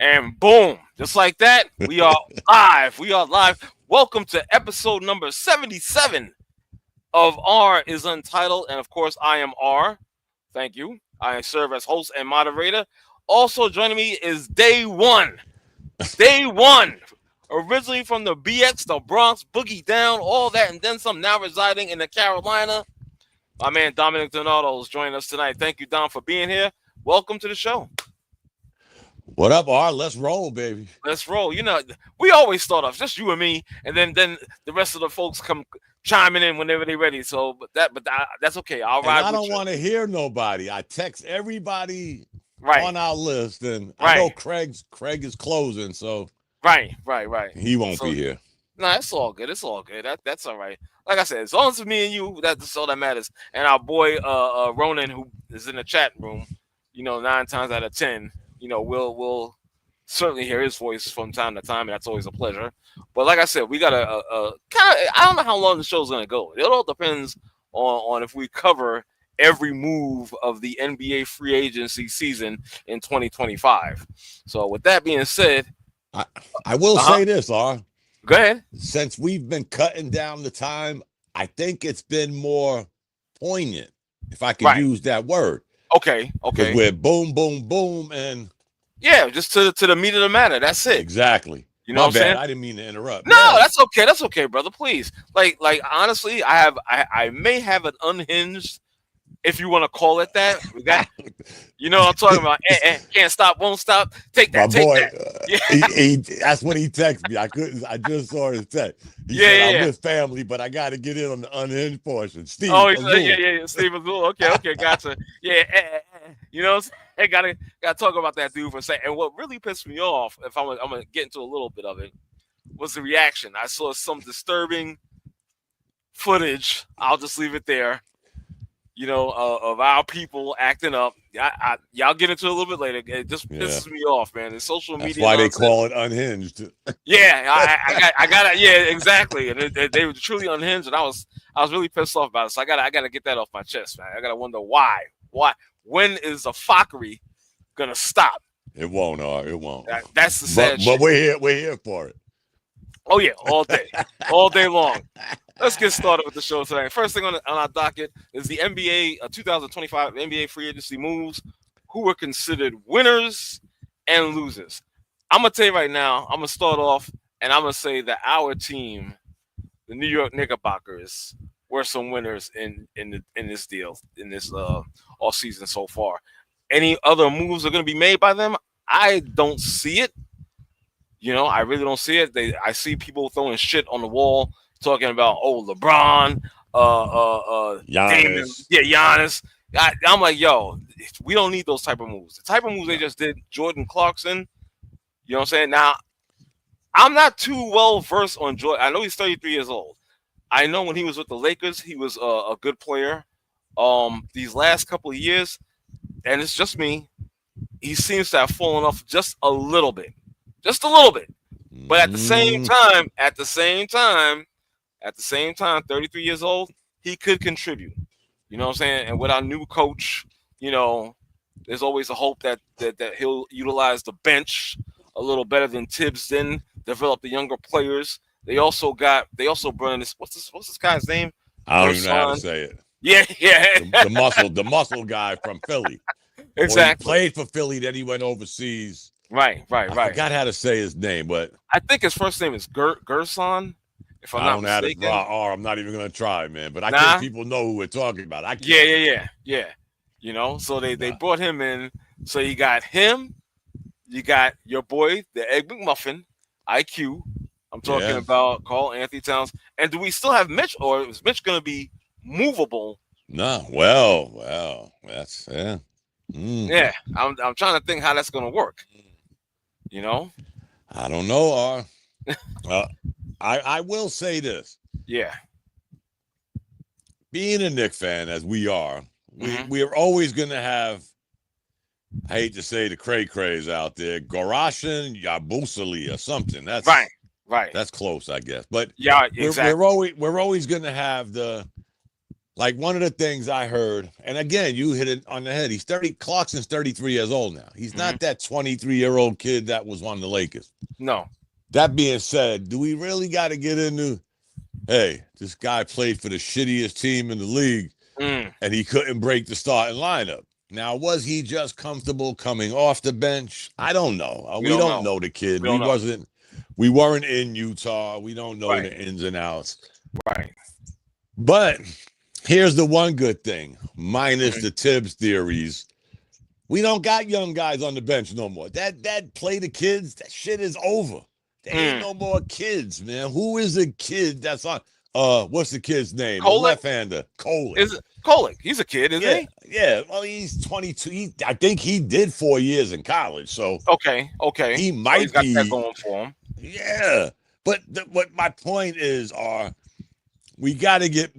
And boom, just like that, we are live. We are live. Welcome to episode number 77 of R is Untitled. And of course, I am R. Thank you. I serve as host and moderator. Also joining me is Day One. Day One. Originally from the BX, the Bronx, Boogie Down, all that, and then some, now residing in the Carolina. My man Dominic Donato is joining us tonight. Thank you, Dom, for being here. Welcome to the show. What up, R? Let's roll, baby. Let's roll. You know, we always start off just you and me, and then the rest of the folks come chiming in whenever they're ready. So, that's okay. I'll ride. And I don't want to hear nobody. I text everybody right on our list, and right. I know Craig is closing, so right. He won't be here. No, it's all good. It's all good. That's all right. Like I said, as long as it's me and you, that's all that matters. And our boy Ronan, who is in the chat room, 9 times out of 10. We'll certainly hear his voice from time to time, and that's always a pleasure. But like I said, we got a kind of, I don't know how long the show's going to go. It all depends on if we cover every move of the NBA free agency season in 2025. So with that being said, I will say this, R. Go ahead. Since we've been cutting down the time, I think it's been more poignant, if I can use that word. Okay. We're boom, boom, boom, and just to the meat of the matter. That's it. Exactly. You know what I'm saying? I didn't mean to interrupt. No, that's okay. That's okay, brother. Please. Like honestly, I may have an unhinged, if you want to call it that. We got, you know what I'm talking about. Can't stop, won't stop. Take that. My boy, that. He that's when he texted me. I just saw his text. He said, I'm with family, but I got to get in on the unhinged portion. Steve. Oh, yeah. Steve Azul. Okay, gotcha. Yeah, I gotta talk about that dude for a second. And what really pissed me off, if I'm gonna get into a little bit of it, was the reaction. I saw some disturbing footage. I'll just leave it there. Of our people acting up. Y'all get into it a little bit later. It just pisses me off, man. It's social media. That's why they call it unhinged. Yeah, I got it. Yeah, exactly. And they were truly unhinged, and I was really pissed off about it. So I gotta get that off my chest, man. I gotta wonder why. When is the fuckery gonna stop? It won't, it won't. That's the sad shit. But we're here for it. Oh yeah, all day long. Let's get started with the show today. First thing on our docket is the NBA 2025 NBA free agency moves. Who were considered winners and losers? I'm gonna tell you right now. I'm gonna start off, and I'm gonna say that our team, the New York Knickerbockers, were some winners in this deal, in this all season so far. Any other moves are gonna be made by them? I don't see it. I really don't see it. I see people throwing shit on the wall, talking about LeBron, Giannis. Giannis. I'm like, yo, we don't need those type of moves. The type of moves they just did, Jordan Clarkson. You know what I'm saying? Now, I'm not too well versed on Jordan. I know he's 33 years old. I know when he was with the Lakers, he was a good player. These last couple of years, and it's just me, he seems to have fallen off just a little bit. But at the same time, 33 years old, he could contribute. You know what I'm saying? And with our new coach, there's always a hope that he'll utilize the bench a little better than Tibbs then, develop the younger players. They also brought in this, what's this guy's name? I don't even know how to say it. Yeah. The muscle guy from Philly. Exactly. Well, he played for Philly, then he went overseas. Right. I forgot how to say his name, but I think his first name is Gerson. If I'm not mistaken. I'm not even gonna try, man. But I think people know who we're talking about. I can't. Yeah. So they brought him in. So you got him. You got your boy, the Egg McMuffin, IQ. I'm talking about Karl Anthony Towns. And do we still have Mitch, or is Mitch gonna be movable? No. Well. That's Yeah. I'm trying to think how that's gonna work. I don't know. I will say this. Yeah. Being a Knicks fan, as we are, we're always going to have, I hate to say the cray-crays out there, Gorashin Yabusele or something. That's right. That's close, I guess. But yeah, exactly. We're always going to have the Like one of the things I heard, and again, you hit it on the head. Clarkson's 33 years old now. He's not that 23-year-old kid that was on the Lakers. No. That being said, do we really got to get into, hey, this guy played for the shittiest team in the league and he couldn't break the starting lineup? Now, was he just comfortable coming off the bench? I don't know. We don't know the kid. We weren't in Utah. We don't know the ins and outs. Right. But here's the one good thing, minus the Tibbs theories. We don't got young guys on the bench no more. That play the kids, that shit is over. There ain't no more kids, man. Who is a kid that's on? What's the kid's name? Kolek? The left-hander. Kolek. Is it Kolek? He's a kid, isn't he? Yeah. Well, he's 22. I think he did 4 years in college. So okay. He might he's got be that going for him. Yeah. But what my point is, we gotta get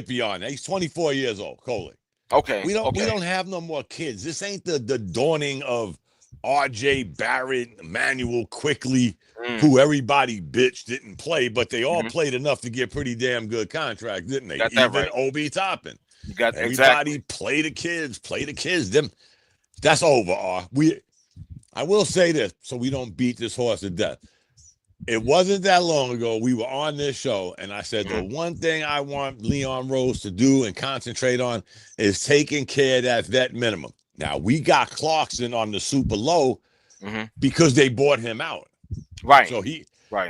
beyond that. He's 24 years old, Kolek. Okay. We don't have no more kids. This ain't the dawning of RJ Barrett, Emmanuel Quickly, who everybody bitch didn't play, but they all played enough to get pretty damn good contracts, didn't they? Even Obi Toppin. You got everybody play the kids. Them. That's over. I will say this, so we don't beat this horse to death. It wasn't that long ago we were on this show, and I said the one thing I want Leon Rose to do and concentrate on is taking care of that vet minimum. Now, we got Clarkson on the super low because they bought him out. Right. So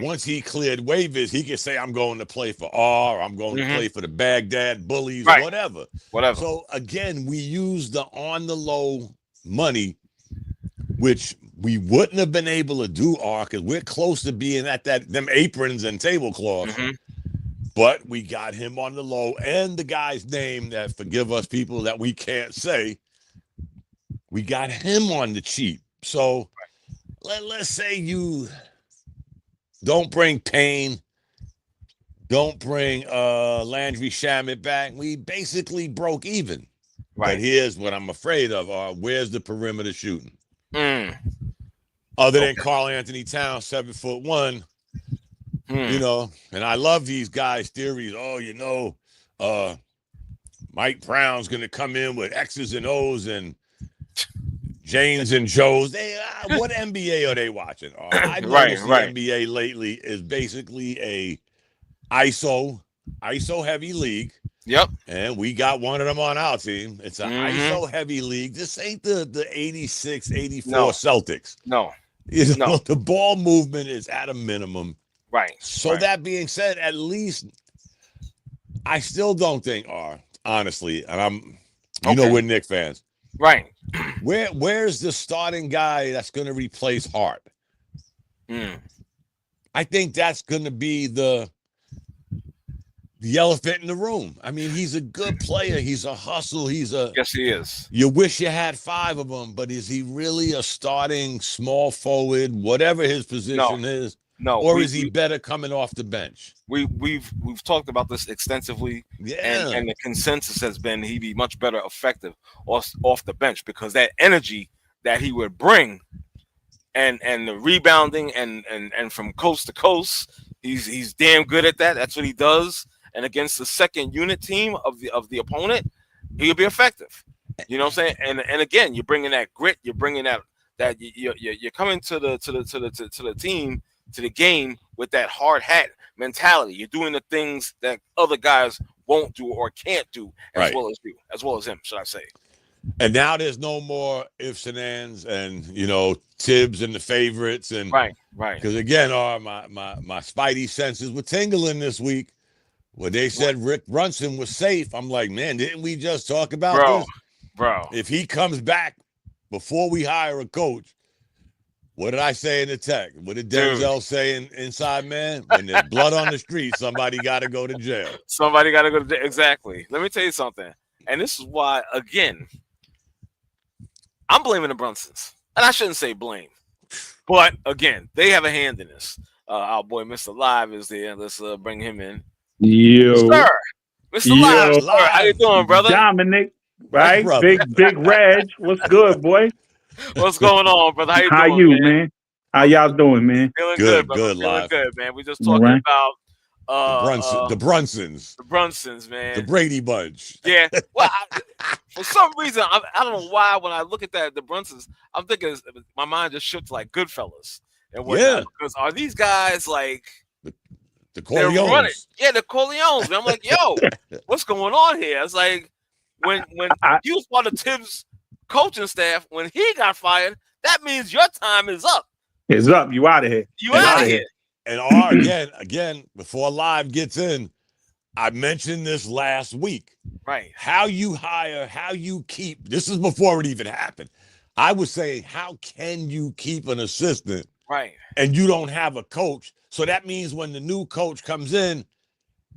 once he cleared waivers, he can say, I'm going to play for R, I'm going to play for the Baghdad Bullies, whatever. So, again, we use the on-the-low money, which we wouldn't have been able to do, R, because we're close to being at them aprons and tablecloths. But we got him on the low, and the guy's name that, forgive us people, that we can't say, we got him on the cheap. So let's say you don't bring Payne, don't bring Landry Shamet back. We basically broke even. Right. But here's what I'm afraid of. Where's the perimeter shooting? Other than Karl Anthony Towns, 7'1", you know, and I love these guys' theories. Mike Brown's going to come in with X's and O's and James and Joes. What NBA are they watching? I noticed the NBA lately is basically a ISO heavy league. Yep. And we got one of them on our team. It's an ISO heavy league. This ain't the 86, 84 Celtics. No. The ball movement is at a minimum. Right. So that being said, at least I still don't think, honestly, and we're Knicks fans. Right. Where's the starting guy that's going to replace Hart? I think that's going to be the elephant in the room. I mean, he's a good player. He's a hustle. Yes, he is. You wish you had 5 of them, but is he really a starting small forward, whatever his position is? No. Or is he better coming off the bench? We've talked about this extensively. Yeah. And the consensus has been he'd be much better effective off the bench because that energy that he would bring and the rebounding and from coast to coast, he's damn good at that. That's what he does. And against the second unit team of the opponent, he'll be effective. You know what I'm saying? And again, you're bringing that grit. You're bringing that you're coming to the team, to the game with that hard hat mentality. You're doing the things that other guys won't do or can't do as well as him, should I say? And now there's no more ifs and ands, and Tibbs and the favorites, and right. Because again, my spidey senses were tingling this week. When they said Rick Brunson was safe, I'm like, man, didn't we just talk about this? Bro. If he comes back before we hire a coach, what did I say in the text? What did Denzel say in Inside Man? When there's blood on the street, somebody got to go to jail. Somebody got to go to jail. Exactly. Let me tell you something. And this is why, again, I'm blaming the Brunsons. And I shouldn't say blame. But, again, they have a hand in this. Our boy, Mr. Live, is there. Let's bring him in. Yo, sir, Mr. Live, sir. How you doing, brother? Dominic, right? Big Reg. What's good, boy? What's going on, brother? How you doing, man? How y'all doing, man? Feeling good, brother. Feeling Live. good, man. We just talking about The Brunsons. The Brunsons, man. The Brady Bunch. Yeah. Well, for some reason, I don't know why. When I look at the Brunsons, I'm thinking my mind just shifts like Goodfellas and whatnot. Yeah. Because are these guys like the Corleones? Yeah, the Corleones. And I'm like, yo, what's going on here? It's like when he was part of Tibbs' coaching staff, when he got fired, that means your time is up. It's up. You out of here. You out of here. And again, before Live gets in, I mentioned this last week. Right. How you hire, how you keep. This is before it even happened. I was saying, how can you keep an assistant? Right. And you don't have a coach. So that means when the new coach comes in,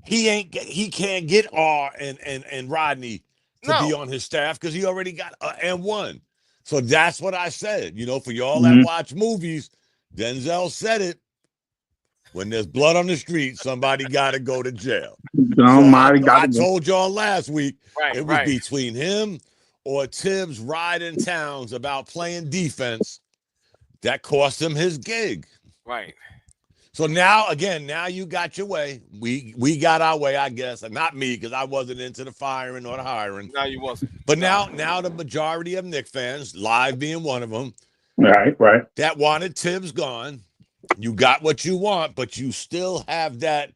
he can't get R and Rodney to be on his staff because he already got and one. So that's what I said. For y'all that watch movies, Denzel said it. When there's blood on the street, somebody got to go to jail. I told y'all last week it was between him or Tibbs riding towns about playing defense that cost him his gig. Right. So now you got your way. We got our way, I guess. And not me, because I wasn't into the firing or the hiring. No, you wasn't. But now the majority of Knicks fans, Live being one of them, right, that wanted Tibbs gone. You got what you want, but you still have that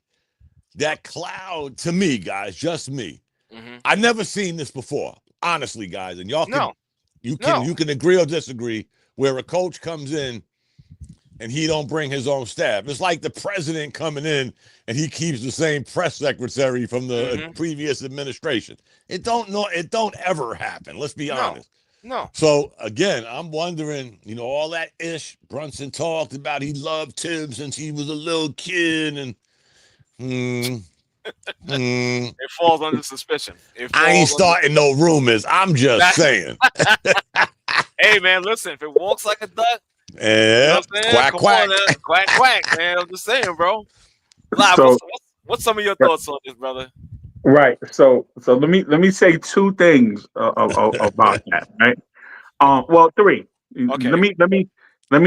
cloud to me, guys, just me. Mm-hmm. I've never seen this before, honestly, guys. And y'all you can agree or disagree where a coach comes in and he don't bring his own staff. It's like the president coming in and he keeps the same press secretary from the previous administration. It don't ever happen. Let's be honest. No. So again, I'm wondering, all that ish Brunson talked about. He loved Tibbs since he was a little kid, and it falls under suspicion. I ain't starting no rumors. I'm just saying. Hey man, listen, if it walks like a duck, yeah, quack quack, quack quack, man. I'm just saying, bro. Live, what's some of your thoughts on this, brother? Right. So let me say two things about that. Right. Well, three. Okay. Let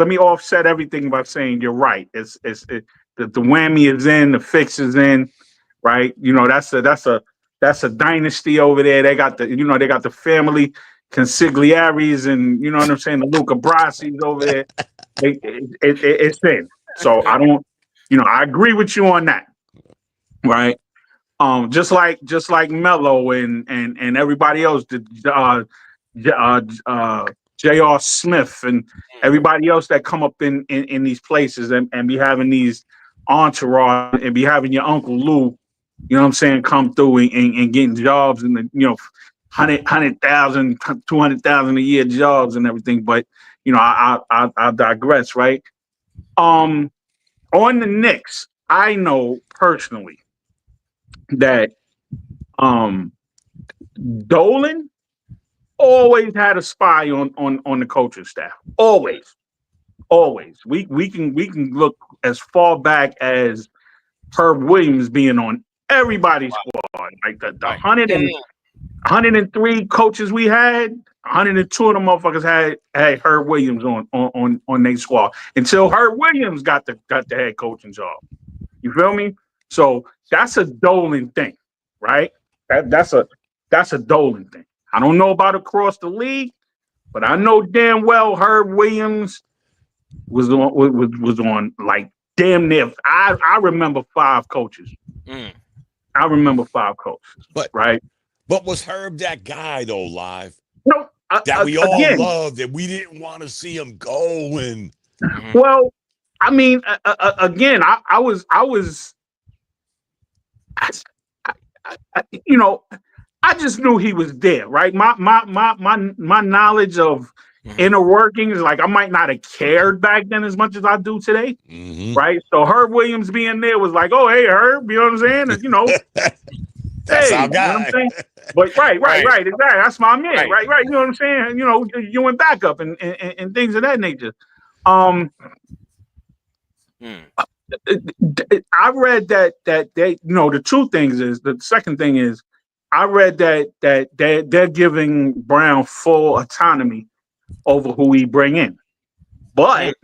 me offset everything by saying you're right. It's the whammy is in, the fix is in, right? That's a dynasty over there. They got the family consigliaries and you know what I'm saying, the Luca Brassi's over there. It's in. So I don't, I agree with you on that, right? Just like Melo and everybody else, J.R. Smith and everybody else that come up in these places and be having these entourage and be having your Uncle Lou, you know what I'm saying, come through and getting jobs and the 100,000, 200,000 a year jobs and everything. But I digress, right? On the Knicks, I know personally that Dolan always had a spy on the coaching staff. Always. We can look as far back as Herb Williams being on everybody's squad. Like the 103 coaches we had, 102 of them motherfuckers had Herb Williams on their squad until Herb Williams got the head coaching job. You feel me? So that's a Dolan thing, right? That's a Dolan thing. I don't know about across the league, but I know damn well Herb Williams was on like damn near. I remember 5 coaches. I remember 5 coaches, right? But was Herb that guy though, Live? No, that we all loved, that we didn't want to see him go. And well, I mean, again, I was. I just knew he was there, right? My knowledge of inner workings, like I might not have cared back then as much as I do today, right? So Herb Williams being there was like, oh, hey, Herb, you know what I'm saying? And, that's our guy. You know what I'm saying? But right, exactly. That's my man, right. You know what I'm saying? You went backup and things of that nature. I read that they, the two things is the second thing is I read that they're giving Brown full autonomy over who we bring in, but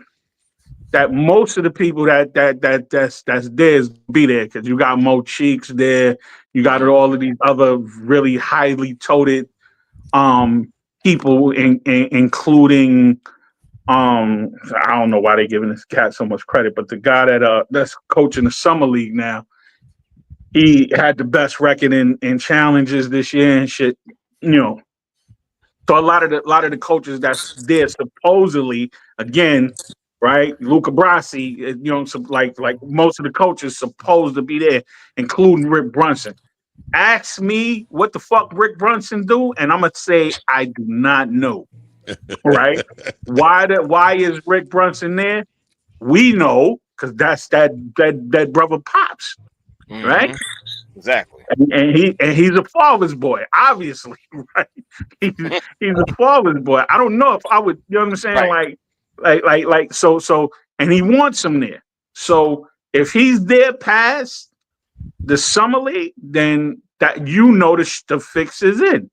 that most of the people that's there is be there because you got Mo Cheeks there, you got all of these other really highly touted people, including I don't know why they're giving this cat so much credit, but the guy that's coaching the summer league now, he had the best record in challenges this year and shit. You know, so a lot of the coaches that's there supposedly, again, right? Luca Brasi, you know, like most of the coaches supposed to be there, including Rick Brunson. Ask me what the fuck Rick Brunson do, and I'm gonna say I do not know. Right? Why is Rick Brunson there? We know because that's that brother Pops, right? Exactly. And he's a father's boy, obviously, right? He's a father's boy. I don't know if I would, you know what I'm saying? Like so and he wants him there. So if he's there past the summer league, then that the fix is in.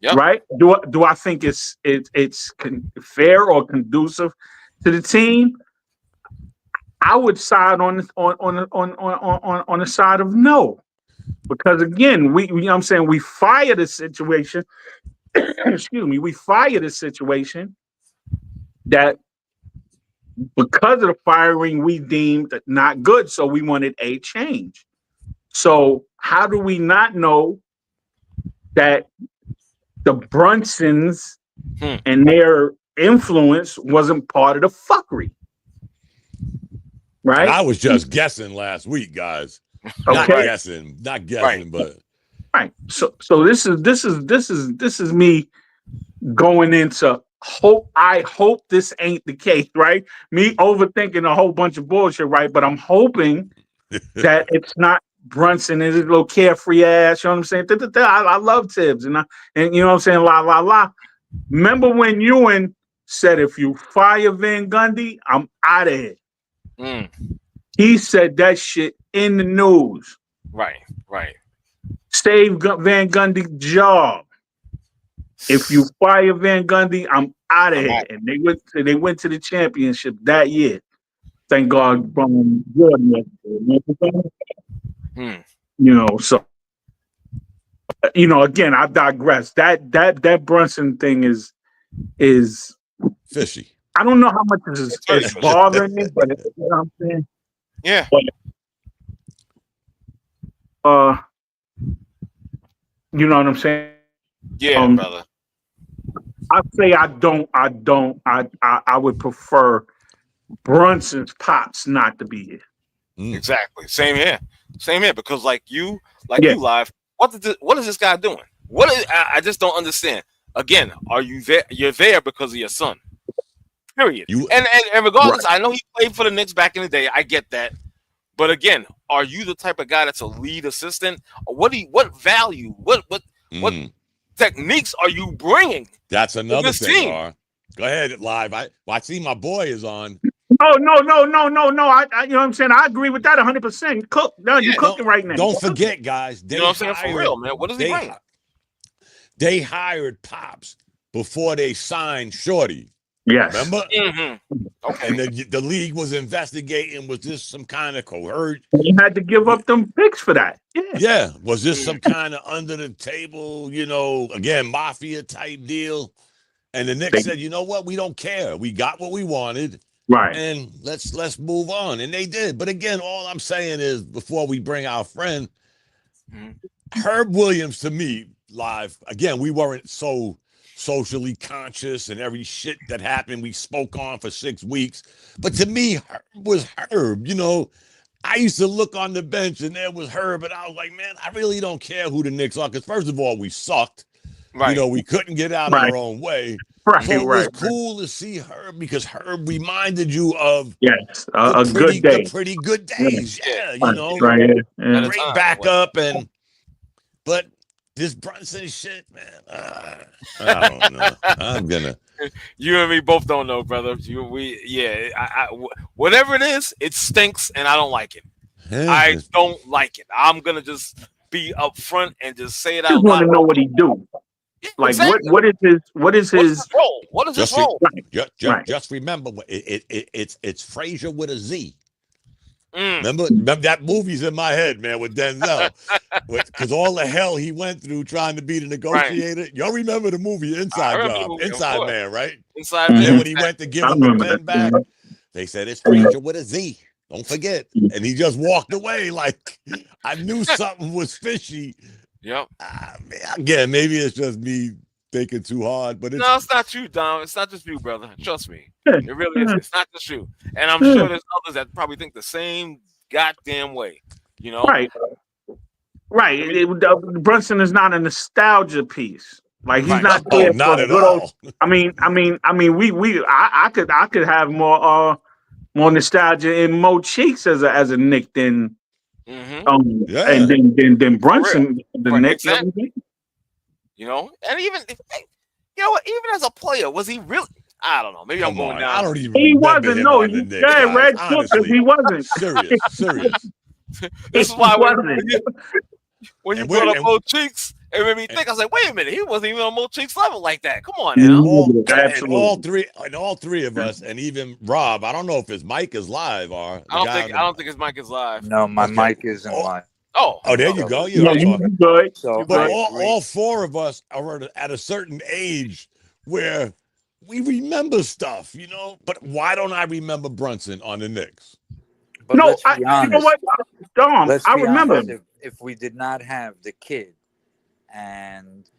Yep. Right? Do I think it's fair or conducive to the team? I would side on the side of no, because again, we you know what I'm saying, we fired a situation. Excuse me, we fired a situation that because of the firing we deemed not good, so we wanted a change. So how do we not know that the Brunsons and their influence wasn't part of the fuckery? Right. And I was just guessing last week, guys. Not guessing, but right. So this is me going into hope. I hope this ain't the case, right? Me overthinking a whole bunch of bullshit, right? But I'm hoping that it's not Brunson and his little carefree ass. You know what I'm saying? I love Tibbs, and you know what I'm saying? La la la. Remember when Ewan said, "If you fire Van Gundy, I'm out of here." He said that shit in the news. Right. Save Van Gundy's job. If you fire Van Gundy, I'm out of here. And they went to the championship that year. Thank God from Jordan. You know, so you know, again, I digress. That Brunson thing is fishy. I don't know how much is bothering me, but you know what I'm saying? Yeah. But, you know what I'm saying? Yeah, brother. I say I would prefer Brunson's Pops not to be here. Exactly. Same here. Because like you live. What is this guy doing? I just don't understand. Again, are you there? You're there because of your son. Period. And regardless, right. I know he played for the Knicks back in the day. I get that. But again, are you the type of guy that's a lead assistant? Or what value? What techniques are you bringing? That's another thing. Go ahead, live. I see my boy is on. No. I you know what I'm saying? I agree with that 100%. Cook. No, you're cooking right now. Don't forget, guys. You know what I'm saying? For real, man. What does he bring? They hired Pops before they signed Shorty. Yes. Remember? Okay. And the league was investigating, was this some kind of coercion? You had to give up them picks for that. Yeah. Was this some kind of under the table, you know, again, mafia type deal? And the Knicks said, you know what? We don't care. We got what we wanted. Right. And let's move on. And they did. But again, all I'm saying is, before we bring our friend, Herb Williams, to me, live, again, we weren't so socially conscious and every shit that happened we spoke on for 6 weeks. But to me, Herb was Herb. You know, I used to look on the bench and there was Herb, and I was like, man, I really don't care who the Knicks are, because first of all, we sucked. Right. You know, we couldn't get out of our own way. Right, so it was cool to see Herb, because Herb reminded you of a good day. The pretty good days. Yeah, you know, great backup. But this Brunson shit, man, I don't know. I'm gonna. You and me both don't know, brother. Whatever it is, it stinks, and I don't like it. I don't like it. I'm gonna just be upfront and just say it out loud. I want to know what he do. Like what is his role? What is his role? Just remember, it's Frazier with a Z. Mm. Remember that movie's in my head, man, with Denzel, because all the hell he went through trying to be the negotiator. Right. Y'all remember the movie Inside Man, right? Inside Man. Man. When he went to give him the pen back, they said it's Frazier with a Z. Don't forget. And he just walked away like I knew something was fishy. Yep. Again, maybe it's just me thinking too hard, but no, it's not you, Dom. It's not just you, brother. Trust me. It really is. It's not just you. And I'm sure there's others that probably think the same goddamn way. You know? Right. Right. I mean, Brunson is not a nostalgia piece. Like he's not there not for at good all. I could have more nostalgia in Mo Cheeks as a Knick than and then Brunson the Knick. Exactly. You know, and even even as a player, was he really? I don't know. Maybe I'm going down. I don't even remember him on the Knicks. Yeah, Red Honestly, he wasn't. Serious. This is why when you brought up Mo Cheeks, it made me think. I was like, wait a minute, he wasn't even on Mo Cheeks' level like that. Come on now. And all three of us, and even Rob. I don't know if his mic is live or I don't think his mic is live. No, my mic isn't live. Oh, there you go. You good. So, but all four of us are at a certain age where we remember stuff, But why don't I remember Brunson on the Knicks? But no, you know what, Dom? I remember. If we did not have the kid and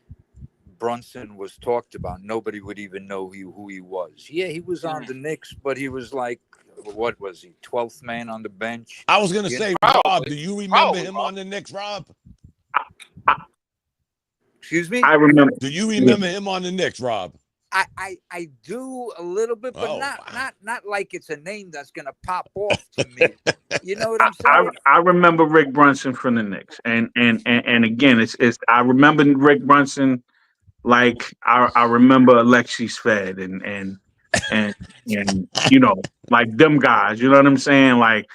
Brunson was talked about, nobody would even know who he was. Yeah, he was on the Knicks, but he was like, what was he, 12th man on the bench? I was going to say, Rob, do you remember him on the Knicks, Rob? Excuse me? I remember. Do you remember him on the Knicks, Rob? I do a little bit, but not like it's a name that's gonna pop off to me. You know what I'm saying? I remember Rick Brunson from the Knicks, and again, it's I remember Rick Brunson like I remember Alexis Fed and like them guys. You know what I'm saying? Like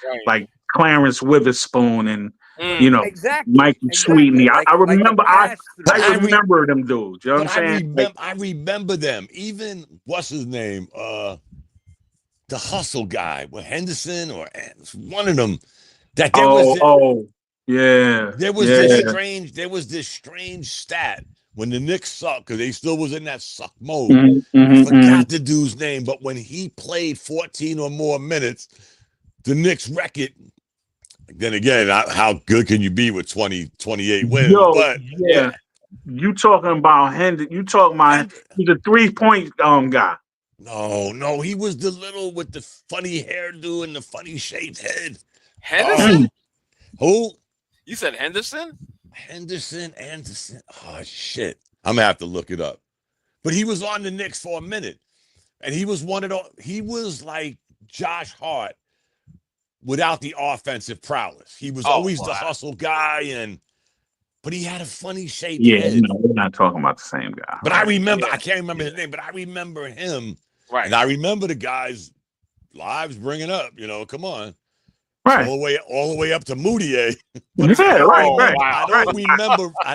Clarence Witherspoon and. Exactly. Michael Sweetney. I remember. I remember them dudes. You know what I'm saying? I remember them. Even what's his name? The hustle guy, with Henderson or one of them. There was this strange stat when the Knicks sucked because they still was in that suck mode. I forgot the dude's name, but when he played 14 or more minutes, the Knicks record. Then again, how good can you be with 28 wins? You talking about Henderson? You talking about he's a 3-point guy? No, he was the little with the funny hairdo and the funny shaped head. Henderson? Who? You said Henderson? Anderson. Oh shit! I'm gonna have to look it up. But he was on the Knicks for a minute, and he was he was like Josh Hart. Without the offensive prowess, he was always the hustle guy, but he had a funny shaped head. We're not talking about the same guy. But I remember, I can't remember his name, but I remember him, right? And I remember the guys' lives bringing up. Come on, right? All the way up to Moutier. I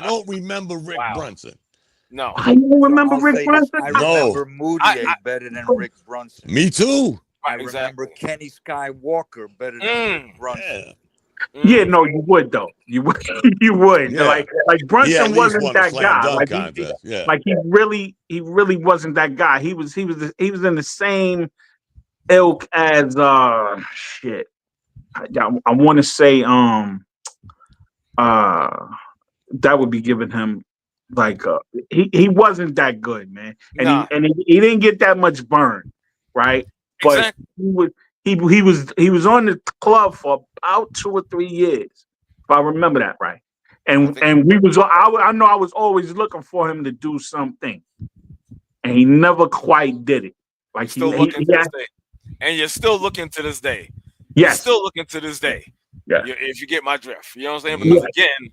don't remember Rick Brunson. No, I don't remember Rick Brunson. I remember Moutier better than Rick Brunson. Me too. I remember Kenny Skywalker better than Brunson. Yeah, no, you would though. You would. Yeah. Like Brunson wasn't that guy. Like he really wasn't that guy. He was in the same ilk as shit. I want to say that would be giving him like he wasn't that good, man. And he didn't get that much burn, right? But he was on the club for about 2 or 3 years, if I remember that right. And we was I know I was always looking for him to do something, and he never quite did it. Like still looking to this day, and you're still looking to this day. Yes, still looking to this day. Yeah, if you get my drift, you know what I'm saying? Because again,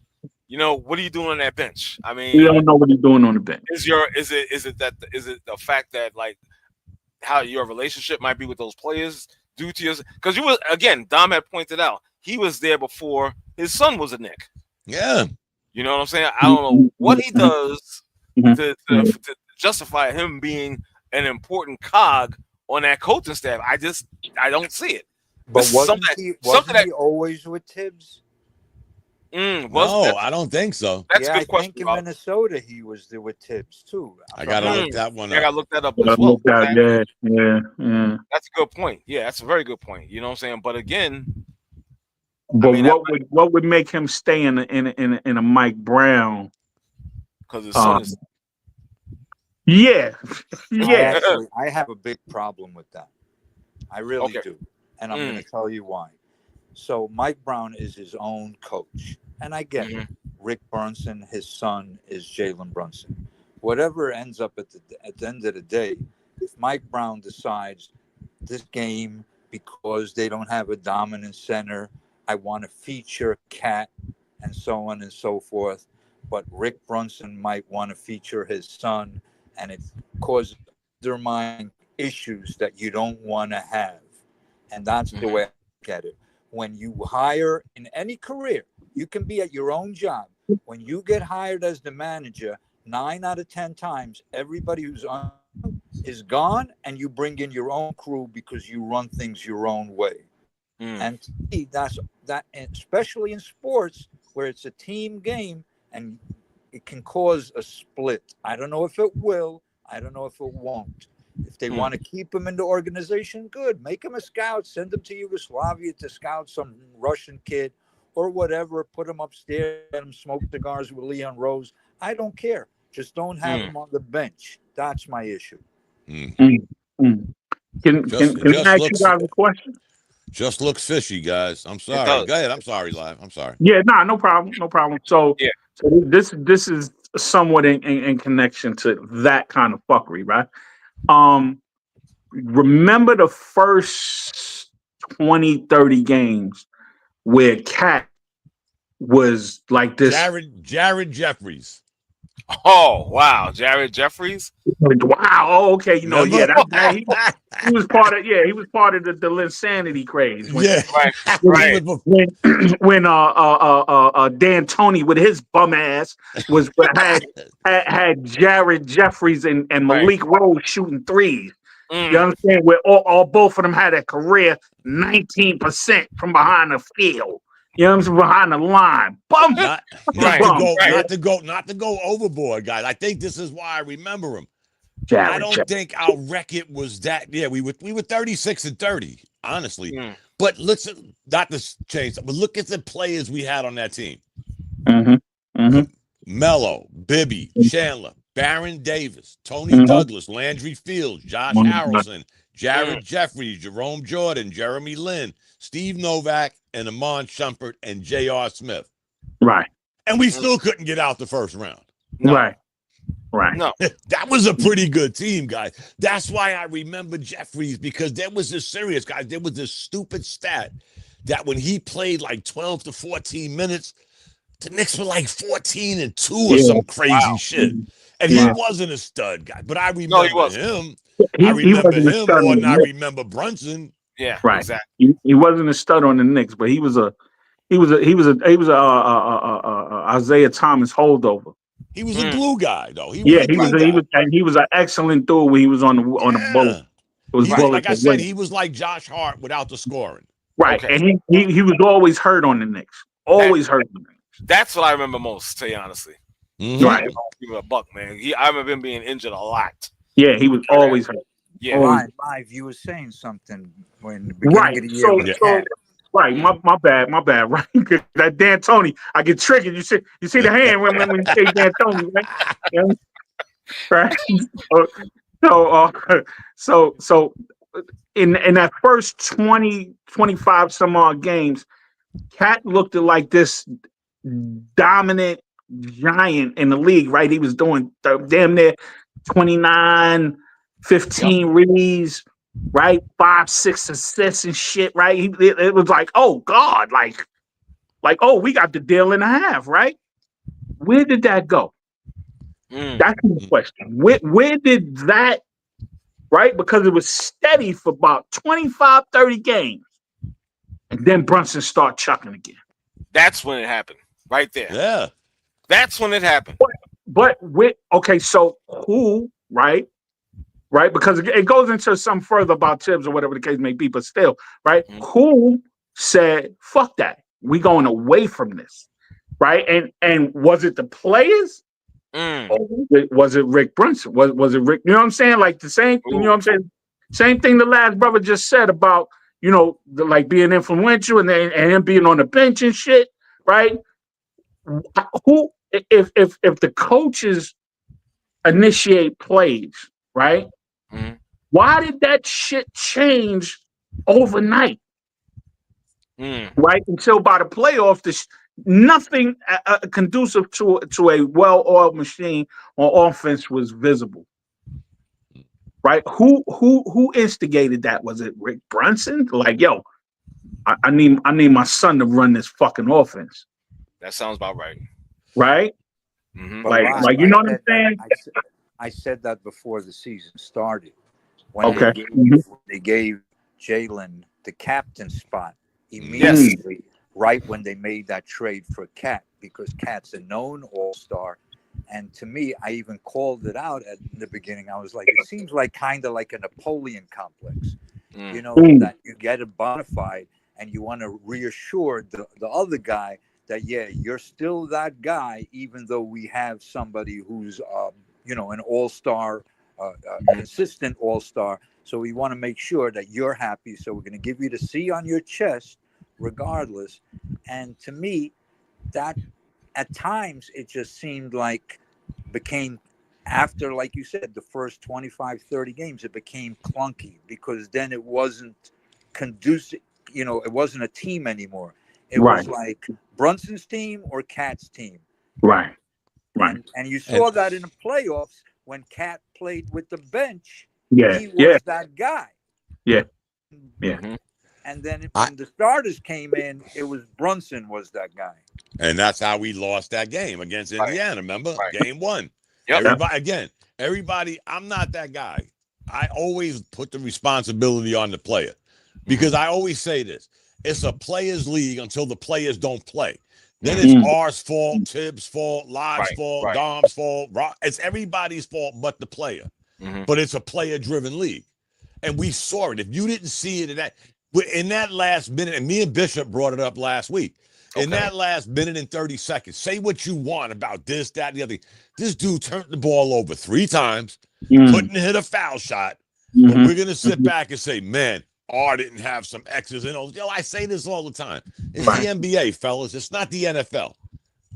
what are you doing on that bench? I mean, we don't know what he's doing on the bench. Is it the fact that like how your relationship might be with those players due to because you were again, Dom had pointed out he was there before his son was a Knick. Yeah. You know what I'm saying? I don't know what he does to justify him being an important cog on that coaching staff. I don't see it. But wasn't he always with Tibbs? No, I don't think so. That's a good I question. think in Minnesota he was there with Tibbs too. I gotta look that one up. I gotta look that up as well. Yeah. That's a good point. Yeah, that's a very good point. You know what I'm saying? But again, what would make him stay in a Mike Brown? Because his son is. Yeah. I have a big problem with that. I really do, and I'm going to tell you why. So Mike Brown is his own coach, and I get it. Rick Brunson, his son, is Jalen Brunson. Whatever ends up at the end of the day, if Mike Brown decides this game, because they don't have a dominant center, I want to feature Cat and so on and so forth, but Rick Brunson might want to feature his son, and it causes underlying issues that you don't want to have. And that's the way I look at it. When you hire in any career, you can be at your own job. When you get hired as the manager, 9 out of 10 times, everybody who's on is gone, and you bring in your own crew because you run things your own way. And to me, that's that, especially in sports where it's a team game and it can cause a split. I don't know if it will. I don't know if it won't. If they want to keep him in the organization, good. Make him a scout. Send him to Yugoslavia to scout some Russian kid or whatever. Put him upstairs, let him smoke cigars with Leon Rose. I don't care. Just don't have him on the bench. That's my issue. Can I ask you guys a question? Just looks fishy, guys. I'm sorry. Go ahead. I'm sorry, Live. I'm sorry. Yeah, no problem. No problem. So, so this is somewhat in connection to that kind of fuckery, right? Remember the first 20, 30 games where Cat was like this? Jared Jeffries. Oh, wow. Jared Jeffries? Wow. Oh, okay. He was part of the Linsanity craze. When Dan Tony with his bum ass had Jared Jeffries and Malik Rose shooting threes. You understand? Where all both of them had a career 19% from behind the field. You know what I'm saying? Behind the line. Bum. Not to go overboard, guys. I think this is why I remember him. Jared I don't think our record was that. Yeah, we were 36-30, honestly. But listen, not to change, but look at the players we had on that team. Mello, Bibby, Chandler, Baron Davis, Tony Douglas, Landry Fields, Josh Harrelson, Jared Jeffries, Jerome Jordan, Jeremy Lin, Steve Novak, and Amon Shumpert and J.R. Smith. Right. And we still couldn't get out the first round. No. Right. No. That was a pretty good team, guys. That's why I remember Jeffries, because there was this serious, guys. There was this stupid stat that when he played like 12 to 14 minutes, the Knicks were like 14-2 or some crazy shit. And he wasn't a stud guy. But I remember him. I remember him more than I remember Brunson. Yeah, right. Exactly. He wasn't a stud on the Knicks, but he was a Isaiah Thomas holdover. He was a glue guy, though. He was an excellent dude when he was on the bullet. It was like I said, he was like Josh Hart without the scoring. Right, and he was always hurt on the Knicks. Always hurt on the Knicks. That's what I remember most, to tell you honestly. Right, give him a buck, man. I remember him being injured a lot. Yeah, he was always hurt. Yeah, Live. You were saying something when the beginning of the year. Right, my bad. Right, that Dan Tony, I get triggered. You see the hand when you say Dan Tony, right? Yeah. Right. So in that first 20, 25 some odd games, Cat looked like this dominant giant in the league. Right, he was doing damn near 29, 15 reads. Right, 5-6 assists and shit. Right, it was like, oh God, like, oh, we got the deal and a half. Right, where did that go? That's the question. Where did that? Right, because it was steady for about 25, 30 games, and then Brunson start chucking again. That's when it happened. Right there. Yeah, that's when it happened. so who, right? Right? Because it goes into some further about Tibbs or whatever the case may be, but still, right? Who said, fuck that? We going away from this. Right? And was it the players? Or was it Rick Brunson? Was it Rick? You know what I'm saying? Like the same, you know what I'm saying? Same thing the last brother just said about, like being influential and him being on the bench and shit, right? Who if the coaches initiate plays, right? Why did that shit change overnight? Right until by the playoffs, nothing conducive to a well-oiled machine on offense was visible. Right? Who instigated that? Was it Rick Brunson? Like, yo, I need my son to run this fucking offense. That sounds about right. Right? Like you know what I'm saying? I said that before the season started. When they gave Jalen the captain spot immediately, right when they made that trade for Cat, because Cat's a known all-star. And to me, I even called it out in the beginning. I was like, it seems like kind of like a Napoleon complex, that you get a bona fide and you want to reassure the other guy that, yeah, you're still that guy, even though we have somebody who's, an all-star, consistent all-star. So we want to make sure that you're happy. So we're going to give you the C on your chest regardless. And to me, that at times it just seemed like became, after, like you said, the first 25, 30 games, it became clunky because then it wasn't conducive. It wasn't a team anymore. It was like Brunson's team or Cat's team. Right. And you saw that in the playoffs when Cat played with the bench. Yeah. He was that guy. Yeah. And then when the starters came in, it was Brunson was that guy. And that's how we lost that game against Indiana. Remember? Game 1. Yep. Everybody, I'm not that guy. I always put the responsibility on the player because I always say this. It's a players' league until the players don't play. Then it's R's fault, Tibbs' fault, Lodge's fault, Dom's fault. It's everybody's fault but the player. But it's a player-driven league. And we saw it. If you didn't see it in that last minute, and me and Bishop brought it up last week, in that last minute and 30 seconds, say what you want about this, that, and the other. This dude turned the ball over 3 times, couldn't hit a foul shot. But we're going to sit back and say, man, R didn't have some X's and O's. I say this all the time. It's the NBA, fellas. It's not the NFL.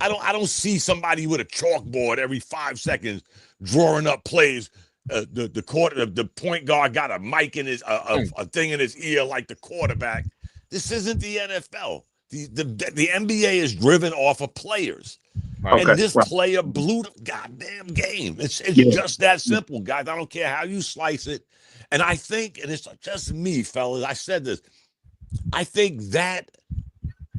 I don't see somebody with a chalkboard every 5 seconds drawing up plays. The point guard got a mic in his a thing in his ear like the quarterback. This isn't the NFL. The NBA is driven off of players. And this player blew the goddamn game. It's just that simple, guys. I don't care how you slice it. And I think, and it's just me, fellas, I said this, I think that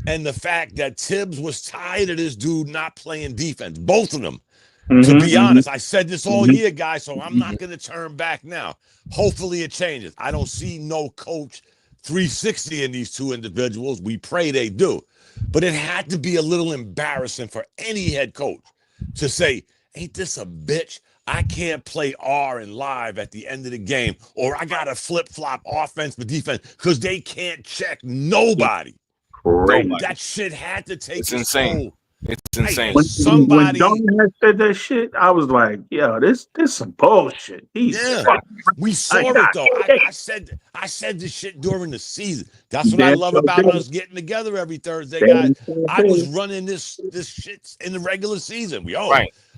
and the fact that Tibbs was tired of this dude not playing defense, both of them. To be honest, I said this all year, guys, so I'm not going to turn back now. Hopefully it changes. I don't see no coach 360 in these two individuals. We pray they do. But it had to be a little embarrassing for any head coach to say, ain't this a bitch? I can't play R and live at the end of the game, or I got to flip-flop offense for defense because they can't check nobody. That shit had to take its toll. It's insane. When Don had said that shit, I was like, "Yo, this some bullshit." We saw it though. I said this shit during the season. That's what I love about us getting together every Thursday, guys. I was running this shit in the regular season.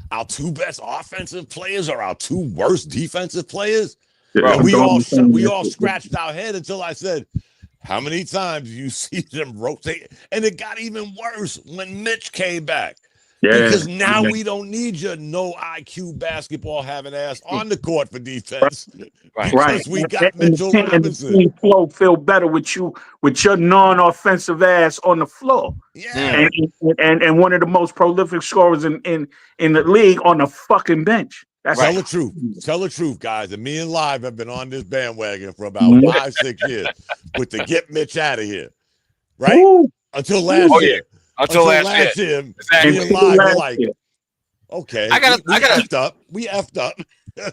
Our 2 best offensive players are our 2 worst defensive players. And we all scratched our head until I said, how many times you see them rotate? And it got even worse when Mitch came back. Because now we don't need your no IQ basketball having ass on the court for defense. Because we got Mitchell Robinson. The team flow feel better with you, with your non-offensive ass on the floor. And one of the most prolific scorers in the league on the fucking bench. Tell the truth. Tell the truth, guys. And me and Live have been on this bandwagon for about 5-6 years with the get Mitch out of here. Right? Until last year. Until last year. Me and Live were like, Okay, I gotta. effed up. We effed up.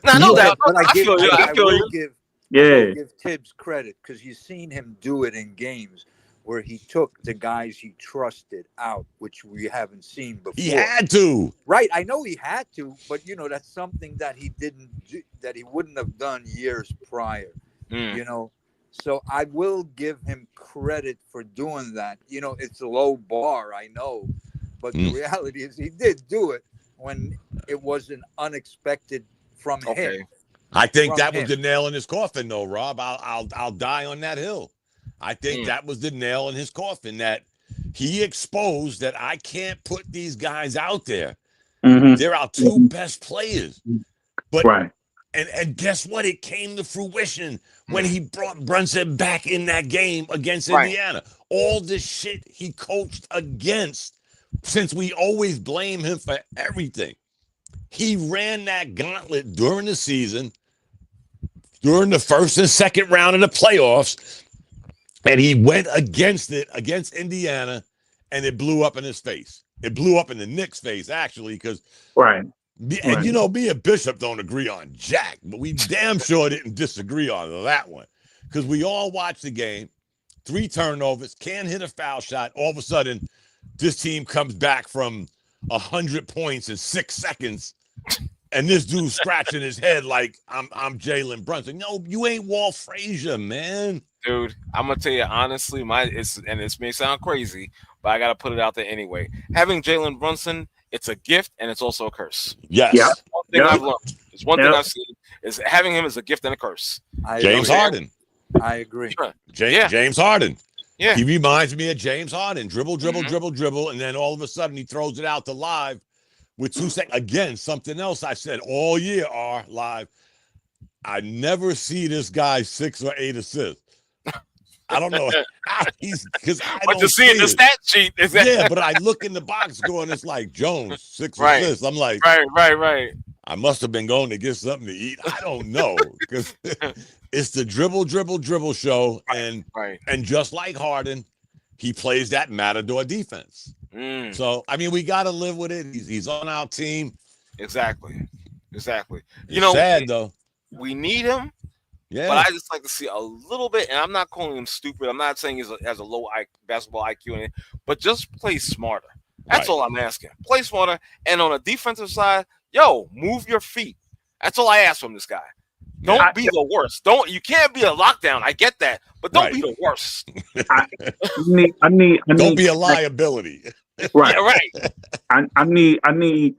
No, no doubt. But I feel you. I feel you. I will give Tibbs credit because you've seen him do it in games where he took the guys he trusted out, which we haven't seen before. He had to. Right. I know he had to, but, you know, that's something that he didn't do, that he wouldn't have done years prior, you know. So I will give him credit for doing that. You know, it's a low bar, I know, but the reality is he did do it when it wasn't unexpected from him. I think that was the nail in his coffin, though, Rob. I'll die on that hill. I think that was the nail in his coffin, that he exposed that I can't put these guys out there. They're our two best players. But and guess what? It came to fruition when he brought Brunson back in that game against Indiana. All the shit he coached against, since we always blame him for everything. He ran that gauntlet during the season, during the first and second round of the playoffs, and he went against it, against Indiana, and it blew up in his face. It blew up in the Knicks' face, actually, because you know, me and Bishop don't agree on jack, but we damn sure didn't disagree on that one, because we all watched the game, 3 turnovers, can't hit a foul shot. All of a sudden, this team comes back from 100 points in 6 seconds, and this dude's scratching his head like I'm Jalen Brunson. No, you ain't Walt Frazier, man. Dude, I'm gonna tell you honestly, this may sound crazy, but I gotta put it out there anyway. Having Jalen Brunson, it's a gift and it's also a curse. Yes. One thing I've learned. It's one thing I've seen is having him is a gift and a curse. James Harden. I agree. James Harden. Yeah. He reminds me of James Harden. Dribble, and then all of a sudden he throws it out to live with 2 seconds. Again, something else I said all year, live. I never see this guy 6 or 8 assists. I don't know how he's, because I don't just see the stat sheet. Yeah, but I look in the box going, it's like Jones, 6 assists. I'm like, right. I must have been going to get something to eat. I don't know, because it's the dribble show, and just like Harden, he plays that matador defense. So I mean, we got to live with it. He's on our team. Exactly. You know, sad though. We need him. Yeah. But I just like to see a little bit, and I'm not calling him stupid. I'm not saying he has a low basketball IQ, but just play smarter. That's all I'm asking. Play smarter, and on a defensive side, move your feet. That's all I ask from this guy. Don't be the worst. You can't be a lockdown. I get that, but don't be the worst. I need. Don't be a liability. Right. Yeah, right. I need.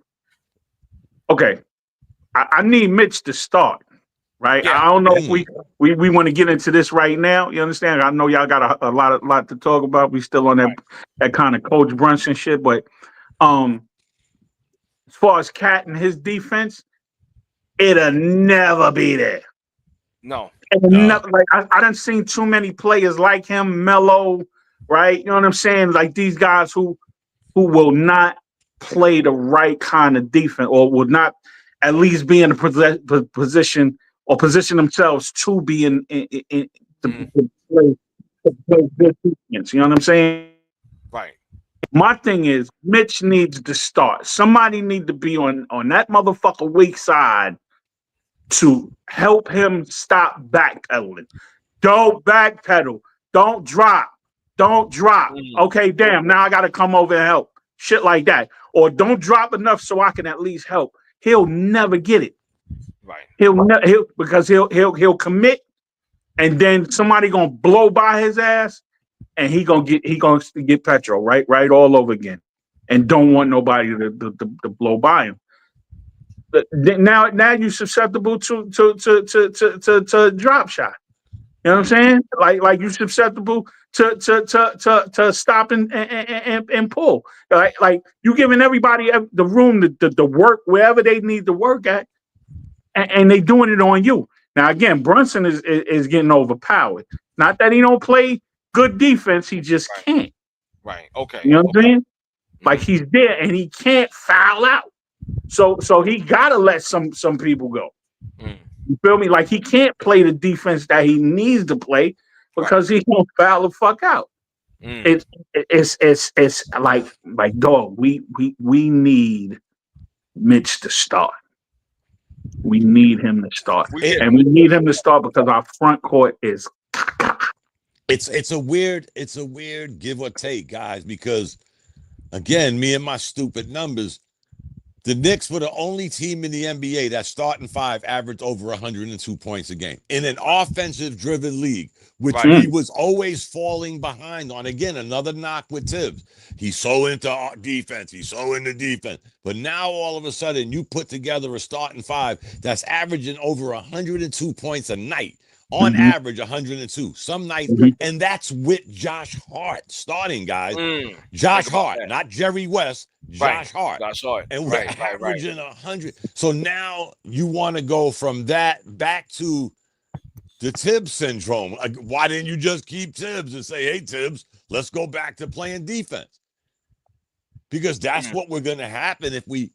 Okay. I need Mitch to start. Right. Yeah. I don't know if we want to get into this right now. You understand? I know y'all got a lot to talk about. We still on that kind of Coach Brunson shit. But as far as Cat and his defense, it'll never be there. No. Never, like I done seen too many players like him, Melo, right? You know what I'm saying? Like these guys who will not play the right kind of defense, or will not at least be in a position or position themselves to be in the play good defense. You know what I'm saying? Right. My thing is, Mitch needs to start. Somebody need to be on that motherfucker weak side to help him stop backpedaling. Don't backpedal. Don't drop. Okay, damn. Now I got to come over and help. Shit like that. Or don't drop enough so I can at least help. He'll never get it. Right. He'll commit, and then somebody gonna blow by his ass, and he gonna get petrol right all over again, and don't want nobody to blow by him. But now you're susceptible to drop shot. You know what I'm saying? Like you're susceptible to stop and pull. Like you giving everybody the room to work wherever they need to work at. And they doing it on you. Now, again, Brunson is getting overpowered. Not that he don't play good defense, he just can't. Right. Okay. You know what I'm saying? Like he's there and he can't foul out. So he gotta let some people go. You feel me? Like he can't play the defense that he needs to play because he won't foul the fuck out. It's like dog. We need Mitch to start. We need him to start, We and we need him to start because our front court is. It's a weird give or take, guys, because again, me and my stupid numbers, the Knicks were the only team in the NBA that starting five averaged over 102 points a game in an offensive-driven league, which we was always falling behind on. Again, another knock with Tibbs. He's so into defense. He's so into defense. But now all of a sudden, you put together a starting five that's averaging over 102 points a night. On average, 102. Some nights, and that's with Josh Hart starting, guys. Josh Hart, not Jerry West. Josh Hart. Josh Hart. And we're averaging 100. So now you want to go from that back to the Tibbs syndrome. Like, why didn't you just keep Tibbs and say, hey, Tibbs, let's go back to playing defense? Because that's what we're going to happen if we.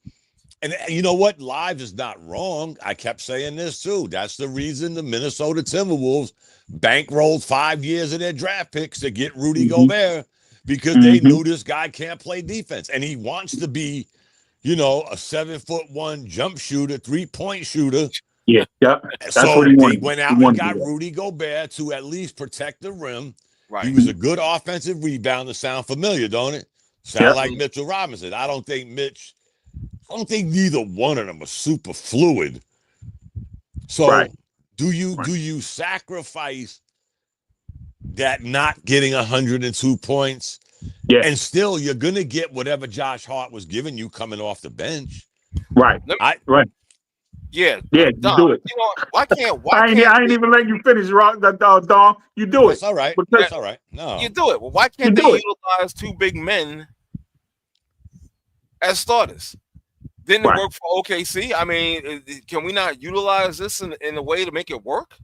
And you know what? Live is not wrong. I kept saying this too. That's the reason the Minnesota Timberwolves bankrolled 5 years of their draft picks to get Rudy Gobert, because they knew this guy can't play defense. And he wants to be, a 7'1" jump shooter, 3-point shooter. Yeah. That's so what he wanted. They went out and got Rudy Gobert to at least protect the rim. Right. He was a good offensive rebounder. Sound familiar, don't it? Sound like Mitchell Robinson. I don't think neither one of them are super fluid. So do you sacrifice that not getting 102 points? Yeah. And still you're gonna get whatever Josh Hart was giving you coming off the bench. Right. Yeah. You do it. Why can't I ain't even letting you finish, Dom. You do it. That's all right. That's all right. No. You do it. Well, why can't they utilize two big men as starters? Didn't it work for OKC? I mean, can we not utilize this in a way to make it work?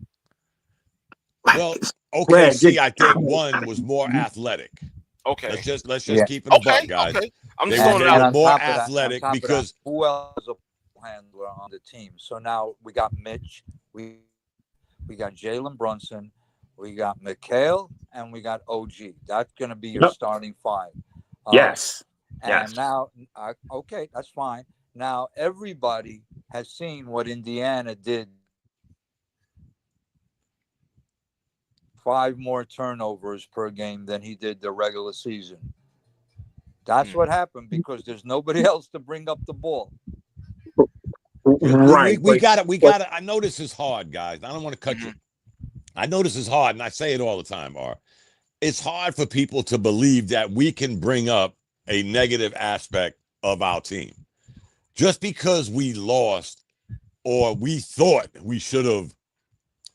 Well, OKC, I think one was more athletic. Okay. Let's just keep it a buck, guys. Okay. I'm just going to more athletic because who else is a handler on the team? So now we got Mitch, we got Jalen Brunson, we got Mikhail, and we got OG. That's going to be your starting five. Yes. And now, okay, that's fine. Now, everybody has seen what Indiana did. 5 more turnovers per game than he did the regular season. That's what happened because there's nobody else to bring up the ball. Right. We got it. I know this is hard, guys. I don't want to cut you. I know this is hard, and I say it all the time, R. It's hard for people to believe that we can bring up a negative aspect of our team. Just because we lost or we thought we should have,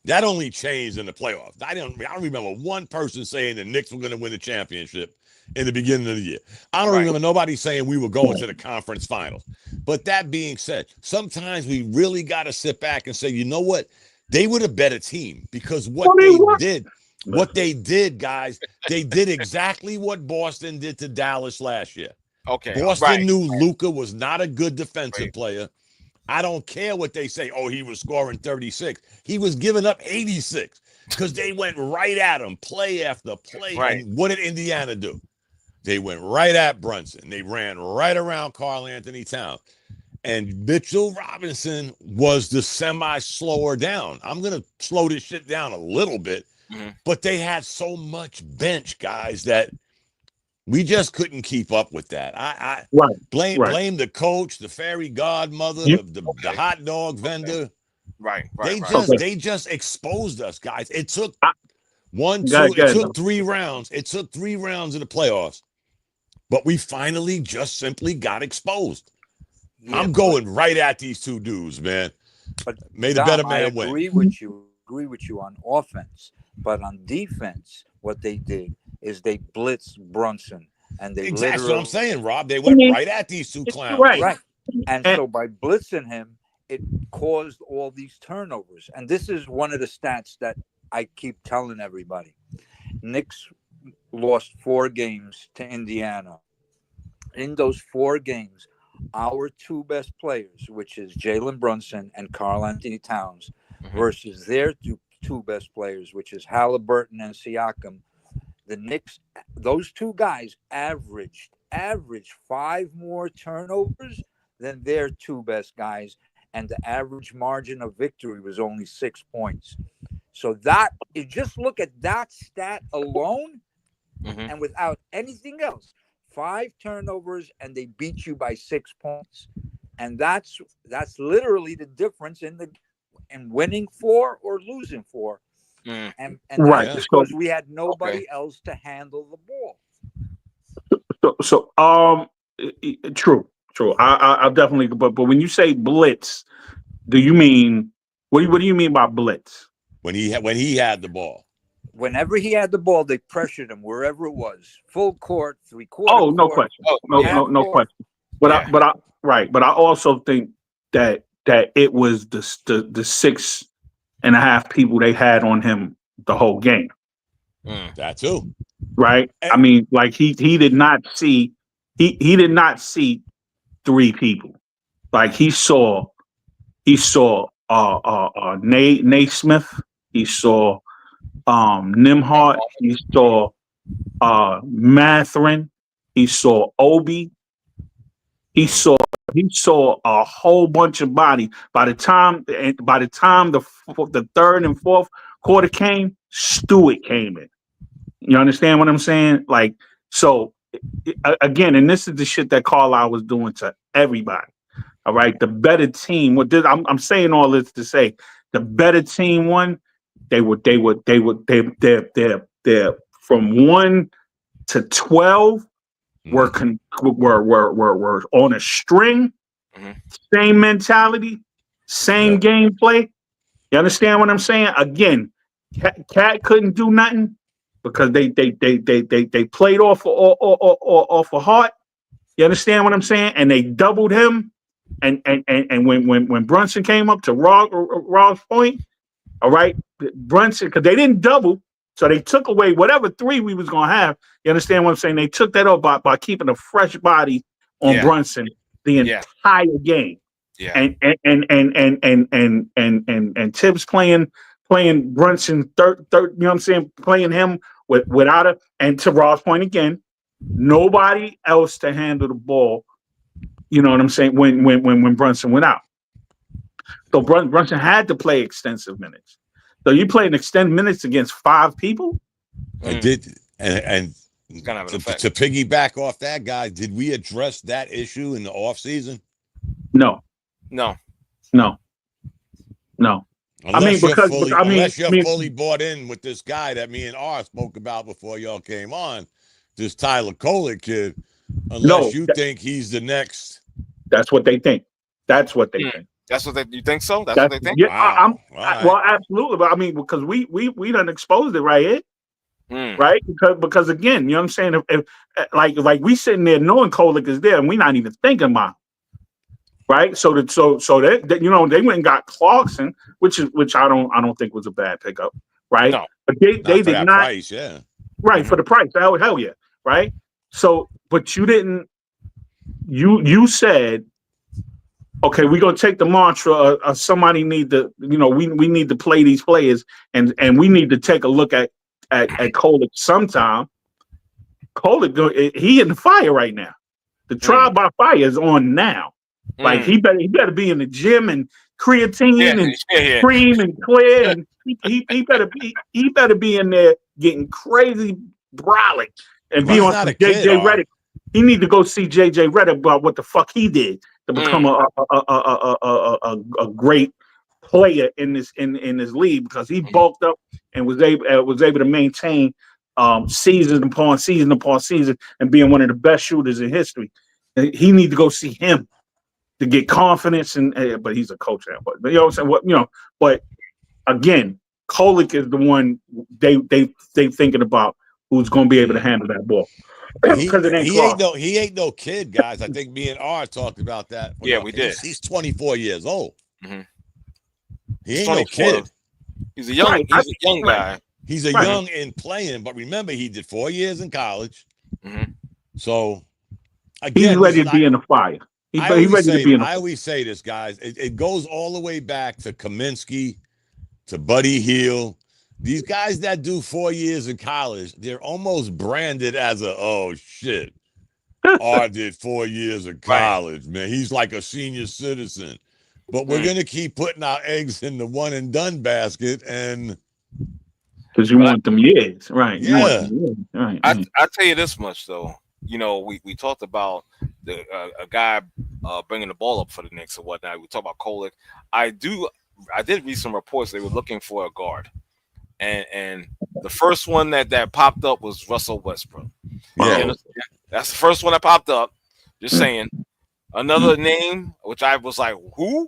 that only changed in the playoffs. I don't remember one person saying the Knicks were going to win the championship in the beginning of the year. I don't remember nobody saying we were going to the conference finals. But that being said, sometimes we really got to sit back and say, you know what? They were the better team because what they did, guys, they did exactly what Boston did to Dallas last year. Okay. Boston knew Luka was not a good defensive player. I don't care what they say. Oh, he was scoring 36. He was giving up 86 because they went right at him, play after play. And what did Indiana do? They went right at Brunson. They ran right around Karl Anthony Towns. And Mitchell Robinson was the semi-slower down. I'm going to slow this shit down a little bit. But they had so much bench, guys, that we just couldn't keep up with that. I blame the coach, the fairy godmother, the hot dog vendor. They just exposed us, guys. It took it took 3 rounds. It took 3 rounds in the playoffs. But we finally just simply got exposed. Yeah, I'm going right at these two dudes, man. But may the better man win. I agree with you on offense. But on defense, what they did is they blitzed Brunson, and they That's what I'm saying, Rob. They went right at these two clowns. Right. And so by blitzing him, it caused all these turnovers. And this is one of the stats that I keep telling everybody. Knicks lost 4 games to Indiana. In those 4 games, our 2 best players, which is Jalen Brunson and Karl Anthony Towns, versus their 2 best players, which is Halliburton and Siakam, the Knicks, those 2 guys averaged 5 more turnovers than their two best guys, and the average margin of victory was only 6 points. So that, you just look at that stat alone, and without anything else, 5 turnovers and they beat you by 6 points. And that's literally the difference in winning 4 or losing 4. And right. that's because we had nobody else to handle the ball. True. I'll definitely. But when you say blitz, do you mean what do you mean by blitz? When he had the ball. Whenever he had the ball, they pressured him wherever it was, full court, 3/4. Oh, no question. No question. But I also think that it was the 6.5 people they had on him the whole game. That too. Right. I mean, like he did not see 3 people. Like he saw Naismith, he saw Nimhart, he saw Matherin, he saw Obi, he saw a whole bunch of bodies. By the time the third and fourth quarter came, Stewart came in. You understand what I'm saying? Like, so again, and this is the shit that Carlisle was doing to everybody. All right, the better team. I'm saying all this to say the better team won. They're from 1 to 12 were on a string. Same mentality, same gameplay. You understand what I'm saying? Again, Cat couldn't do nothing because they played off a heart. You understand what I'm saying? And they doubled him. And when Brunson came up to Raw's point, all right, Brunson, because they didn't double, so they took away whatever 3 we was gonna have. You understand what I'm saying? They took that up by keeping a fresh body on Brunson the entire game. And Tibbs playing Brunson third, you know what I'm saying, playing him without a, and to Raw's point again, nobody else to handle the ball. You know what I'm saying? When Brunson went out, so Brunson had to play extensive minutes. So you playing extended minutes against 5 people. I did, and to piggyback off that, guy, did we address that issue in the off season? No. Unless you're fully bought in with this guy that me and R spoke about before y'all came on, this Tyler Kolek kid. Unless you think he's the next. That's what they think. You think so? That's what they think? Yeah, wow. Well, absolutely. But I mean, because we done exposed it right here. Right? Because again, you know what I'm saying? If like we sitting there knowing Kolek is there and we're not even thinking about him. Right? So that you know, they went and got Clarkson, which I don't think was a bad pickup. Right? No. But they did not price, Right, for the price. Hell yeah. Right? So, but you didn't. You said, okay, we're gonna take the mantra. Somebody need to, you know, we need to play these players, and we need to take a look at Kolek sometime. Kolek, he in the fire right now. The trial by fire is on now. Like he better be in the gym and creatine and cream and clear, and he better be in there getting crazy brolic and be on JJ Redick. He need to go see JJ Redick about what the fuck he did to become a great player in this league, because he bulked up and was able to maintain season upon season upon season and being one of the best shooters in history. He need to go see him to get confidence, but he's a coach now. But you know what I'm saying? But again, Kolek is the one they thinking about who's going to be able to handle that ball. He ain't no kid, guys. I think me and R talked about that. Yeah, we did. He's 24 years old. He ain't 24. No kid. He's a young guy. He's a young in playing, but remember, he did 4 years in college. So again, he's ready to be in the fire. I always say this, guys. It goes all the way back to Kaminsky, to Buddy Hield. These guys that do 4 years in college, they're almost branded as oh shit. R did 4 years of college, man. He's like a senior citizen. But we're gonna keep putting our eggs in the one and done basket, and because you want them years, right? Yeah. You want them years. Right. I tell you this much though. You know, we talked about the a guy bringing the ball up for the Knicks or whatnot. We talked about Kolek. I did read some reports they were looking for a guard, and the first one that popped up was Russell Westbrook. yeah. That's the first one that popped up. Just saying. Another name, which I was like, who?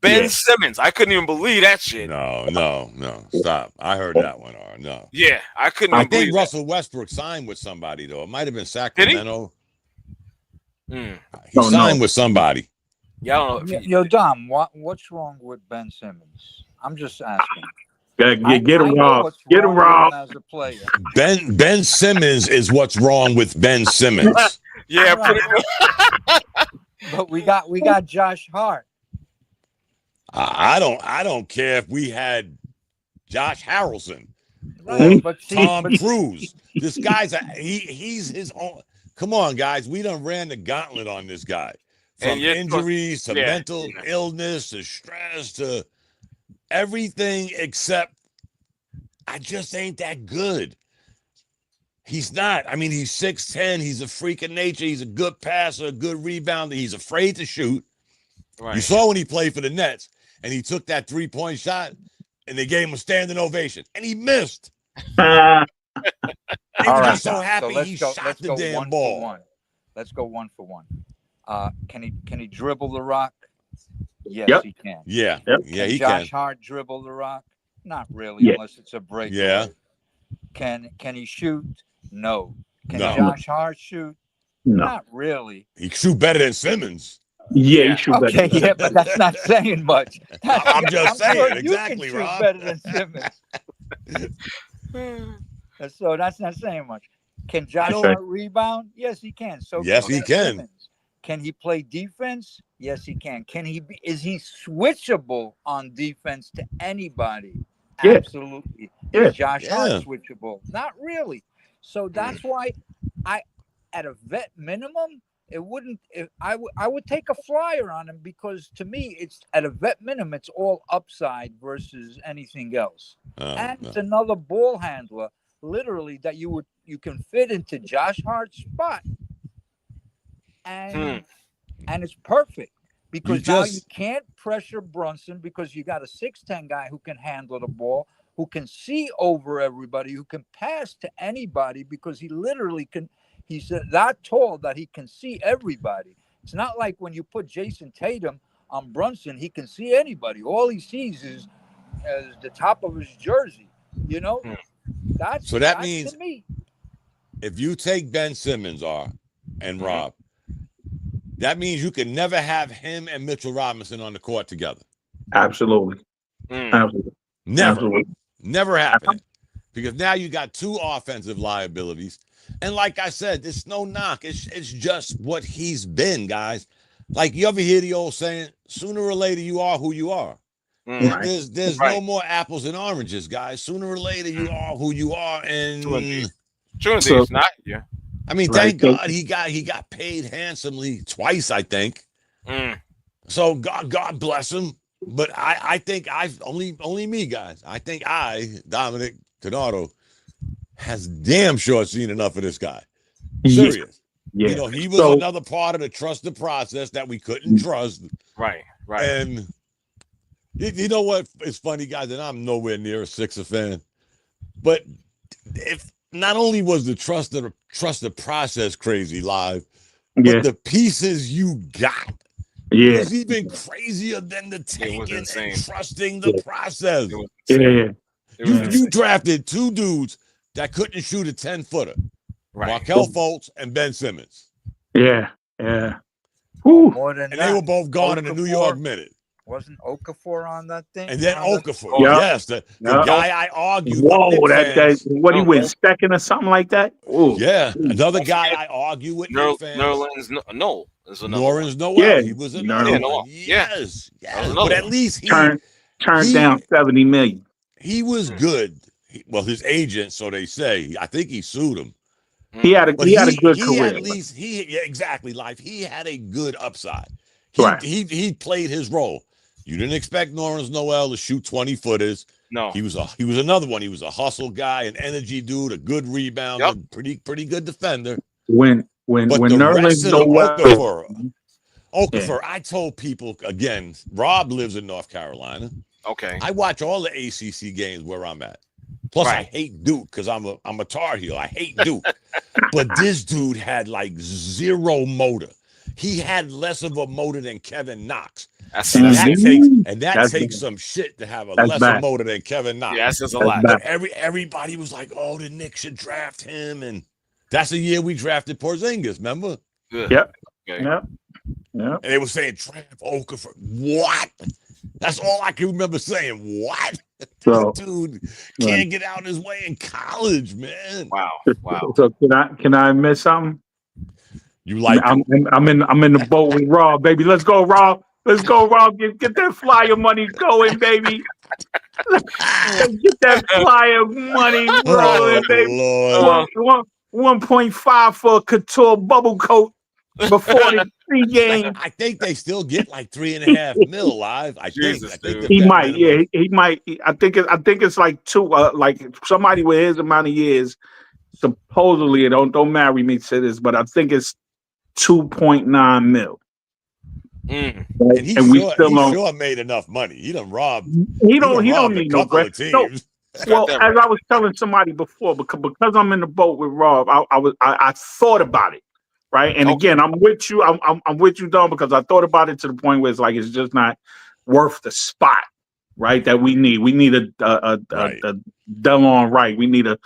Ben Simmons. I couldn't even believe that shit. No. Stop. I heard that one. No. Yeah, I couldn't. I even think believe Russell Westbrook signed with somebody though. It might have been Sacramento. He signed with somebody. Yeah, I don't know. Yo, Dom, what's wrong with Ben Simmons? I'm just asking. Get him Rob. Get him Rob. As a player. Ben Simmons is what's wrong with Ben Simmons. Yeah, pretty good. But we got Josh Hart. I don't care if we had Josh Harrelson Right, or Tom Cruise. This guy's he's his own. Come on, guys. We done ran the gauntlet on this guy. From injuries to mental illness to stress to everything except I just ain't that good. He's not. I mean, he's 6'10". He's a freak of nature. He's a good passer, a good rebounder. He's afraid to shoot. Right. You saw when he played for the Nets and he took that 3-point shot and they gave him a standing ovation and he missed. They were just so happy he shot the damn ball. Let's go 1 for 1. Can he dribble the rock? Yes, he can. Yeah. Yeah, he Josh Hart dribble the rock? Not really, unless it's a break. Yeah. Can he shoot? No. Can Josh Hart shoot? No. Not really. He can shoot better than Simmons. Yeah, he shoot better. Okay, yeah, but that's not saying much. I'm just saying, sure exactly, you can Rob. shoot better than Simmons. So that's not saying much. Can Josh Hart rebound? Yes, he can. So yes, he can. Simmons. Can he play defense? Yes, he can. Is he switchable on defense to anybody? Yeah. Absolutely. Yeah. Is Josh Hart switchable? Not really. So that's why at a vet minimum, it wouldn't. I would take a flyer on him because to me, it's at a vet minimum, it's all upside versus anything else. It's another ball handler, literally that you can fit into Josh Hart's spot, and it's perfect. Because now you can't pressure Brunson because you got a 6'10" guy who can handle the ball, who can see over everybody, who can pass to anybody because he literally can. He's that tall that he can see everybody. It's not like when you put Jason Tatum on Brunson, he can see anybody. All he sees is the top of his jersey. You know, that's means to me. If you take Ben Simmons and Rob. That means you can never have him and Mitchell Robinson on the court together. Absolutely. Absolutely. Never happening. Because now you got 2 offensive liabilities. And like I said, it's no knock. It's just what he's been, guys. Like you ever hear the old saying, sooner or later you are who you are. There's no more apples and oranges, guys. Sooner or later you are who you are. And it's not. Yeah. I mean, thank God he got paid handsomely twice, I think. So God bless him. But I think only me, guys. I think Dominic Donato, has damn sure seen enough of this guy. Serious. Yeah. You know, he was another part of the trusted process that we couldn't trust. Right. And you know what? It's funny, guys, and I'm nowhere near a Sixers fan. But if not only was the trusted process crazy live, but the pieces you got was even crazier than the taking and trusting the process. You drafted 2 dudes that couldn't shoot a 10-footer. Markelle Fultz and Ben Simmons. Yeah. More than and they were both gone in the New York Minute. Wasn't Okafor on that thing? And then Okafor, yes, the guy I argued. Whoa, what he was second or something like that? Ooh. Yeah, another guy I argue with. Nerlens Noel. Norris Noel. He was another one. Yes. But at least he turned down $70 million. He was good. His agent, so they say. I think he sued him. He had a good career. At least exactly, life. He had a good upside. Right. He played his role. You didn't expect Lawrence Noel to shoot 20-footers. No. He was another one. He was a hustle guy, an energy dude, a good rebounder, pretty good defender. When Nerlens Noel, Okafor, I told people again, Rob lives in North Carolina. Okay. I watch all the ACC games where I'm at. Plus, I hate Duke because I'm a Tar Heel. I hate Duke. But this dude had like zero motor. He had less of a motor than Kevin Knox. That takes some shit to have a lesser motor than Kevin Knox. Yeah, that's just a lot. But everybody was like, "Oh, the Knicks should draft him," and that's the year we drafted Porzingis. Remember? Good. Yep. Okay. Yep. And they were saying draft Okafor. What? That's all I can remember saying. What? So, dude can't get out of his way in college, man. Wow. So can I admit something? You like? I'm in the boat with Rob, baby. Let's go, Rob. Let's go, Rob. Get that flyer money going, baby. Get that flyer money rolling, baby. 1.5 for a couture bubble coat before the pregame. I think they still get like $3.5 million live. I think he might. Yeah, he might. I think it's like two. Like somebody with his amount of years. Supposedly, don't marry me to this, but I think it's 2.9 mil. Right? And he sure made enough money. He done robbed. He don't need no bread. No, well, as I was telling somebody before, because I'm in the boat with Rob, I thought about it, right? And again, I'm with you. I'm with you, Don, because I thought about it to the point where it's like it's just not worth the spot, right? That we need. We need a Delon Wright. We need a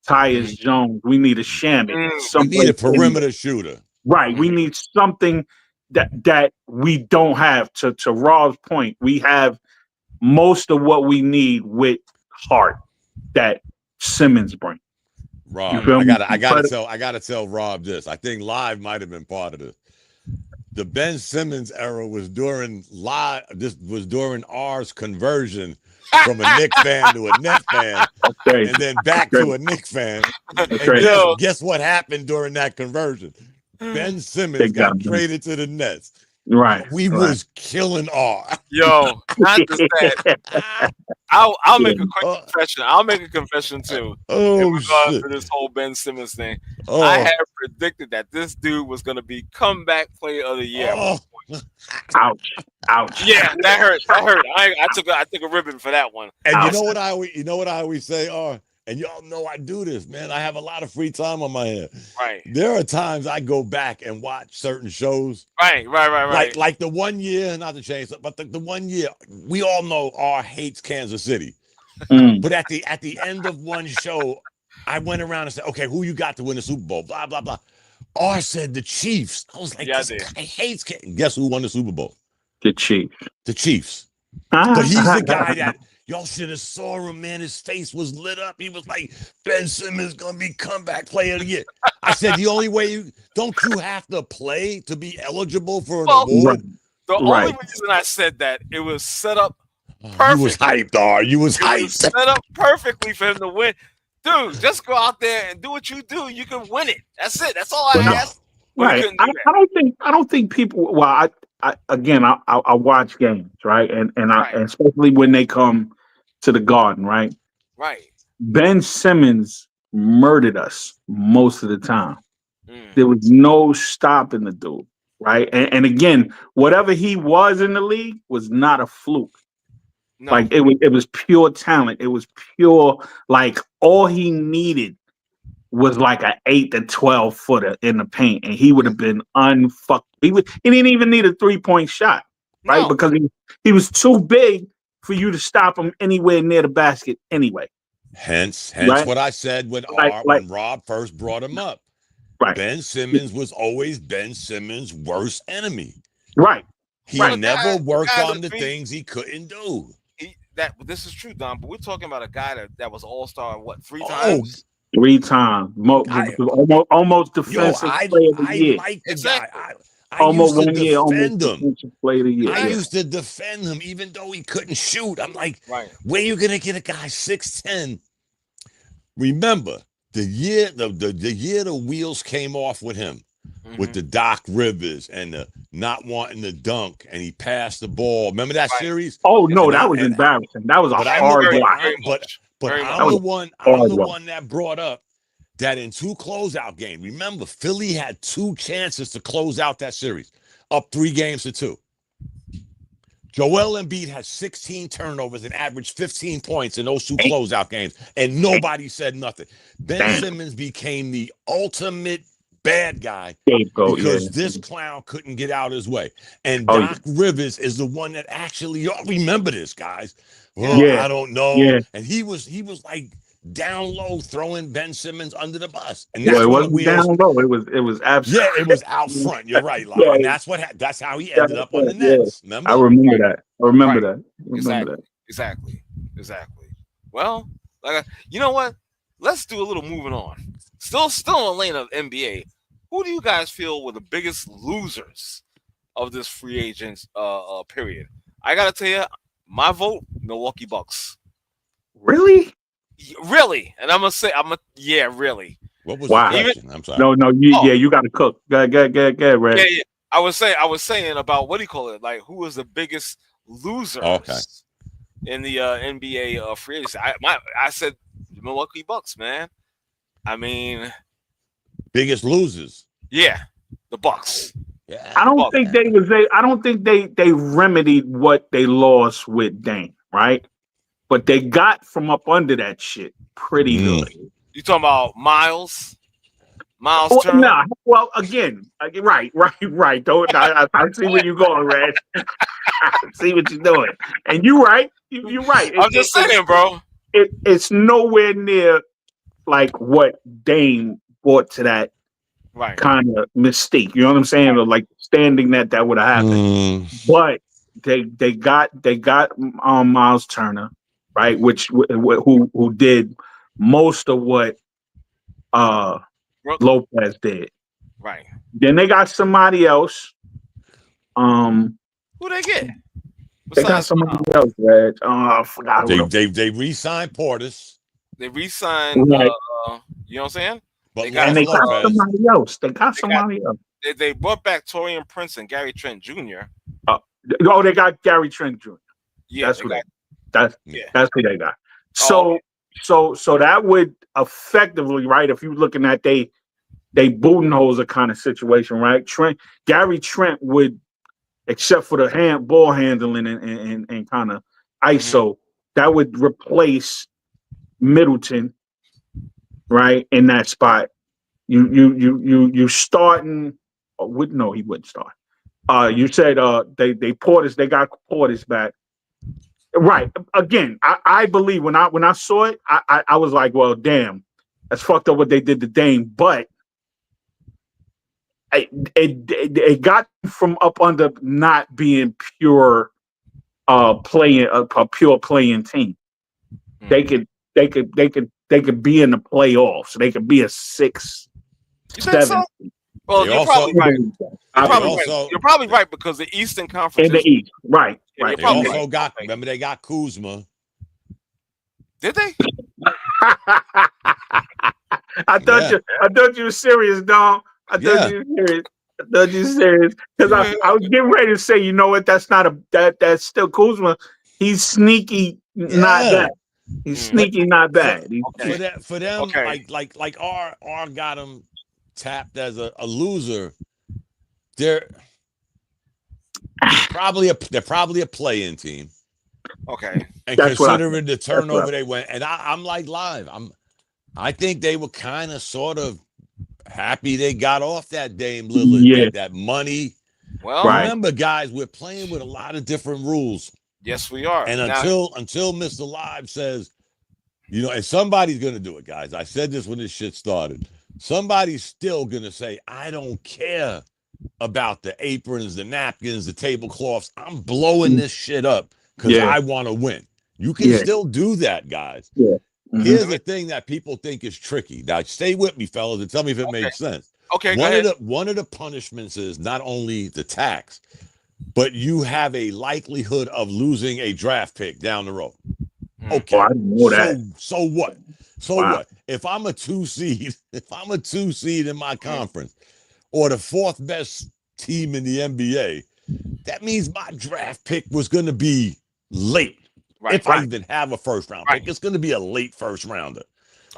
Tyus Jones. We need a Shamit. We need a perimeter shooter. Right. We need something that we don't have. To Rob's point, we have most of what we need with heart that Simmons brings. Rob, I gotta tell Rob this. I think Live might have been part of this. The Ben Simmons era was during Live. This was during ours conversion from a Knicks fan to a Nets fan, and then back to a Knicks fan. And guess what happened during that conversion? Ben Simmons got traded to the Nets. Right. We was killing R. Yo, not just that. I'll make a quick confession. I'll make a confession too. In regards to this whole Ben Simmons thing. I had predicted that this dude was gonna be comeback player of the year. Ouch. Yeah, that hurt. I took a ribbon for that one. And you know what I always say, and y'all know I do this, man. I have a lot of free time on my hands. Right. There are times I go back and watch certain shows. Right. Like the one year, not to change, but the 1 year, we all know R hates Kansas City. But at the end of one show, I went around and said, okay, who you got to win the Super Bowl? Blah, blah, blah. R said the Chiefs. I was like, this guy hates Kansas. Guess who won the Super Bowl? The Chiefs. The Chiefs. But he's the guy that y'all should have saw him, man. His face was lit up. He was like, Ben Simmons gonna be comeback player of the year. I said, the only way don't you have to play to be eligible for an award? The only reason I said that, it was set up perfect. You was hyped, R. You was hyped. Set up perfectly for him to win. Dude, just go out there and do what you do. You can win it. That's it. That's all I asked. Right. I don't think people. Well, I watch games, right, and especially when they come to the Garden, right. Right. Ben Simmons murdered us most of the time. There was no stopping the dude, right, and again, whatever he was in the league was not a fluke. No. Like it was pure talent. It was pure, like all he needed was like an 8 to 12 footer in the paint, and he would have been unfucked. He didn't even need a 3-point shot, right? No. Because he was too big for you to stop him anywhere near the basket anyway. Hence what I said when Rob first brought him up. Right. Ben Simmons was always Ben Simmons' worst enemy. Right. He never worked on the things he couldn't do. This is true, Don, but we're talking about a guy that was all-star, 3 times? 3 times. Almost defensive player of the year. I like the guy. I almost used to 1 year, defend him. Player of the year. I used to defend him even though he couldn't shoot. I'm like, where you going to get a guy 6'10"? Remember, the year the wheels came off with him, with the Doc Rivers and the not wanting to dunk, and he passed the ball. Remember that series? Oh no, and that was embarrassing. That was a hard watch. But I'm the one that brought up that in 2 closeout games. Remember, Philly had 2 chances to close out that series, up 3-2. Joel Embiid had 16 turnovers and averaged 15 points in those 2 closeout games, and nobody said nothing. Ben Simmons became the ultimate bad guy because this clown couldn't get out his way. And Doc Rivers is the one that actually, y'all remember this, guys. Well, I don't know. Yeah. And he was like down low, throwing Ben Simmons under the bus. And that's it wasn't down low. It was absolutely. Yeah, it was out front. You're right, like, and that's how he ended up on the Nets. Remember? I remember that. I remember that. Exactly. Well, like, you know what? Let's do a little moving on. Still in the lane of NBA. Who do you guys feel were the biggest losers of this free agents period? I gotta tell you, my vote: Milwaukee Bucks. Really? Really? And I'm gonna say, really. What was the question? I'm sorry. No, you got to cook. Go, Red. Yeah. I was saying about what do you call it? Like, who was the biggest losers in the NBA free agency? I said Milwaukee Bucks, man. I mean, biggest losers. Yeah, the Bucks. Yeah, I don't think they remedied what they lost with Dame, right? But they got from up under that shit pretty good. You talking about Miles Turner? No, well, again, right. Don't I see where you're going, Red. I see what you're doing, and you're right. You're right. I'm just saying, bro. It's nowhere near like what Dame brought to that kind of mistake. You know what I'm saying? Or like standing that would have happened. But they got Miles Turner, right? Who did most of what Lopez did. Right. Then they got somebody else. Who they get? They got somebody else, Red. I forgot. They re-signed Portis. They re-signed. You know what I'm saying? But they got somebody else. They brought back Taurean Prince and Gary Trent Jr. They got Gary Trent Jr. Yeah, that's who they got. So that would effectively, right? If you're looking at they Budenholzer kind of situation, right? Gary Trent would, except for the ball handling and kind of ISO, that would replace Middleton, right, in that spot. You starting? No, he wouldn't start. You said they Portis. They got Portis back. Right. Again, I believe when I saw it, I was like, well, damn, that's fucked up what they did to Dame. But it got from up under not being pure playing a pure playing team. They could be in the playoffs. They could be a 6, 7. So? Well, you're probably right. You're probably right because the Eastern Conference in the East, right. They also got. Remember, they got Kuzma. Did they? I thought you were serious, dog. I thought you were serious because I was getting ready to say, you know what? That's not that's still Kuzma. He's sneaky, not bad. He's sneaky, not bad. For them, like R got him tapped as a loser. They're probably a play-in team. Okay. And that's considering the turnover they went, and I'm like live. I think they were kind of sort of happy they got off that Dame Lillard, that money. Well, remember, guys, we're playing with a lot of different rules. Yes, we are. And until Mr. Live says, and somebody's gonna do it, guys. I said this when this shit started. Somebody's still gonna say, I don't care about the aprons, the napkins, the tablecloths. I'm blowing this shit up because I want to win. You can still do that, guys. Yeah. Mm-hmm. Here's the thing that people think is tricky. Now, stay with me, fellas, and tell me if it makes sense. Okay, one of the punishments is not only the tax, but you have a likelihood of losing a draft pick down the road. Okay. I didn't know that. So what? So what? If I'm a 2 seed, in my conference, or the 4th best team in the NBA, that means my draft pick was going to be late. If I even have a first round pick, it's going to be a late first rounder.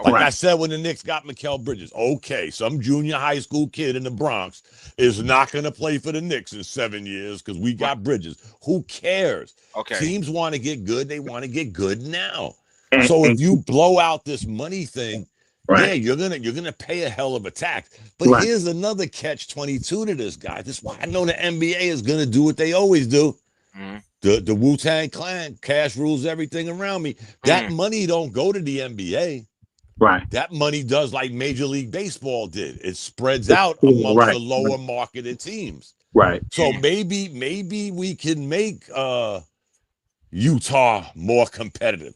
Like I said, when the Knicks got Mikal Bridges, okay, some junior high school kid in the Bronx is not going to play for the Knicks in 7 years because we got Bridges. Who cares? Okay. Teams want to get good. They want to get good now. So if you blow out this money thing, yeah, you're gonna pay a hell of a tax. But here's another catch-22 to this, guy. This is why I know the NBA is gonna do what they always do. The Wu-Tang Clan, cash rules everything around me. That money don't go to the NBA. Right. That money does like Major League Baseball did. It spreads out amongst the lower marketed teams. Right. So maybe we can make Utah more competitive.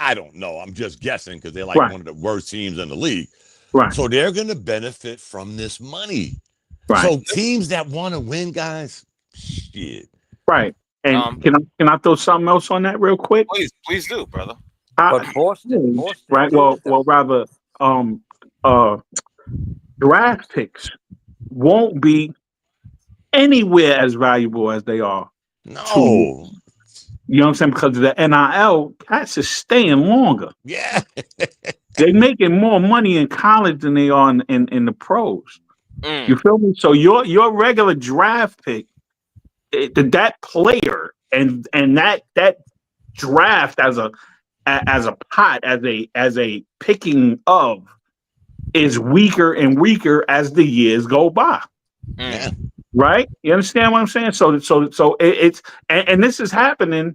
I don't know. I'm just guessing because they're like one of the worst teams in the league. Right. So they're going to benefit from this money. Right. So teams that want to win, guys, shit. Right. And can I throw something else on that real quick? Please do, brother. But Boston right. Well, rather, draft picks won't be anywhere as valuable as they are. No. You know what I'm saying? Because the NIL, cats is staying longer. Yeah. They're making more money in college than they are in the pros. You feel me? So your regular draft pick, that player and that draft as a pot, as a picking of, is weaker and weaker as the years go by. Yeah. Right? You understand what I'm saying? So it's and this is happening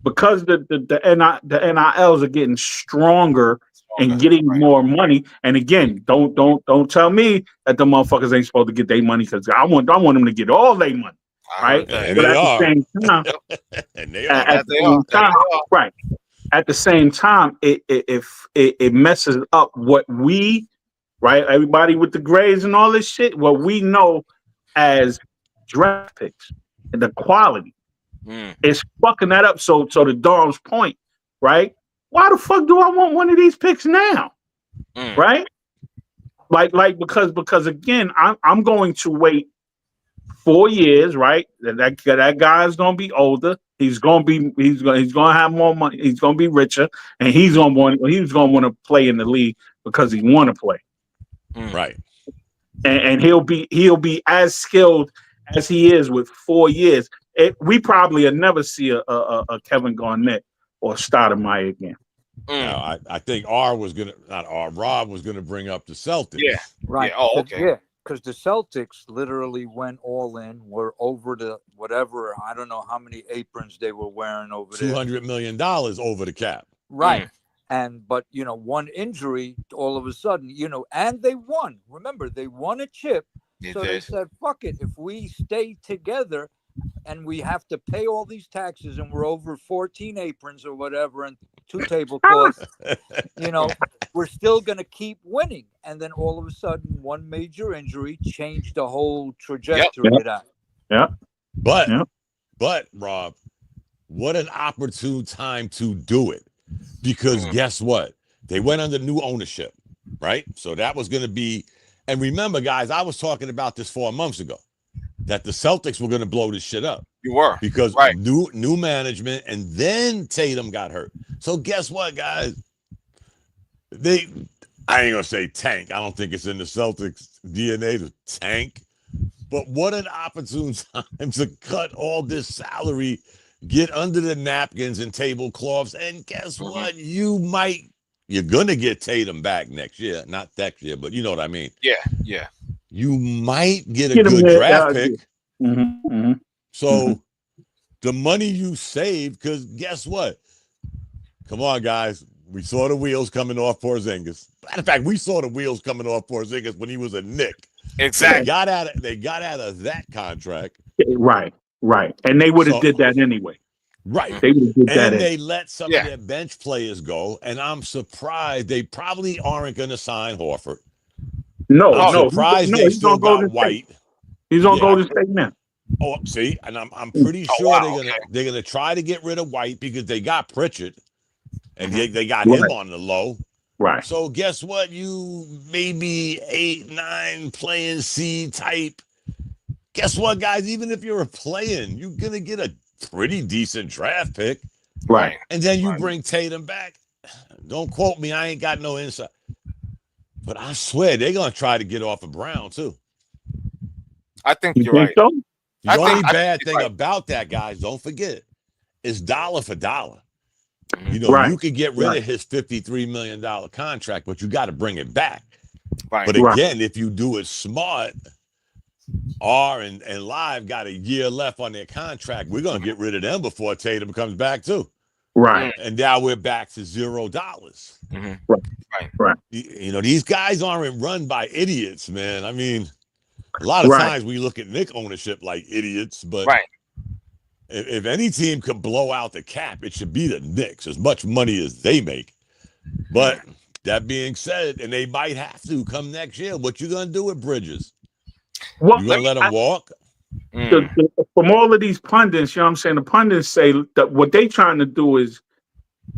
because the NILs are getting stronger and getting more money. And again, don't tell me that the motherfuckers ain't supposed to get their money, because I want them to get all their money. Right? And but they at are. the same time, and they are. Right. At the same time, it messes up what we, right? Everybody with the grades and all this shit, what we know as draft picks and the quality is fucking that up. So to Dom's point, right? Why the fuck do I want one of these picks now? Right? Like because again, I'm going to wait 4 years, right? That guy's gonna be older. He's gonna have more money. He's gonna be richer, and he's gonna want to play in the league because he want to play. Right. And he'll be as skilled as he is with 4 years. We probably will never see a Kevin Garnett or Stoudemire again. Now, I think Rob was gonna bring up the Celtics. Yeah. Right. Yeah. Oh, okay. Yeah. Because the Celtics literally went all in, were over the whatever, I don't know how many aprons they were wearing over there. $200 million over the cap. Right. But, one injury, all of a sudden, and they won. Remember, they won a chip. They said, fuck it. If we stay together and we have to pay all these taxes and we're over 14 aprons or whatever and 2 tablecloths, we're still going to keep winning. And then all of a sudden, one major injury changed the whole trajectory of that. Yeah. But Rob, what an opportune time to do it. Because guess what? They went under new ownership, right? So that was going to be, and remember, guys, I was talking about this 4 months ago, that the Celtics were going to blow this shit up. You were. Because new management, and then Tatum got hurt. So guess what, guys? I ain't gonna say tank. I don't think it's in the Celtics DNA to tank. But what an opportune time to cut all this salary, get under the napkins and tablecloths, and guess what? You're gonna get Tatum back next year. Not next year, but you know what I mean. Yeah. You might get a good draft pick. So the money you save, because guess what? Come on, guys. We saw the wheels coming off Porzingis. Matter of fact, we saw the wheels coming off Porzingis when he was a Knick. Exactly. They got out of that contract. Right. And they would have did that anyway. Right. They would have did that. And they let some of their bench players go. And I'm surprised they probably aren't going to sign Horford. I'm surprised they still got White. He's on Golden State now. Oh, see, and I'm pretty sure they're gonna try to get rid of White because they got Pritchard, and they got him on the low. Right. So guess what? You maybe 8, 9 playing C type. Guess what, guys? Even if you're a playing, you're gonna get a pretty decent draft pick. Right. And then you bring Tatum back. Don't quote me. I ain't got no insight. But I swear they're gonna try to get off of Brown too. I think you you're think right. So? The only bad thing about that, guys, don't forget, is dollar for dollar. You know, you could get rid of his $53 million contract, but you got to bring it back. Right. But again, if you do it smart, R and Live got a year left on their contract. We're gonna get rid of them before Tatum comes back too. Right. And now we're back to $0. Right. You know, these guys aren't run by idiots, man. I mean, a lot of times we look at Knicks ownership like idiots, but if any team could blow out the cap, it should be the Knicks, as much money as they make. But that being said, and they might have to come next year, what you gonna do with Bridges? Well, you gonna let him walk? From all of these pundits, you know what I'm saying? The pundits say that what they trying to do is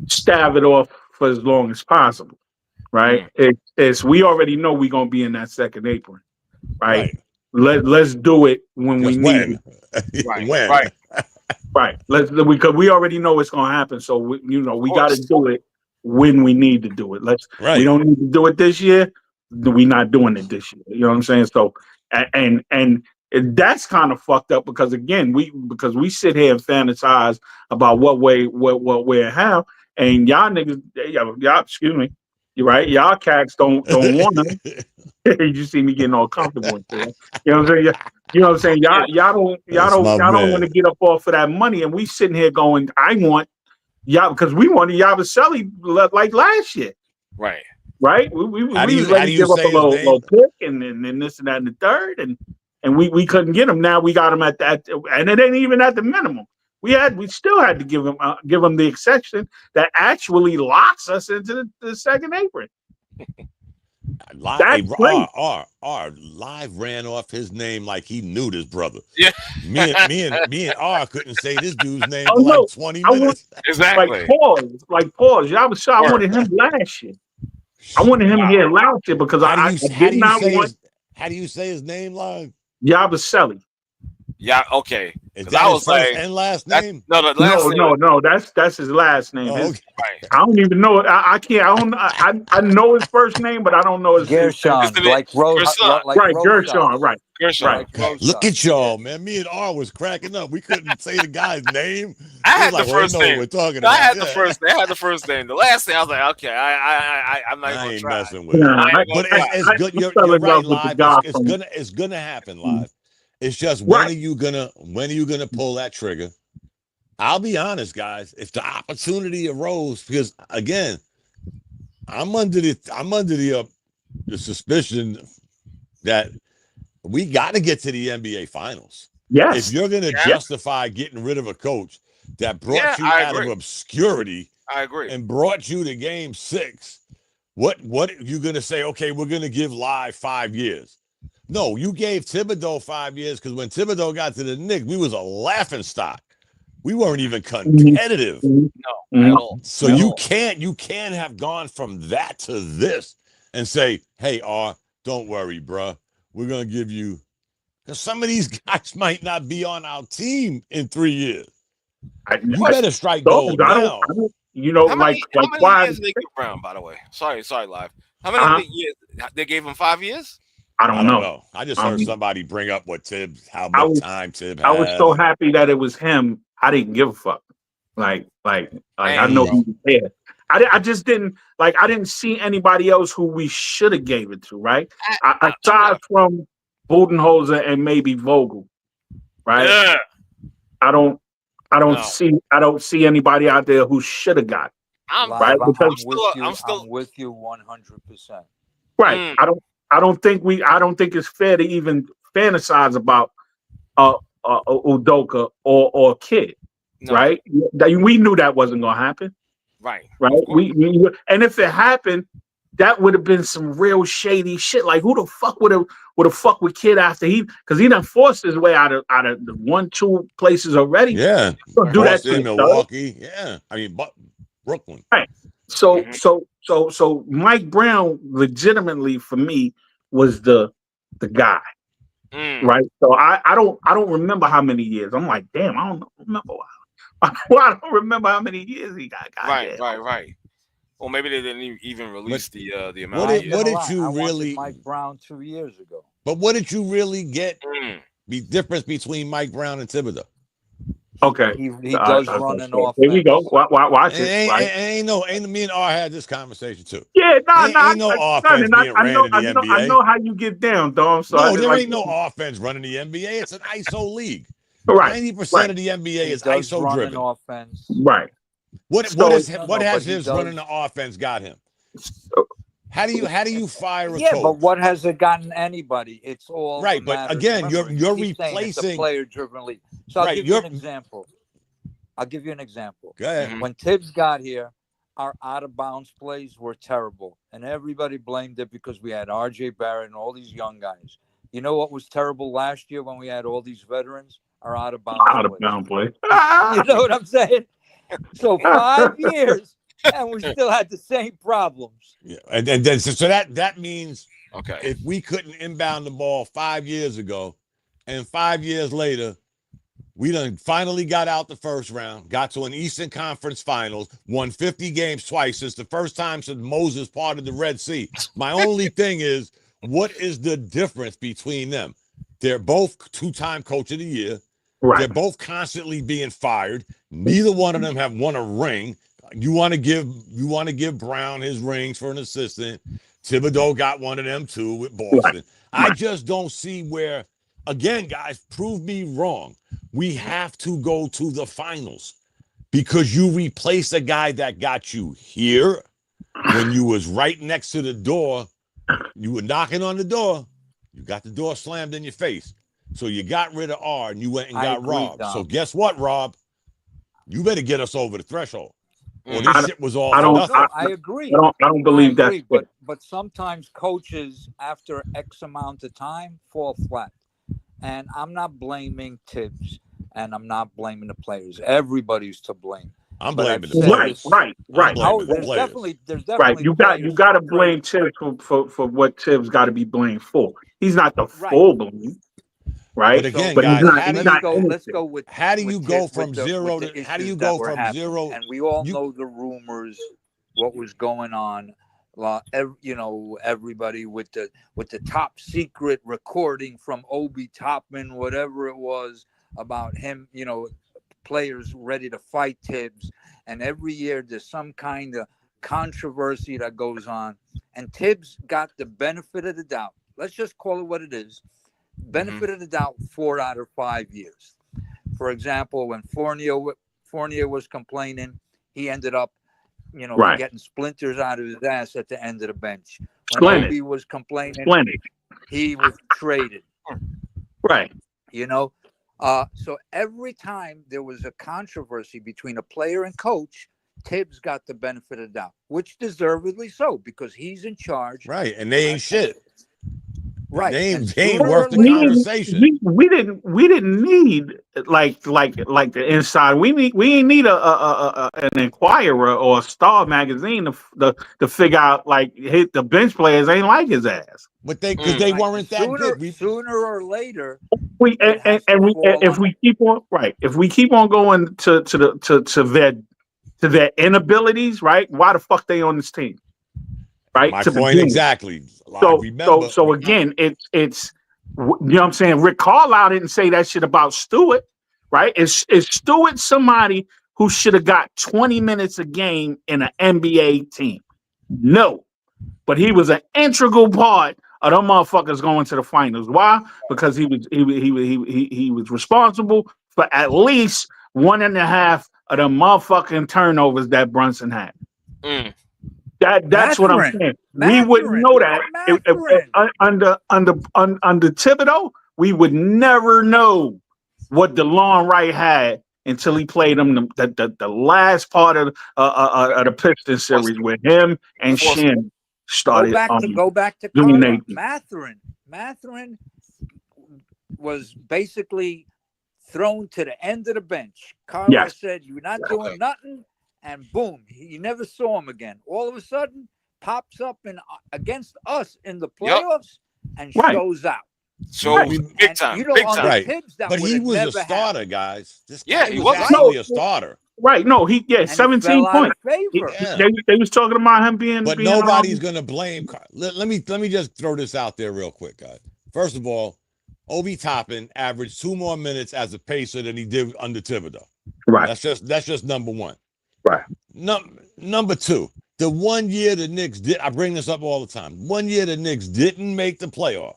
stab it off for as long as possible, right? It's we already know we're gonna be in that second apron, right? Let's do it when we need it. Right. Because we already know it's gonna happen. So we got to do it when we need to do it. We don't need to do it this year. We're not doing it this year. You know what I'm saying? So and that's kind of fucked up because again, we sit here and fantasize about what way and how, and y'all niggas, y'all excuse me, you're right. Y'all cats don't want them. You see me getting all comfortable with that. You know what I'm saying? You know what I'm saying? Y'all don't want to get up off of that money, and we sitting here going, I want y'all because we wanted Yabusele like last year. Right. We was ready to give up a little pick and then this and that and the third, and we couldn't get him. Now we got him at that, and it ain't even at the minimum. We still had to give him the exception that actually locks us into the second apron. Live ran off his name like he knew this brother. Yeah. Me and R couldn't say this dude's name for like 20 minutes. Exactly. Like pause. Y'all was I wanted him last year. I wanted him here last year because I did not want. How do you say his name, Live? Yabusele. Yeah. Okay. Is that his first and last name? No. That's his last name. Oh, okay. I don't even know it. I can't. I know his first name, but I don't know his Gershon, like Gershon. Gershon. Right. Gershon. Look at y'all, man. Me and R was cracking up. We couldn't say the guy's name. I had the first name. We're talking about. I had the first name. I had the first name. The last name, I was like, okay, I'm not I even ain't try. messing with it. But it's good. You're right, Live. It's gonna happen, Live. It's just when are you gonna pull that trigger? I'll be honest, guys. If the opportunity arose, because again, I'm under the suspicion that we got to get to the NBA Finals. Yes. If you're gonna justify getting rid of a coach that brought you out of obscurity, I agree, and brought you to Game 6, what are you gonna say? Okay, we're gonna give Live 5 years. No, you gave Thibodeau 5 years because when Thibodeau got to the Knicks, we was a laughing stock. We weren't even competitive. No, at all. So you can't have gone from that to this and say, hey, R, don't worry, bro. We're going to give you, because some of these guys might not be on our team in 3 years. You better strike gold now. How many years did they give Brown, by the way? Sorry, Live. How many years? They gave him 5 years? I don't know. I just heard somebody bring up how much time Tibbs had. I was so happy that it was him. I didn't give a fuck. Like I know he was there. I just didn't I didn't see anybody else who we should have gave it to, right? Aside from Budenholzer and maybe Vogel, right? Yeah. I don't see anybody out there who should have got it. I'm with you 100%. Right. I don't think it's fair to even fantasize about Udoka or Kid, right? We knew that wasn't gonna happen, right? We and if it happened, that would have been some real shady shit. Like who the fuck would have fucked with Kid after because he done forced his way out of the 1-2 places already. Yeah, do that to Milwaukee. Yeah, I mean, Brooklyn. Right. So So Mike Brown legitimately for me was the guy. Right. So I don't remember how many years. I'm like, damn, I don't remember. I don't remember how many years he got. Goddamn. Right. Well, maybe they didn't even release the amount. What did you really? Mike Brown 2 years ago. But what did you really get? The difference between Mike Brown and Thibodeau. Okay, he does run an offense. Here we go. Watch it. Right? Ain't me and R had this conversation too. Yeah, ain't no offense being ran in the NBA. I know how you get down, dog. So no, there ain't no offense running the NBA. It's an ISO league. Right. 90% of the NBA is ISO driven. Offense. Right. What has his running the offense got him? How do you fire a coach? Yeah, but what has it gotten anybody? It's all right. But again, you're replacing a player-driven league. So I'll give you an example. Go ahead. When Tibbs got here, our out-of-bounds plays were terrible, and everybody blamed it because we had R.J. Barrett and all these young guys. You know what was terrible last year when we had all these veterans? Our out-of-bounds play. You know what I'm saying? So 5 years. And we still had the same problems. Yeah, and then so that means okay, if we couldn't inbound the ball 5 years ago, and 5 years later, we done finally got out the first round, got to an Eastern Conference Finals, won 50 games twice. It's the first time since Moses parted the Red Sea. My only thing is, what is the difference between them? They're both two-time coach of the year. Right. They're both constantly being fired. Neither one of them have won a ring. You want to give Brown his rings for an assistant. Thibodeau got one of them too with Boston. Right. I just don't see where, again, guys, prove me wrong. We have to go to the finals because you replace a guy that got you here when you was right next to the door. You were knocking on the door. You got the door slammed in your face. So you got rid of R and you went and got Rob. So guess what, Rob? You better get us over the threshold. Or this shit was all for nothing. I agree. I don't believe that. But sometimes coaches, after X amount of time, fall flat. And I'm not blaming Tibbs, and I'm not blaming the players. Everybody's to blame. I'm blaming the players. Right. There's definitely right. You got to blame Tibbs for what Tibbs got to be blamed for. He's not the full blame. Right. But again, but guys, let's go with how do you go from zero to how do you go from zero? And we all know the rumors, what was going on. Everybody with the top secret recording from Obi Toppin, whatever it was about him, players ready to fight Tibbs. And every year there's some kind of controversy that goes on. And Tibbs got the benefit of the doubt. Let's just call it what it is. Benefit of the doubt 4 out of 5 years. For example, when Fournier was complaining, he ended up, getting splinters out of his ass at the end of the bench. When Obi was complaining, he was traded. Right. So every time there was a controversy between a player and coach, Tibbs got the benefit of the doubt, which deservedly so, because he's in charge. Right. And they ain't shit. Right. They ain't worth the conversation. We didn't need like the inside. We ain't need an Inquirer or a Star magazine to figure out the bench players ain't like his ass. But they weren't that good. Sooner or later. If we keep on going to their inabilities, right? Why the fuck they on this team? Right. My point exactly. So again, it's you know what I'm saying? Rick Carlisle didn't say that shit about Stewart, right? Is Stewart somebody who should have got 20 minutes a game in an NBA team? No, but he was an integral part of them motherfuckers going to the finals. Why? Because he was responsible for at least 1.5 of the motherfucking turnovers that Brunson had. That's what I'm saying. We wouldn't know that under Thibodeau. We would never know what DeLon Wright had until he played him the last part of the Pistons series where him and Shin started. Go back to Mathurin. Mathurin was basically thrown to the end of the bench. Carlisle said, "You're not doing nothing." And boom, you never saw him again. All of a sudden, pops up against us in the playoffs and shows out. So big time, big time. Right. But he was a starter, guys. This guy he was actually a starter. Right. No, 17 points. They was talking about him being. But nobody's gonna blame. Let me just throw this out there real quick, guys. First of all, Obi Toppin averaged 2 more minutes as a pacer than he did under Thibodeau. Right. That's just number one. Right. Number two, the 1 year the Knicks did. I bring this up all the time. 1 year the Knicks didn't make the playoff.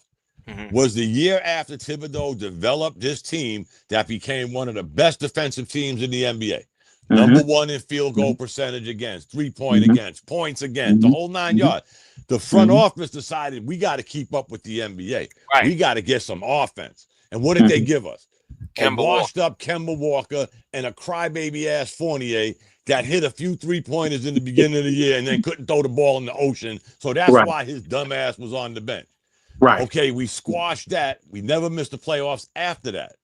Was the year after Thibodeau developed this team that became one of the best defensive teams in the NBA. Number one in field goal percentage against, 3-point against, points against, the whole 9 yards. The front office decided we got to keep up with the NBA. Right. We got to get some offense. And what did they give us? A washed-up Kemba Walker and a crybaby-ass Fournier that hit a few 3-pointers in the beginning of the year and then couldn't throw the ball in the ocean. So that's why his dumb ass was on the bench. Right. Okay, we squashed that. We never missed the playoffs after that.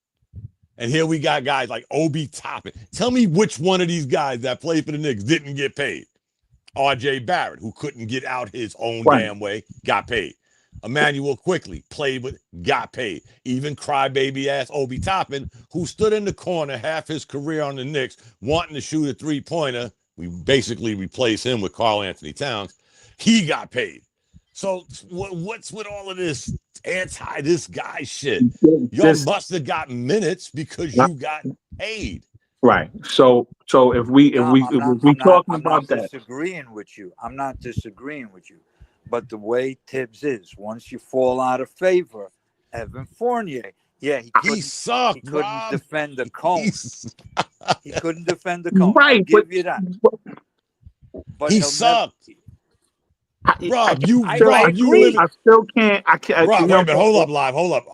And here we got guys like Obi Toppin. Tell me which one of these guys that played for the Knicks didn't get paid. R.J. Barrett, who couldn't get out his own damn way, got paid. Emmanuel Quickly played with, got paid. Even crybaby ass Obi Toppin, who stood in the corner half his career on the Knicks, wanting to shoot a 3-pointer. We basically replaced him with Karl Anthony Towns. He got paid. So what's with all of this this guy shit? Y'all must have got minutes because you got paid. Right. So if we talking about that, disagreeing with you. I'm not disagreeing with you, but the way Tibbs is, once you fall out of favor, Evan Fournier, he sucked. He couldn't defend the cone. He couldn't defend the cone. Right. I'll give you that. But he sucked. Rob, I still can't. Rob, wait a minute. Hold up.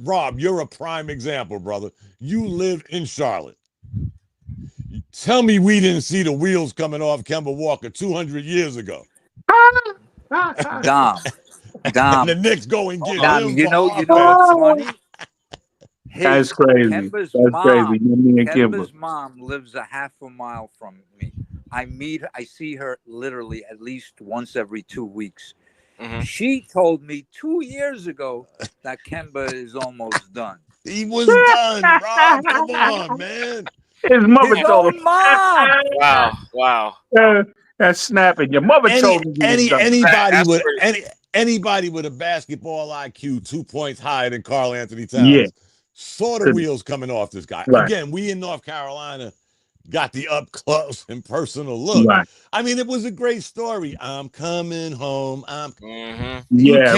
Rob, you're a prime example, brother. You live in Charlotte. Tell me we didn't see the wheels coming off Kemba Walker 200 years ago. Dom. And the Knicks go and get him. You know what's funny? That's crazy. Kemba's mom lives a half a mile from me. I see her literally at least once every 2 weeks. She told me 2 years ago that Kemba is almost done. He was done, Rob. Come on, man. His mother told him. Wow. That's snapping. Your mother told me. Anybody with a basketball IQ 2 points higher than Karl Anthony Towns saw the wheels coming off this guy. Right. Again, we in North Carolina got the up close and personal look. Right. I mean, it was a great story. I'm coming home. We bit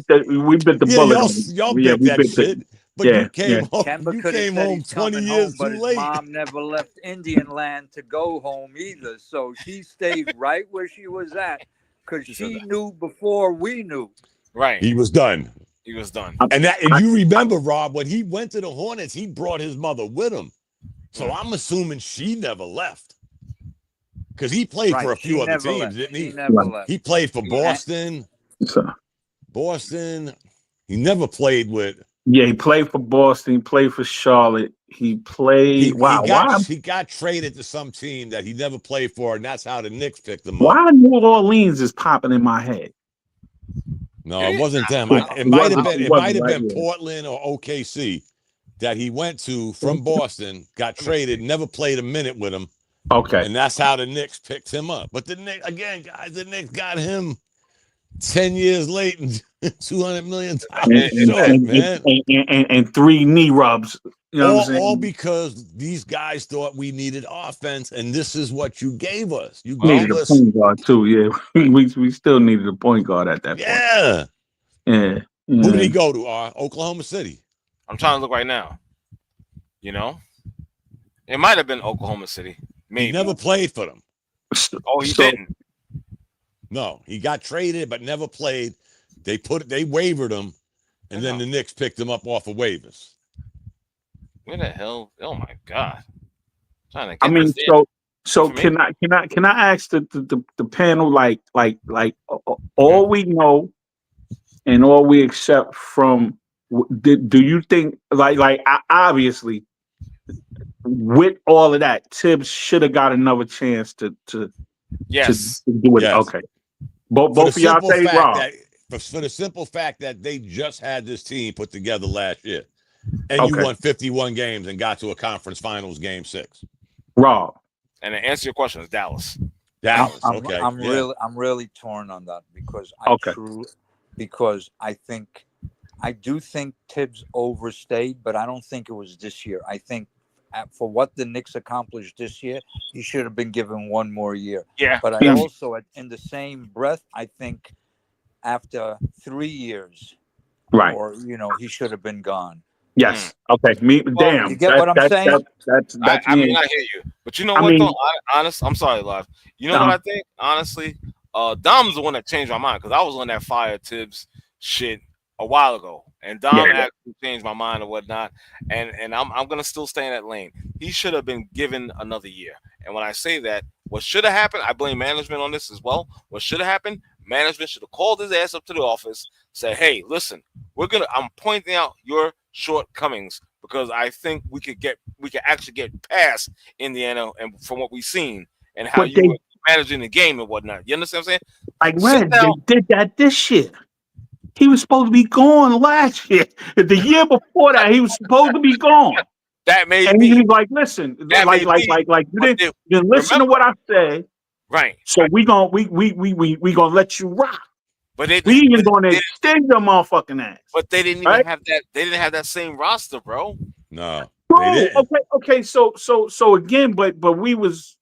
the bullet. Y'all bit that shit. But you came home. Kemba you came home 20 years but too late. His mom never left Indian land to go home either, so she stayed right where she was at because she knew before we knew. Right. He was done. And you remember, Rob, when he went to the Hornets, he brought his mother with him. So I'm assuming she never left because he played for a few other teams, didn't he? He played for Boston. He never played with. Yeah, he played for Boston. He played for Charlotte. He played. He got traded to some team that he never played for, and that's how the Knicks picked him up. Why New Orleans is popping in my head? No, it wasn't them. It might have been Portland or OKC that he went to from Boston, got traded, never played a minute with him. Okay. And that's how the Knicks picked him up. But the Knicks got him 10 years late and $200 million short, man. And 3 knee rubs. You know what I'm saying? All because these guys thought we needed offense, and this is what you gave us. You needed a point guard too, yeah. We still needed a point guard at that point. Yeah. Who did he go to? Oklahoma City. I'm trying to look right now. You know? It might have been Oklahoma City. Maybe. He never played for them. Oh, he didn't? No, he got traded but never played. They wavered him, and then the Knicks picked him up off of waivers. Where the hell? Oh my God! So can I ask the panel like all we know and all we accept from? Do you think obviously with all of that, Tibbs should have got another chance to Yes. To do it. Yes. Okay. Both of y'all say Rob. For the simple fact that they just had this team put together last year, and you won 51 games and got to a conference finals game 6. Rob. And to answer your question, it's Dallas. Dallas. I'm really torn on that because I do think Tibbs overstayed, but I don't think it was this year. I think for what the Knicks accomplished this year, he should have been given one more year. Yeah. But I also, in the same breath, I think after 3 years, right, or he should have been gone. Yes. Okay. Damn. You get what I'm saying? That's I mean, I hear you, but you know what? Though, I'm sorry, Live. You know what I think? Honestly, Dom's the one that changed my mind because I was on that fire Tibbs shit a while ago, and Dom actually changed my mind or whatnot. And I'm gonna still stay in that lane. He should have been given another year. And when I say that, what should have happened, I blame management on this as well. What should have happened, management should have called his ass up to the office, said, "Hey, listen, I'm pointing out your shortcomings because I think we could actually get past Indiana and from what we've seen and how you were managing the game and whatnot." You understand what I'm saying? Like Red, they did that this year. He was supposed to be gone last year. The year before that, he was supposed to be gone. That made and me. He's like, listen, you didn't listen to what I said. Right. So we gonna let you rock. But we even gonna extend your motherfucking ass. But they didn't even have that. They didn't have that same roster, bro. No. Bro, okay. So again, but we was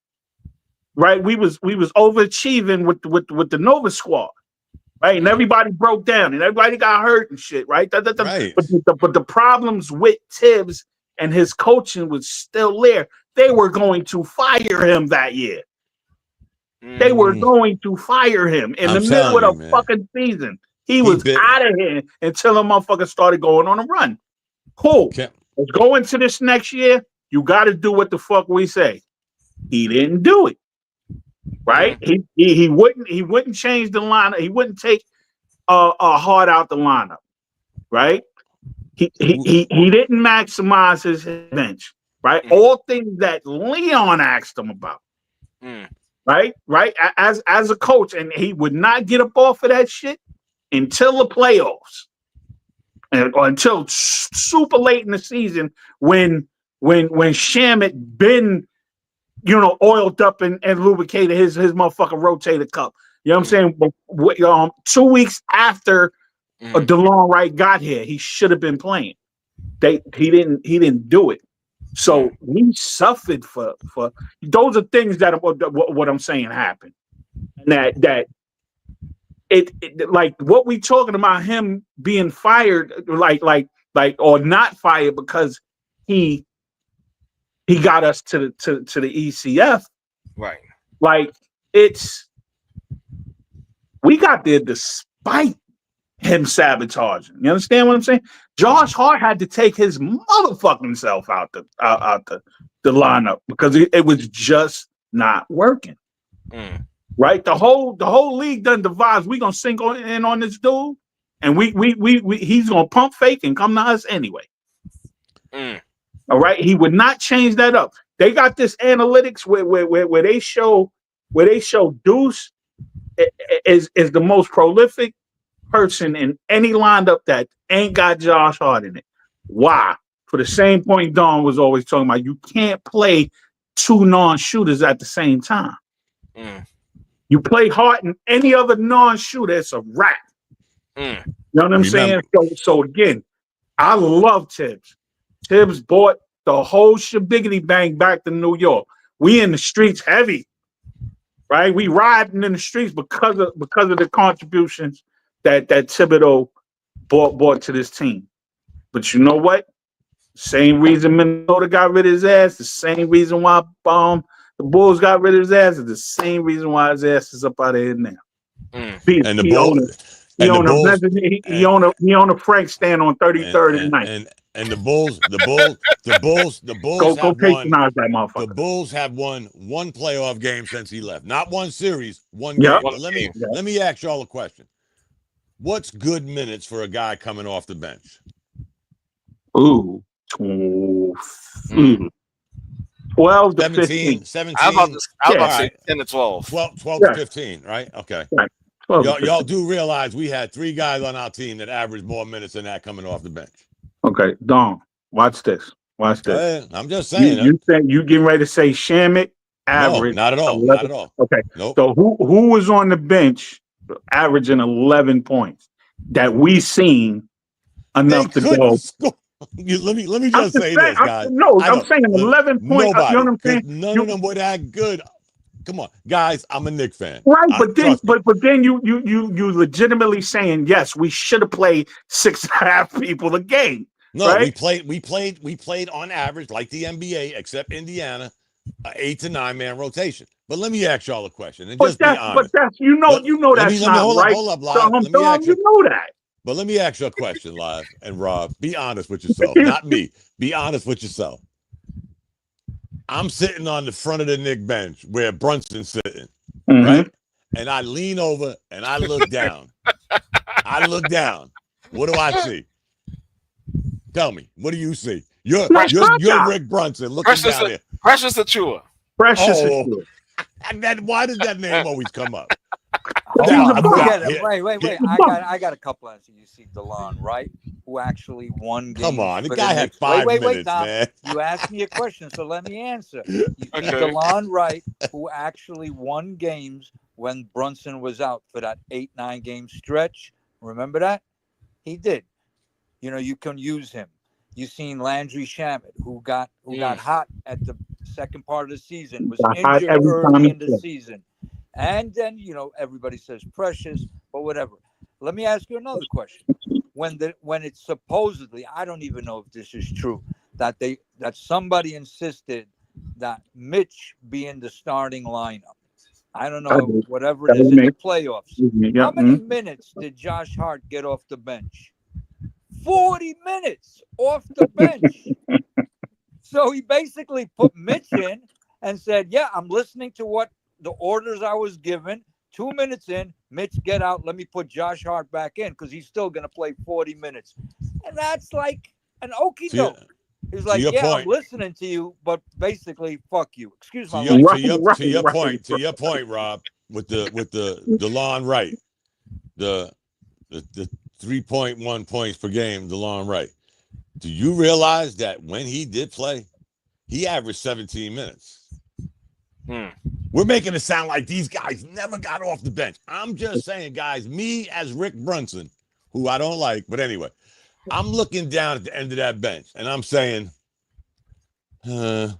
right. We was overachieving with the Nova squad, right? And everybody broke down, and everybody got hurt and shit, right? Right. But the problems with Tibbs and his coaching was still there. They were going to fire him that year. They were going to fire him in the middle of the fucking season. He was out of here until a motherfucker started going on a run. Cool. Let's go into this next year. You got to do what the fuck we say. He didn't do it. Right? He wouldn't change the lineup. He wouldn't take a Hart out the lineup. Right? He didn't maximize his bench. Right? All things that Leon asked him about. Right? As a coach, and he would not get up off of that shit until the playoffs, or until super late in the season when Shamet been oiled up and lubricated his motherfucking rotator cuff. You know what I'm saying? 2 weeks after DeLon Wright got here, he should have been playing. He didn't do it. So we suffered for those are things that what I'm saying happened. And that it like what we talking about him being fired like or not fired because he got us to the ECF. Right. Like we got there despite him sabotaging. You understand what I'm saying? Josh Hart had to take his motherfucking self out the lineup because it was just not working. Right? The whole league done divides. We gonna sink in on this dude, and we he's gonna pump fake and come to us anyway. All right, he would not change that up. They got this analytics where they show Deuce is the most prolific person in any lineup that ain't got Josh Hart in it. Why? For the same point Don was always talking about, you can't play two non-shooters at the same time. You play Hart and any other non-shooter, it's a wrap. You know what I'm saying? So again, I love Tibbs. Tibbs bought the whole shabiggity bang back to New York. We in the streets heavy, right? We riding in the streets because of the contributions that Thibodeau brought to this team. But you know what? Same reason Minnesota got rid of his ass, the same reason why the Bulls got rid of his ass, is the same reason why his ass is up out of here now. And the Bulls, he owned a Frank stand on 33rd and 9th. And the Bulls go patronize that motherfucker. The Bulls have won one playoff game since he left. Not one series, one game. But let me ask y'all a question. What's good minutes for a guy coming off the bench? 12 to 17, 15. 17. I was about to say right. 10 to 12. 12 Yeah. to 15, right? Okay. Right. 12 to Y'all 15. do realize we had 3 guys on our team that averaged more minutes than that coming off the bench. Okay, Don, watch this. Watch Go this. ahead. I'm just saying. You think you getting ready to say Shamit No, average? not at all. 11. Not at all. Okay. Nope. So who was on the bench averaging 11 points that we seen enough They to go? couldn't score. Let me just say saying, this, guys. I'm saying 11 points. You know Nobody. what I'm saying? None of them were that good. Come on, guys. I'm a Knicks fan. Right, but then, Trust me. but then you legitimately saying yes, we should have played 6.5 people a game. No, right? we played on average like the NBA, except Indiana, 8 to 9 man rotation. But let me ask y'all a question and just be honest. But that's that's not right. Hold up, live. Let me ask you know that. But let me ask you a question, live and Rob. Be honest with yourself, not me. Be honest with yourself. I'm sitting on the front of the Knicks bench where Brunson's sitting, right? And I lean over and I look down. What do I see? Tell me, what do you see? You're Rick Brunson looking down there. Precious Achua. Precious Achua. And why does that name always come up? Wait. I got a couple answers. You see DeLon Wright, who actually won games. Come on, the guy had 5 minutes, man. You asked me a question, so let me answer. You see DeLon Wright, who actually won games when Brunson was out for that 8-9 game stretch. Remember that? He did. You know, you can use him. You seen Landry Shamet, who got hot at the second part of the season, was injured early in the season. And then, you know, everybody says Precious, but whatever. Let me ask you another question. When it's supposedly, I don't even know if this is true, that somebody insisted that Mitch be in the starting lineup. I don't know, whatever it is in the playoffs. How many minutes did Josh Hart get off the bench? 40 minutes off the bench. So he basically put Mitch in and said, yeah, I'm listening to what the orders I was given. 2 minutes in, Mitch, get out. Let me put Josh Hart back in because he's still going to play 40 minutes. And that's like an okie doke. He's like, yeah, I'm listening to you, but basically, fuck you. Excuse my language. To your point, Rob, with the DeLon Wright, the 3.1 points per game, DeLon Wright. Do you realize that when he did play, he averaged 17 minutes? We're making it sound like these guys never got off the bench. I'm just saying, guys, me as Rick Brunson, who I don't like, but anyway, I'm looking down at the end of that bench and I'm saying, all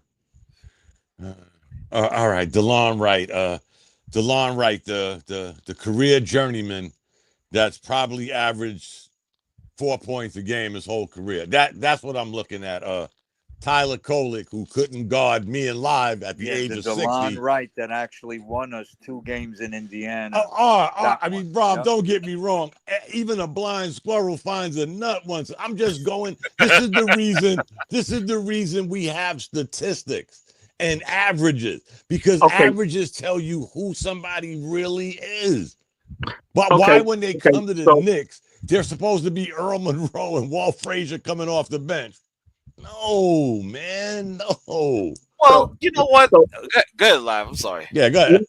right, DeLon Wright, the career journeyman that's probably averaged 4 points a game his whole career. That's what I'm looking at. Tyler Kolek, who couldn't guard me in live at the age of 60. DeLon Wright that actually won us 2 games in Indiana. I mean, Rob, don't get me wrong. Even a blind squirrel finds a nut once. I'm just going, this is the reason we have statistics and averages, because averages tell you who somebody really is. But why, when they come to the Knicks, they're supposed to be Earl Monroe and Walt Frazier coming off the bench? No, man, no. Well, you know what? Good, live. I'm sorry. Yeah, go ahead.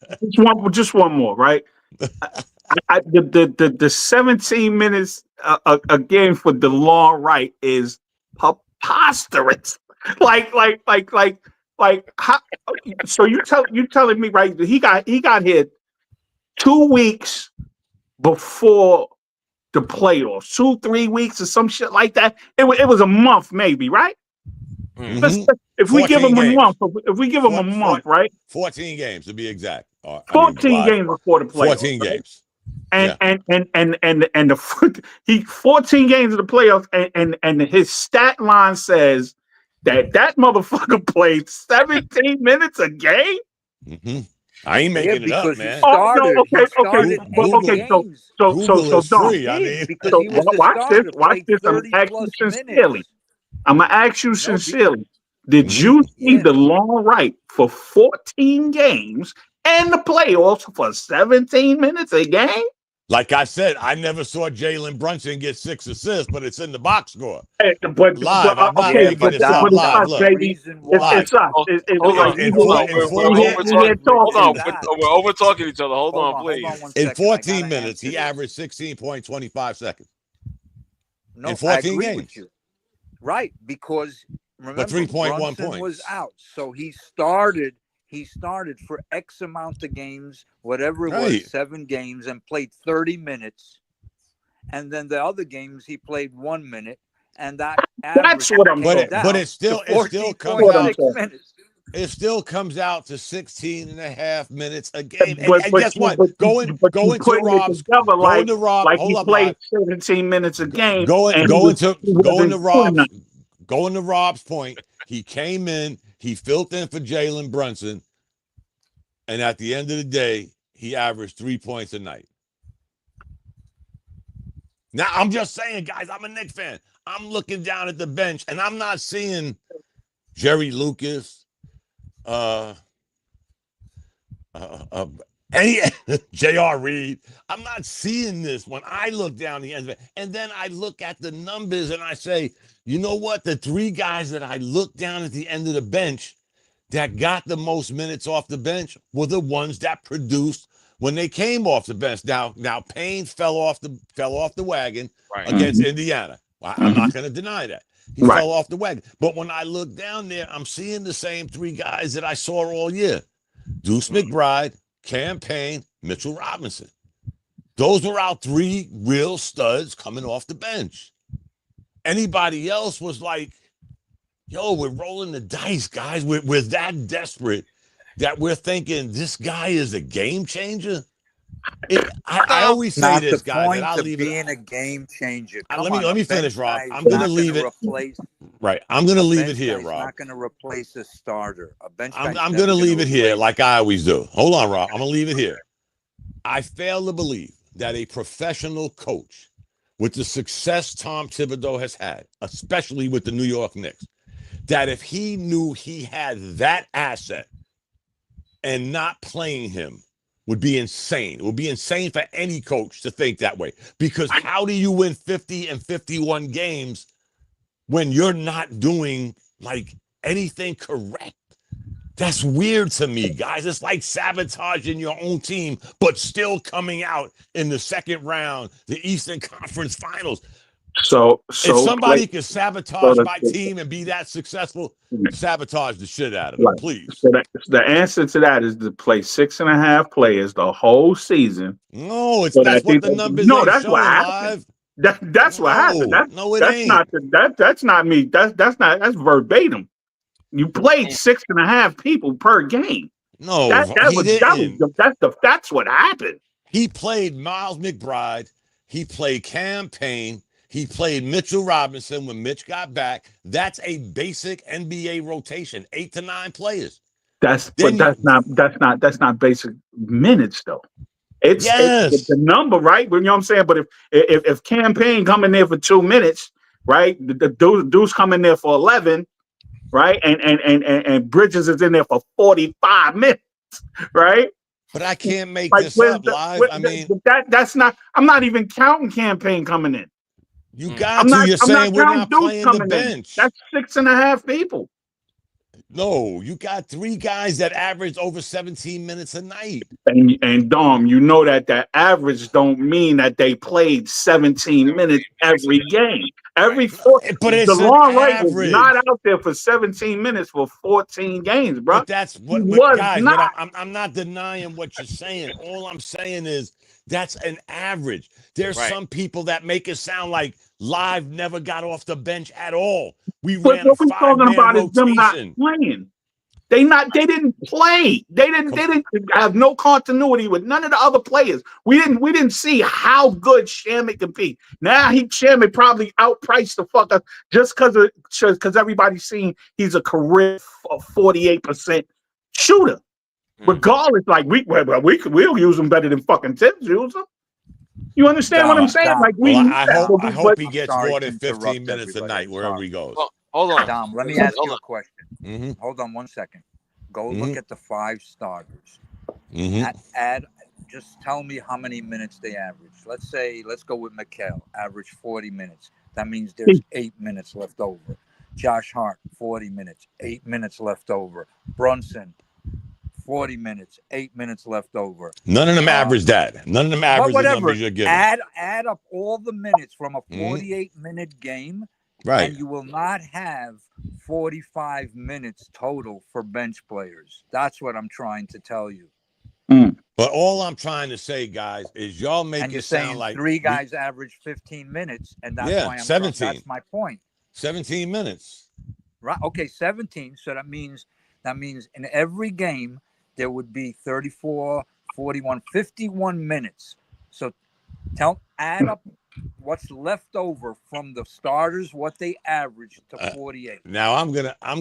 Just one more, right? The 17 minutes a game for DeLon Wright is preposterous. Like how? So you telling me, right? He got hit 2 weeks before the playoffs, 2-3 weeks or some shit like that. It was a month, maybe, right? Mm-hmm. If we give him a month, right? 14 games to be exact. 14 games before the playoffs. 14 games. And 14 games of the playoffs, and his stat line says that motherfucker played 17 minutes a game. Mm-hmm. I ain't making it up, man. Okay. So free. I mean, watch this. I'm gonna ask you sincerely. Did you see DeLon Wright for 14 games and the playoffs for 17 minutes a game? Like I said, I never saw Jalen Brunson get 6 assists, but it's in the box score. But Live. I'm not okay, making but this up. it's Live. us, Look. baby. It's us. Hold on. We're over talking. Hold on. We're over talking each other. Hold on, please. Hold on 1 In second. 14 minutes, he averaged 16.25 seconds. No, in 14 I agree games. with you. Right, because remember, 3.1 Brunson points. was out, so he started for X amount of games, whatever it was, 7 games, and played 30 minutes. And then the other games he played 1 minute, and that that's what I'm saying. But it still comes out. It still comes out to 16 and a half minutes a game. And guess what? Going to Rob's. Like he played 17 minutes a game. Going to Rob's point, he came in, he filled in for Jalen Brunson, and at the end of the day, he averaged 3 points a night. Now, I'm just saying, guys, I'm a Knicks fan. I'm looking down at the bench, and I'm not seeing Jerry Lucas, any J.R. Reed. I'm not seeing this when I look down the end of it. And then I look at the numbers and I say, you know what? The 3 guys that I look down at the end of the bench that got the most minutes off the bench were the ones that produced when they came off the bench. Now Payne fell off the wagon against Indiana. I'm not going to deny that. He fell off the wagon. But when I look down there, I'm seeing the same 3 guys that I saw all year. Deuce McBride, Cam Payne, Mitchell Robinson. Those were our 3 real studs coming off the bench. Anybody else was like, yo, we're rolling the dice, guys. We're that desperate that we're thinking this guy is a game changer. I always say this, guys, and I'll leave it. Being a game changer. Let me finish, Rob. I'm going to leave it. Right. I'm going to leave it here, Rob. Not going to replace a starter. A bench. I'm going to leave it here like I always do. Hold on, Rob. I'm going to leave it here. I fail to believe that a professional coach with the success Tom Thibodeau has had, especially with the New York Knicks, that if he knew he had that asset and not playing him would be insane. It would be insane for any coach to think that way. Because how do you win 50 and 51 games when you're not doing like anything correct? That's weird to me, guys. It's like sabotaging your own team, but still coming out in the second round, the Eastern Conference Finals. So if somebody can sabotage my team and be that successful, sabotage the shit out of them, please. So the answer to that is to play 6.5 players the whole season. No, that's what the numbers ain't showing live. That's what happened. That's not me. That's verbatim. You played 6.5 people per game. No, that's what happened. He played Miles McBride. He played Cam Payne. He played Mitchell Robinson when Mitch got back. That's a basic NBA rotation, 8 to 9 players. That's not basic minutes though. It's the number, right? You know what I'm saying? But if Cam Payne come in there for 2 minutes, right? The dude's coming there for 11, right? And Bridges is in there for 45 minutes, right? But I can't make this up live. That's not. I'm not even counting Cam Payne coming in. You got to. You're saying we're not playing the bench. That's 6.5 people. No, you got 3 guys that average over 17 minutes a night. And Dom, you know that average don't mean that they played 17 minutes every game. Every 4, but it's the long right was not out there for 17 minutes for 14 games, bro. But that's what guys. I'm not denying what you're saying. All I'm saying is that's an average. There's some people that make it sound like Live never got off the bench at all. We ran a 5-man rotation. Them not playing. They didn't play. They didn't have no continuity with none of the other players. We didn't see how good Shamet can be. Now Shamet probably outpriced the fuck up just because everybody's seeing he's a career 48% shooter. Regardless, like we'll use him better than fucking Tibbs use him. You understand what I'm saying? Like I hope he gets more than 15 minutes a night wherever he goes. Hold on, Dom. Let me ask you a question. Mm-hmm. Hold on 1 second. Go look at the 5 starters. Just tell me how many minutes they average. let's go with Mikal, average 40 minutes. That means there's 8 minutes left over. Josh Hart, 40 minutes, 8 minutes left over. Brunson, 40 minutes, 8 minutes left over. None of them average that. None of them average the numbers you're giving. Add up all the minutes from a 48-minute game, right? And you will not have 45 minutes total for bench players. That's what I'm trying to tell you. But all I'm trying to say, guys, is y'all make it sound like 3 guys average 15 minutes, and that's why I'm 17. That's my point. 17 minutes. Right. Okay, 17. So that means in every game there would be 34, 41, 51 minutes. So add up what's left over from the starters, what they averaged to 48. Now I'm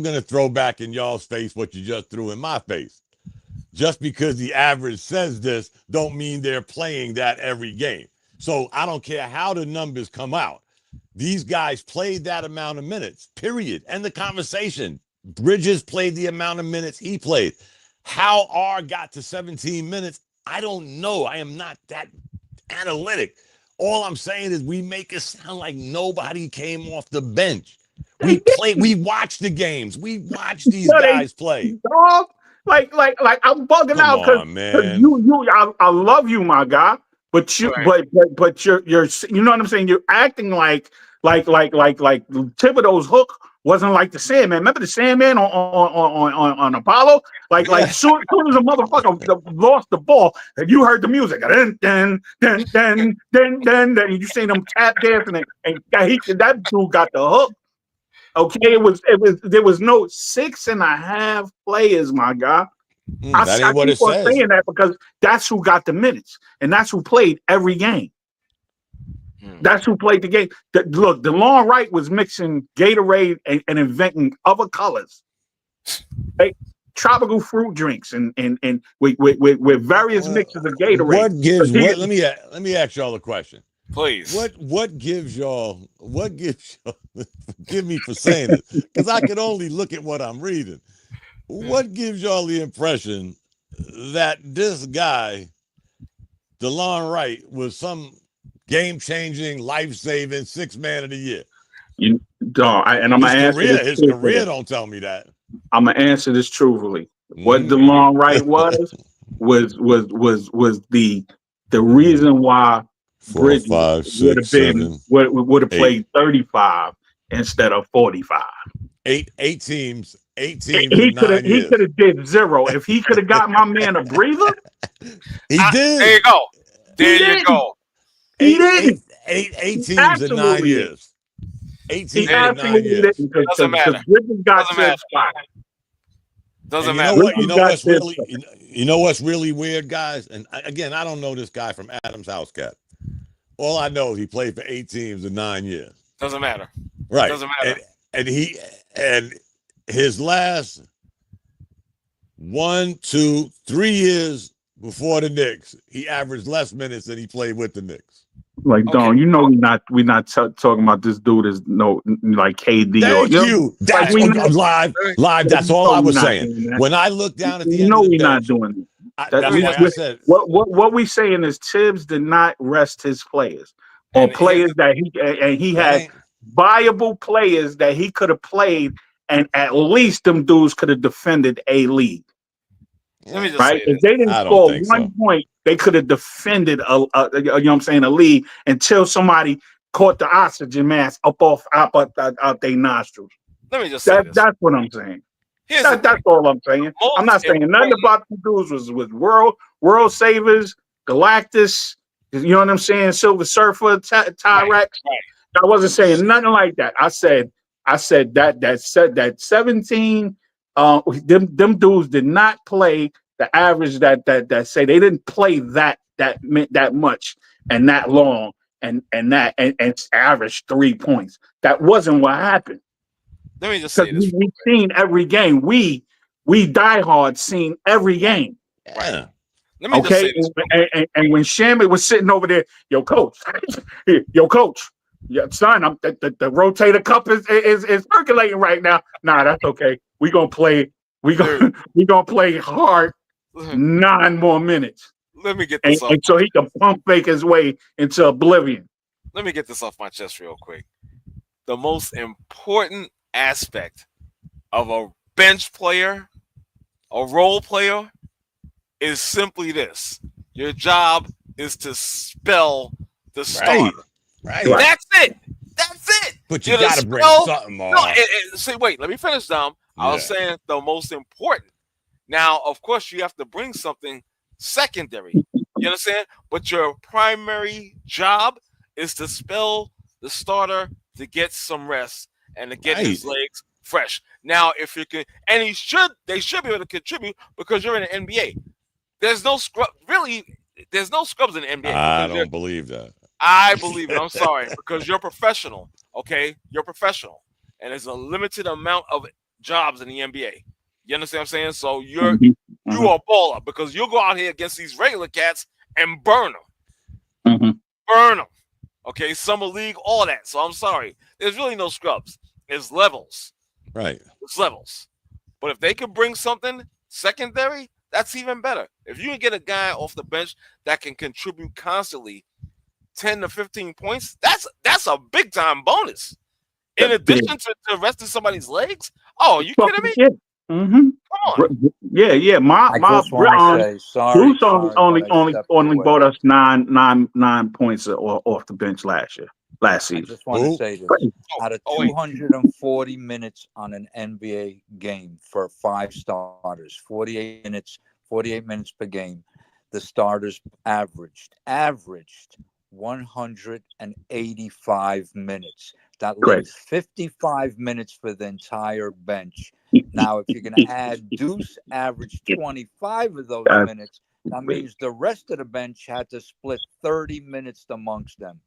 gonna throw back in y'all's face what you just threw in my face. Just because the average says this, don't mean they're playing that every game. So I don't care how the numbers come out. These guys played that amount of minutes, period. End the conversation. Bridges played the amount of minutes he played. How R got to 17 minutes, I don't know. I am not that analytic. All I'm saying is we make it sound like nobody came off the bench. We watched the games. We watched these guys play. Like I'm bugging out because I love you, my guy. But you, but you're you know what I'm saying? You're acting like Thibodeau's hook wasn't like the Sandman. Remember the Sandman on Apollo? Like soon as a motherfucker lost the ball, and you heard the music, then you seen him tap dancing, and that dude got the hook. Okay, there was no 6.5 players, my guy. That ain't what it says. Saying that because that's who got the minutes, and that's who played every game. That's who played the game. Look, DeLon Wright was mixing Gatorade and inventing other colors, tropical fruit drinks, and with various mixes of Gatorade. Let me ask y'all a question. Please. What gives y'all forgive me for saying it, because I can only look at what I'm reading. What gives y'all the impression that this guy, DeLon Wright, was some game-changing, life-saving 6th man of the year? I'm gonna answer his career don't tell me that. I'm gonna answer this truthfully. What DeLon Wright was the reason why Bridges would have played 35 instead of 45. Eight teams. He could have did 0 if he could have got my man a breather. He did. There you go. You go. He did. Eight teams in 9 years. 8 teams in 9 years. Doesn't matter. Doesn't matter. You know what's really weird, guys? And again, I don't know this guy from Adam's house cat. All I know is he played for 8 teams in 9 years. Doesn't matter. Right. Doesn't matter. And his last 1, 2, 3 years before the Knicks, he averaged less minutes than he played with the Knicks. Like, Don, you know, we're not talking about this dude as like KD. Thank you. That's live. That's all I was saying. When I look down at the end of the bench, not doing it. That's why I said what we saying is Tibbs did not rest his players or players that he had viable players that he could have played, and at least them dudes could have defended a lead. Let me just right? say if they didn't score one point, they could have defended a you know what I'm saying, a lead until somebody caught the oxygen mask out their nostrils. Let me just say this. That's what I'm saying. That's all I'm saying. I'm not saying nothing about the dudes was world savers, Galactus, you know what I'm saying, Silver Surfer, Tyrex. Right. I wasn't saying nothing like that. I said that 17 them dudes did not play the average that say they didn't play that much and that long and average 3 points. That wasn't what happened. Let me just say this. We've seen every game. We diehard seen every game. Right. Let me just say this. And when Shammy was sitting over there, yo, coach, yeah, son, the rotator cup is percolating right now. Nah, that's okay. We gonna play hard 9 more minutes. let me get this off. And so he can pump fake his way into oblivion. Let me get this off my chest real quick. The most important aspect of a bench player, a role player, is simply this: your job is to spell the starter. Right. That's it. That's it. But you got to bring something on. No, see, wait. Let me finish, Dom. I was saying the most important. Now, of course, you have to bring something secondary. You understand? But your primary job is to spell the starter to get some rest and to get his legs fresh. Now, if you can, and they should be able to contribute because you're in the NBA. There's no scrub. Really, there's no scrubs in the NBA. I don't believe that. I believe it. I'm sorry, because you're professional. Okay, you're professional, and there's a limited amount of jobs in the NBA. You understand what I'm saying? So you are a baller because you'll go out here against these regular cats and burn them. Burn them. Okay, summer league, all that. So I'm sorry. There's really no scrubs. It's levels. Right. It's levels. But if they can bring something secondary, that's even better. If you can get a guy off the bench that can contribute constantly 10 to 15 points, that's a big time bonus. In addition to resting somebody's legs. Oh, you kidding me? Yeah. Come on. Yeah. Bruce only bought us nine points off the bench last season. I just want to say this: out of 240 minutes on an NBA game for 5 starters, 48 minutes per game, the starters averaged 185 minutes. That leaves 55 minutes for the entire bench. Now, if you're going to add Deuce averaged 25 of those minutes, that means the rest of the bench had to split 30 minutes amongst them.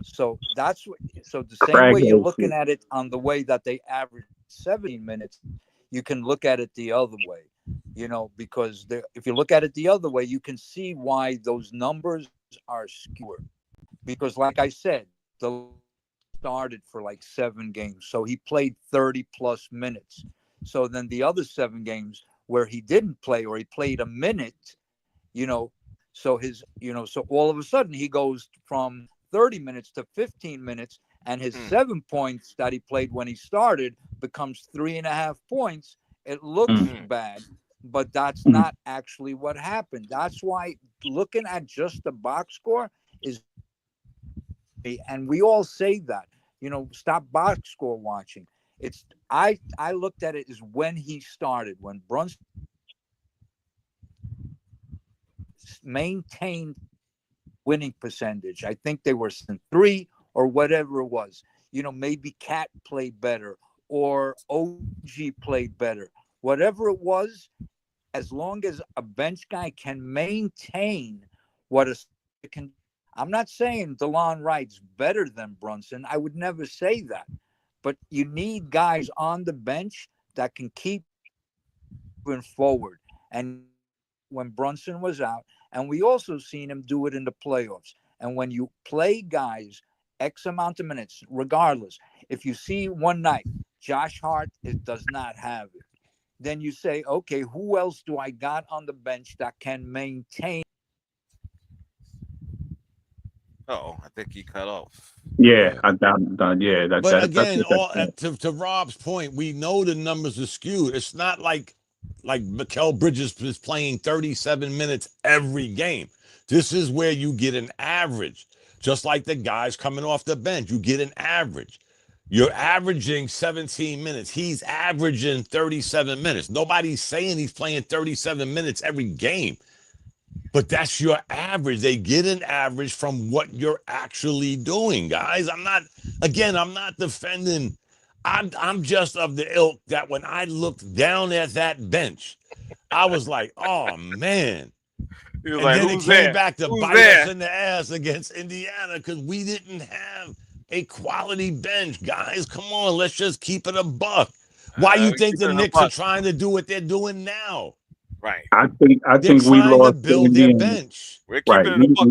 So that's what. So the same way you're looking at it on the way that they average 17 minutes, you can look at it the other way. You know, because if you look at it the other way, you can see why those numbers are skewed. Because, like I said, the started for like 7 games, so he played 30 plus minutes. So then the other 7 games where he didn't play or he played a minute, so all of a sudden he goes from 30 minutes to 15 minutes, and his 7 points that he played when he started becomes 3.5 points. It looks bad, but that's not actually what happened. That's why looking at just the box score is, and we all say that, stop box score watching. It's I looked at it as when he started, when Brunson maintained winning percentage. I think they were 3 or whatever it was. Maybe Cat played better or OG played better. Whatever it was, as long as a bench guy can maintain what a can. I'm not saying DeLon Wright's better than Brunson. I would never say that. But you need guys on the bench that can keep moving forward. And when Brunson was out, and we also seen him do it in the playoffs. And when you play guys X amount of minutes, regardless, if you see one night Josh Hart does not have it, then you say, okay, who else do I got on the bench that can maintain? I think he cut off. Yeah, I'm done. Yeah, that's. But again, to Rob's point, we know the numbers are skewed. It's not like Mikal Bridges is playing 37 minutes every game. This is where you get an average, just like the guys coming off the bench. You get an average. You're averaging 17 minutes. He's averaging 37 minutes. Nobody's saying he's playing 37 minutes every game. But that's your average. They get an average from what you're actually doing, guys. I'm not defending. I'm just of the ilk that when I looked down at that bench, I was like, oh, man. He was and like, then it who's came there? back to Who's bite there? us in the ass against Indiana because we didn't have a quality bench, guys. Come on, let's just keep it a buck. Why you think the Knicks are trying to do what they're doing now? Right. I think we trying lost to build their bench. We're keeping it in the book,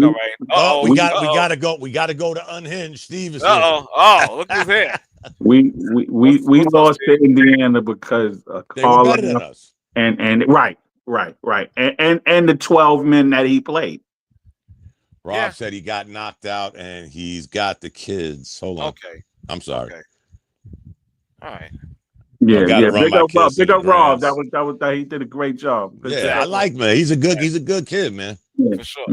all right. We gotta go. We gotta go to UnHinged. Steve is here. Oh, look who's here. We lost to Indiana because they were better than us. And right. And the 12 men that he played. Rob said he got knocked out and he's got the kids. Hold on. Okay. I'm sorry. Okay. All right. Yeah, big up Rob. That he did a great job. I like, man. He's a good kid, man. Yeah. For sure.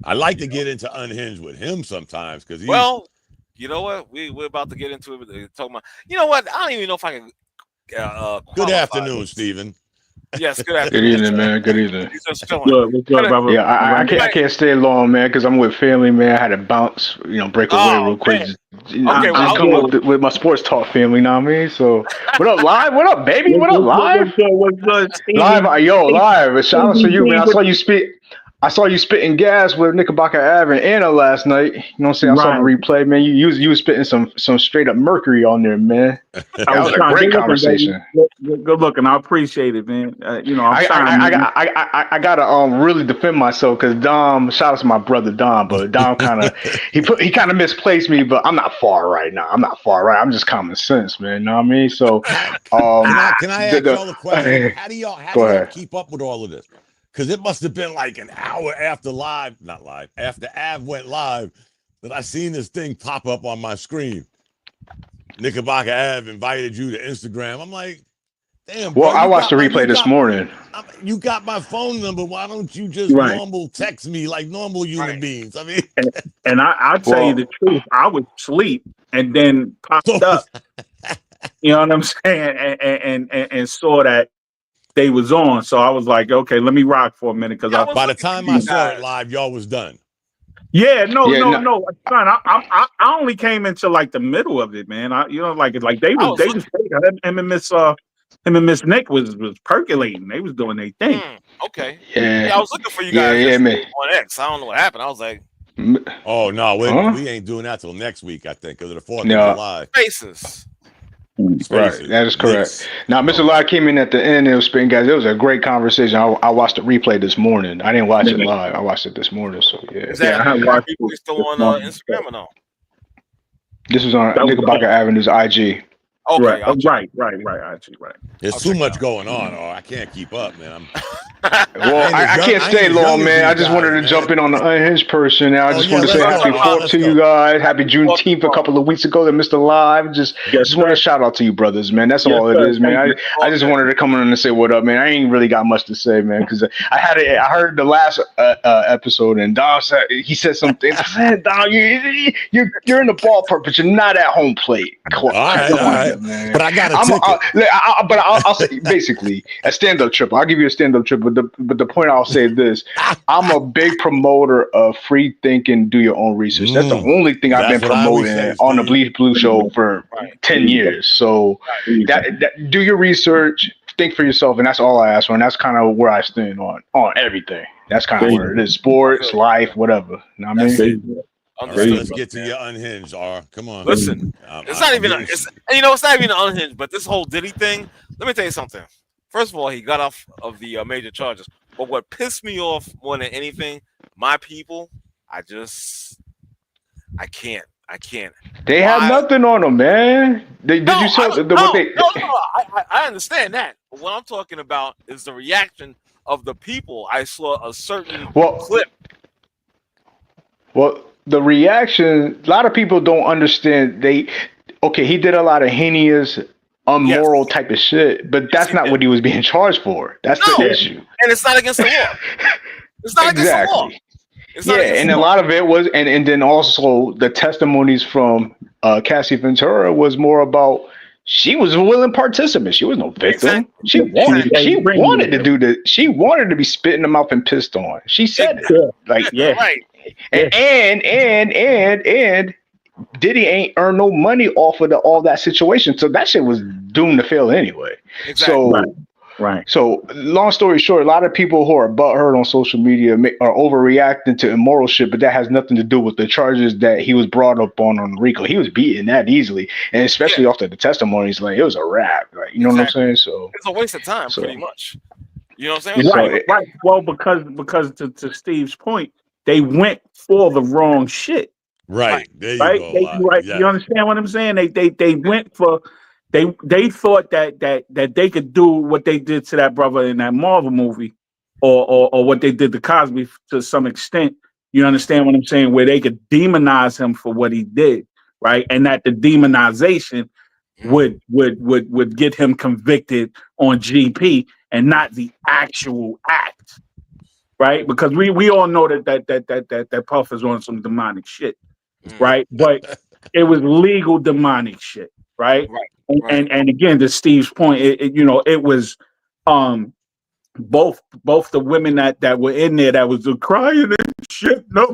I like to get into Unhinged with him sometimes because well, you know what? We're about to get into it. Talking about, you know what? I don't even know if I can. Good afternoon, Stephen. Yes, good afternoon. Good evening, man. Good evening. Good, brother. Yeah, I can't stay long, man, because I'm with family, man. I had to bounce, break away real quick. Just come up with my sports talk family, you know what I mean? So, what up, Live? What up, baby? What up, Live? What's good, Steve? Live. Shout out to you, man. I saw you spitting gas with Knickerbocker Ave and Anna last night. You know what I'm saying? I saw the replay, man. You was spitting some straight up mercury on there, man. That was a great conversation. Good looking. I appreciate it, man. I gotta really defend myself because Dom. Shout out to my brother Dom, but Dom he kind of misplaced me. But I'm not far right now. I'm just common sense, man. You know what I mean? So, can I ask y'all a question? How do y'all keep up with all of this? Because it must have been like an hour after after Av went live that I seen this thing pop up on my screen. Knickerbocker Av invited you to Instagram. I'm like, damn. Well, I watched the replay this morning. You got my phone number. Why don't you just normal text me like normal human beings? I mean, and I'll tell you the truth. I would sleep and then popped up. You know what I'm saying? And saw that they was on, so I was like, okay, let me rock for a minute because by the time I saw it live, y'all was done. Yeah, no. Son, I only came into like the middle of it, man. Like they just him and Miss Nick was percolating. They was doing their thing. Okay. Yeah. I was looking for you guys on X. I don't know what happened. I was like, oh no, we ain't doing that till next week, I think, because of the 4th of July. Spaces. Right, that is correct. Now, Mr. Live came in at the end and was spitting guys. It was a great conversation. I watched the replay this morning. I didn't watch it live. I watched it this morning. So Is that still on Instagram or no? This was on Knickerbocker Avenue's IG. Okay, right. IG, right. There's too much going on, or I can't keep up, man. Well, I can't stay long, man. I just wanted to jump in on the Unhinged person. Now, I just wanted to say happy 4th to you guys. Happy Juneteenth a couple of weeks ago to Mr. Live. Just want to shout out to you, brothers, man. That's all it is, man. I just wanted to come in and say what up, man. I ain't really got much to say, man, because I heard the last episode, and Dom said something. I said, Dom, you're in the ballpark, but you're not at home plate. All right. Man. But I got a ticket. I'll say basically a stand-up trip. I'll give you a stand-up trip, but the point I'll say is this: I'm a big promoter of free thinking, do your own research. That's the only thing I've been promoting on the Bleed Blue show for 10 years. So that do your research, think for yourself, and that's all I ask for. And that's kind of where I stand on everything. That's kind of where it is: sports, life, whatever. You know what I mean? Right, let's get to your Unhinged, R. Come on. Listen, it's not even Unhinged, but this whole Diddy thing, let me tell you something. First of all, he got off of the major charges. But what pissed me off more than anything, my people, I can't. They have nothing on them, man. I understand that. But what I'm talking about is the reaction of the people. I saw a certain clip. Well, the reaction, a lot of people don't understand. He did a lot of heinous, immoral type of shit, but that's not what he was being charged for. That's the issue. And it's not against the law. It's not against the law. And a lot of it was, and then also the testimonies from Cassie Ventura was more about she was a willing participant. She was no victim. She wanted to do this. She wanted to be spit in the mouth and pissed on. She said it. Right. And Diddy ain't earned no money off of all that situation, so that shit was doomed to fail anyway. Exactly. Right. So, long story short, a lot of people who are butthurt on social media are overreacting to immoral shit, but that has nothing to do with the charges that he was brought up on Rico. He was beaten that easily, and especially after the testimonies, like it was a wrap. Like, you know what I'm saying? So it's a waste of time, pretty much. You know what I'm saying? Right. Well, because to Steve's point, they went for the wrong shit. Right. There you go. Right. You understand what I'm saying? They went for. They thought that they could do what they did to that brother in that Marvel movie, or what they did to Cosby to some extent, You understand what I'm saying? Where they could demonize him for what he did, right? And that the demonization would get him convicted on GP and not the actual act, right? Because we all know that Puff is on some demonic shit, right? But it was legal demonic shit, right? And again, to Steve's point, it was both the women that were in there that was crying and shit, no,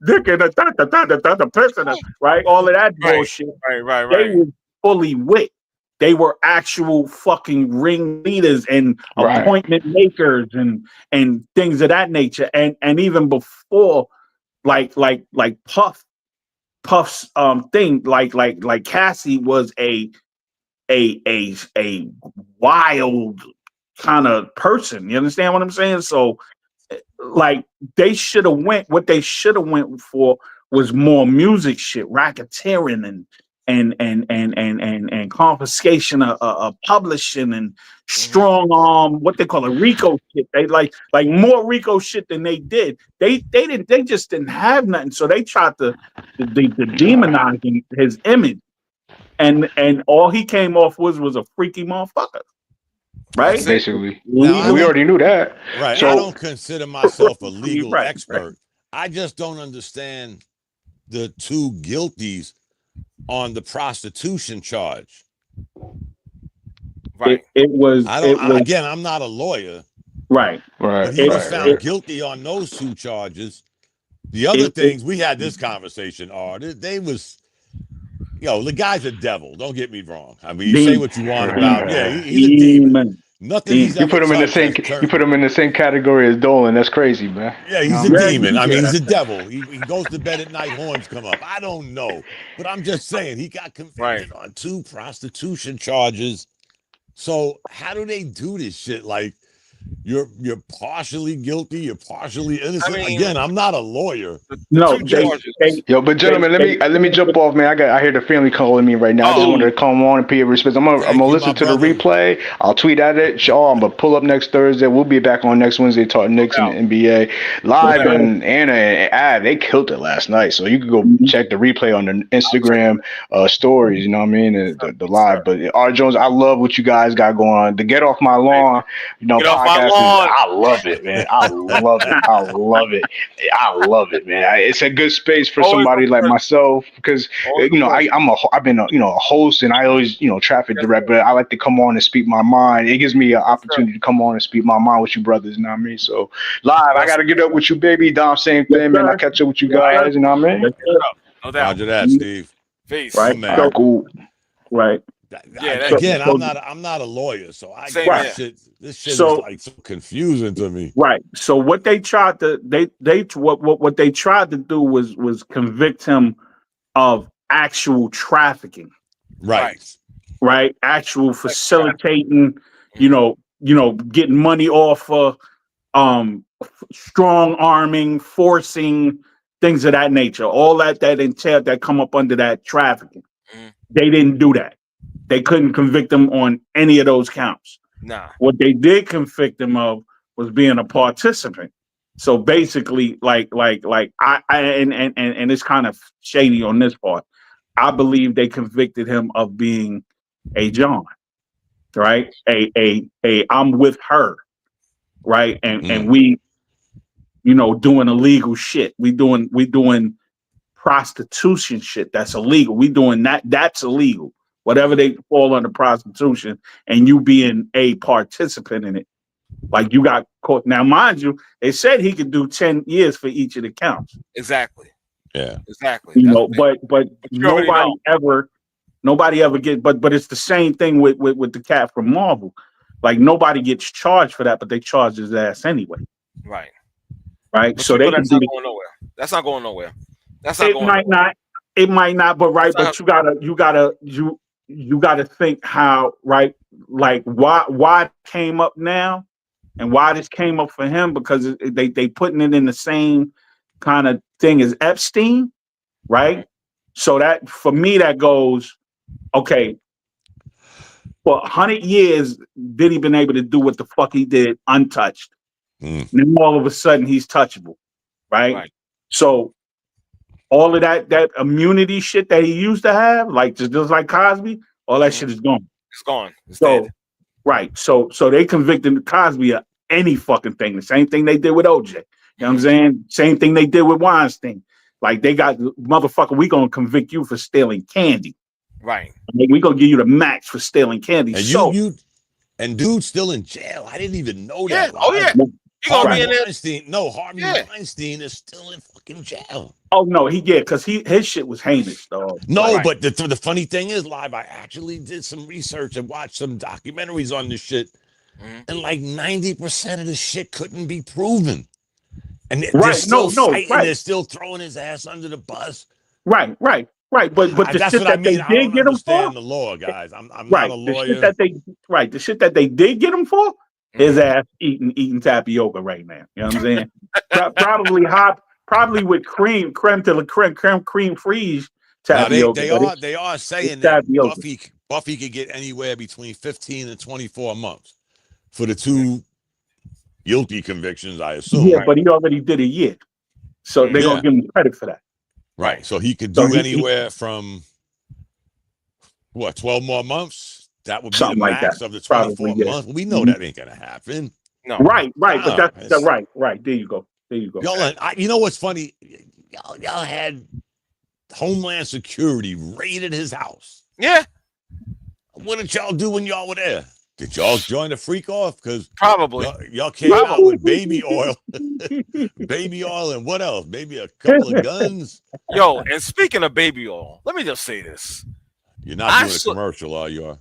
dick and the person, right? All of that bullshit. Right. They were fully wit. They were actual fucking ringleaders and appointment makers and things of that nature. And even before, like Puff's thing, like Cassie was a wild kind of person. You understand what I'm saying? So like they should have what they should have went for was more music shit, racketeering and confiscation of publishing and strong arm, what they call a RICO shit. They like more RICO shit than they did. They just didn't have nothing. So they tried to demonize his image. And all he came off was a freaky motherfucker. Right? Basically. Now, we already knew that. Right. So, I don't consider myself a legal expert. I just don't understand the two guilties on the prostitution charge. Right. It was. Again, I'm not a lawyer. Right. But he was found guilty on those two charges. The other things, we had this conversation, they was, the guy's a devil. Don't get me wrong. I mean, you say what you want about, he's a demon. Nothing he's you put him in the same. You put him in the same category as Dolan. That's crazy, man. Yeah, he's a demon. I mean, he's a devil. He goes to bed at night. Horns come up. I don't know, but I'm just saying he got convicted on 2 prostitution charges. So how do they do this shit? Like you're partially guilty. You're partially innocent. I mean, again, I'm not a lawyer. No, but gentlemen, let me jump off, man. I hear the family calling me right now. I just wanted to come on and pay respect. I'm gonna listen to the replay. I'll tweet at it. I'm gonna pull up next Thursday. We'll be back on next Wednesday talking Knicks and NBA live. And Anna and Ad, they killed it last night. So you can go check the replay on the Instagram stories. You know what I mean? The live. But R. Jones, I love what you guys got going on. The Get Off My Lawn, podcast. I love it, man. I love it. I love it, man. It's a good space for somebody like myself because I've been a host and I always traffic direct, but I like to come on and speak my mind. It gives me an opportunity to come on and speak my mind with you brothers. You know what I mean? So live, I got to get up with you, baby. Dom, same thing, man. I catch up with you guys. You know what I mean? No doubt. Roger that, Steve. Peace. Right, man. So cool. Right. Again, I'm not a lawyer, so this shit is like so confusing to me. Right. So what they tried to what they tried to do was convict him of actual trafficking. Right. Actual facilitating, getting money off of strong arming, forcing, things of that nature. All that entailed that come up under that trafficking. They didn't do that. They couldn't convict him on any of those counts. Nah. What they did convict him of was being a participant. So basically, like I and it's kind of shady on this part. I believe they convicted him of being a John, right? A I'm with her, right? And we, doing illegal shit. We doing prostitution shit. That's illegal. We doing that. That's illegal. Whatever they fall under prostitution, and you being a participant in it, like you got caught. Now, mind you, they said he could do 10 years for each of the counts. Exactly. Yeah. Exactly. But nobody ever get. But it's the same thing with the cat from Marvel. Like nobody gets charged for that, but they charge his ass anyway. Right. Right. But so they that's not going nowhere. That's not going nowhere. That's not going nowhere. It might not, but right. But you gotta think how, right, like why it came up now and why this came up for him, because they putting it in the same kind of thing as Epstein, right? So that for me that goes, okay, for 100 years Diddy been able to do what the fuck he did untouched. Then all of a sudden he's touchable, right? So all of that immunity shit that he used to have, like just like Cosby, all that shit is gone. It's gone. It's so dead. right. So they convicted Cosby of any fucking thing. The same thing they did with OJ. You know what I'm saying? Same thing they did with Weinstein. Like they got motherfucker, we gonna convict you for stealing candy. Right. We gonna give you the max for stealing candy. And you and dude's still in jail. I didn't even know that. Oh yeah. Harvey Weinstein. No, Harvey Weinstein is still in fucking jail. Oh no, because his shit was heinous, dog. No, but the funny thing is, Live, I actually did some research and watched some documentaries on this shit, and like 90% of the shit couldn't be proven. And they're still fighting. They're still throwing his ass under the bus. Right. But the that's shit what I that mean. they did get him for, the law, guys. I'm right. not a lawyer. The shit that they did get him for, his ass eating tapioca right now. You know what I'm saying? Probably with creme freeze tapioca. Now they are saying that Buffy could get anywhere between 15 and 24 months for the two guilty convictions, I assume. Yeah, but he already did a year, so they're gonna give him credit for that. Right. So he could do anywhere from 12 more months. That would be the max of the 24 months. We know that ain't gonna happen. No. Right. But that's right. There you go. Y'all, you know what's funny? Y'all had Homeland Security raided his house. Yeah. What did y'all do when y'all were there? Did y'all join the freak off? Because probably y'all came out with baby oil, and what else? Maybe a couple of guns. Yo, and speaking of baby oil, let me just say this: you're not doing a commercial, are you?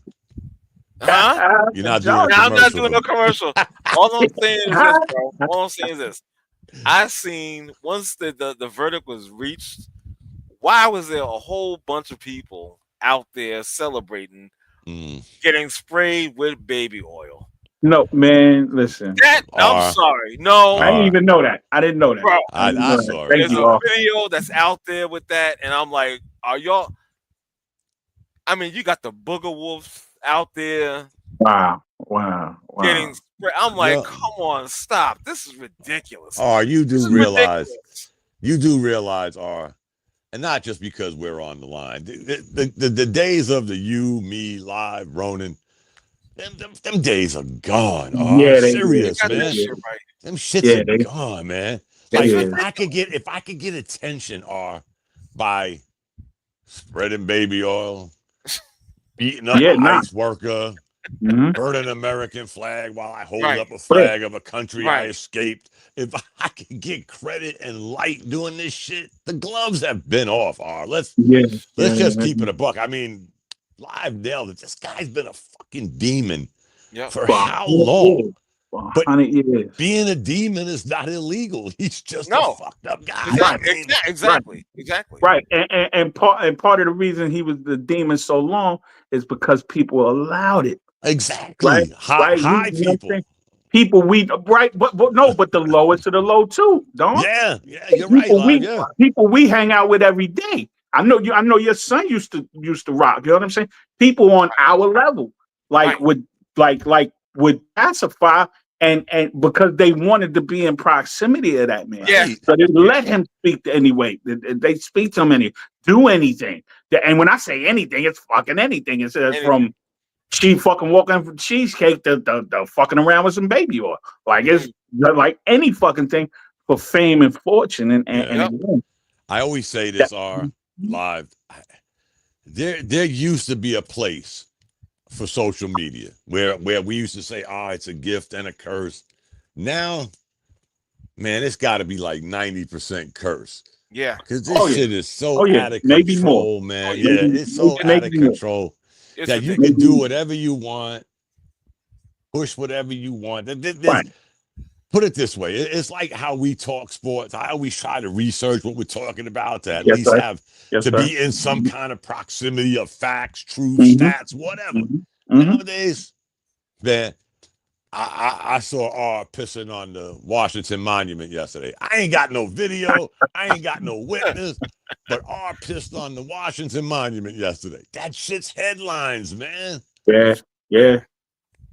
Huh? You're not doing. I'm not doing no commercial. All I'm saying is this, bro. All I'm saying is this: I seen once the verdict was reached. Why was there a whole bunch of people out there celebrating? Getting sprayed with baby oil. No, man, listen. I'm sorry. No. I didn't even know that. I didn't know that. Bro, I saw it. There's a video that's out there with that, and I'm like, are y'all? I mean, you got the booger wolves out there. Wow. Getting sprayed. I'm like, come on, stop. This is ridiculous. You do realize, and not just because we're on the line. The days of the you, me, Live, Ronan, them days are gone. Yeah, serious, man. Them shits are they gone, man. Like if I could get attention, by spreading baby oil, beating up an ICE worker, burning an American flag while I hold up a flag of a country I escaped. If I could get credit and light doing this shit, the gloves have been off. Let's just keep it a buck. I mean, Live nailed it. This guy's been a fucking demon for how long? But being a demon is not illegal. He's just a fucked up guy. Exactly. Right. And part of the reason he was the demon so long is because people allowed it. Exactly. Right? High people. People but the lowest of the low too, don't? Yeah, you're right. People we hang out with every day. I know your son used to rock. You know what I'm saying? People on our level, would pacify and because they wanted to be in proximity of that man. Yeah. So they let him speak anyway. They speak to him do anything. And when I say anything, it's fucking anything. It's from she fucking walking for cheesecake to fucking around with some baby oil. Like it's like any fucking thing for fame and fortune and I always say this Live. There used to be a place for social media where we used to say, it's a gift and a curse. Now, man, it's got to be like 90% curse. Yeah. Because this shit is so out of control, man. It's so out of control. That you can do whatever you want, push whatever you want. Put it this way: it's like how we talk sports. I always try to research what we're talking about to at least have to be in some kind of proximity of facts, truth, stats, whatever. Nowadays, man, I saw R pissing on the Washington Monument yesterday. I ain't got no video. I ain't got no witness. But R pissed on the Washington Monument yesterday. That shit's headlines, man. Yeah.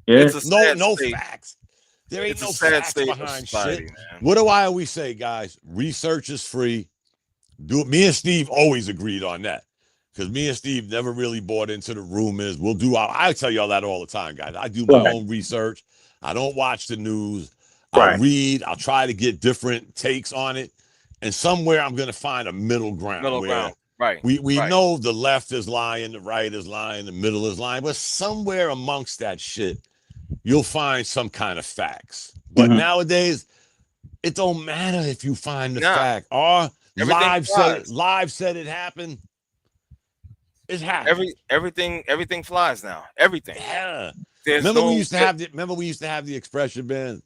No facts. There ain't it's no a sad facts state of behind society, shit. man. What do I always say, guys? Research is free. Me and Steve always agreed on that. Because me and Steve never really bought into the rumors. I tell y'all that all the time, guys. I do my own research. I don't watch the news. I'll read. I'll try to get different takes on it. And somewhere I'm going to find a middle ground where we know the left is lying, the right is lying, the middle is lying. But somewhere amongst that shit, you'll find some kind of facts. But nowadays, it don't matter if you find the fact. Or live said it happened. It's happening. Everything flies now. Everything. Yeah. Remember we used to have the expression, man.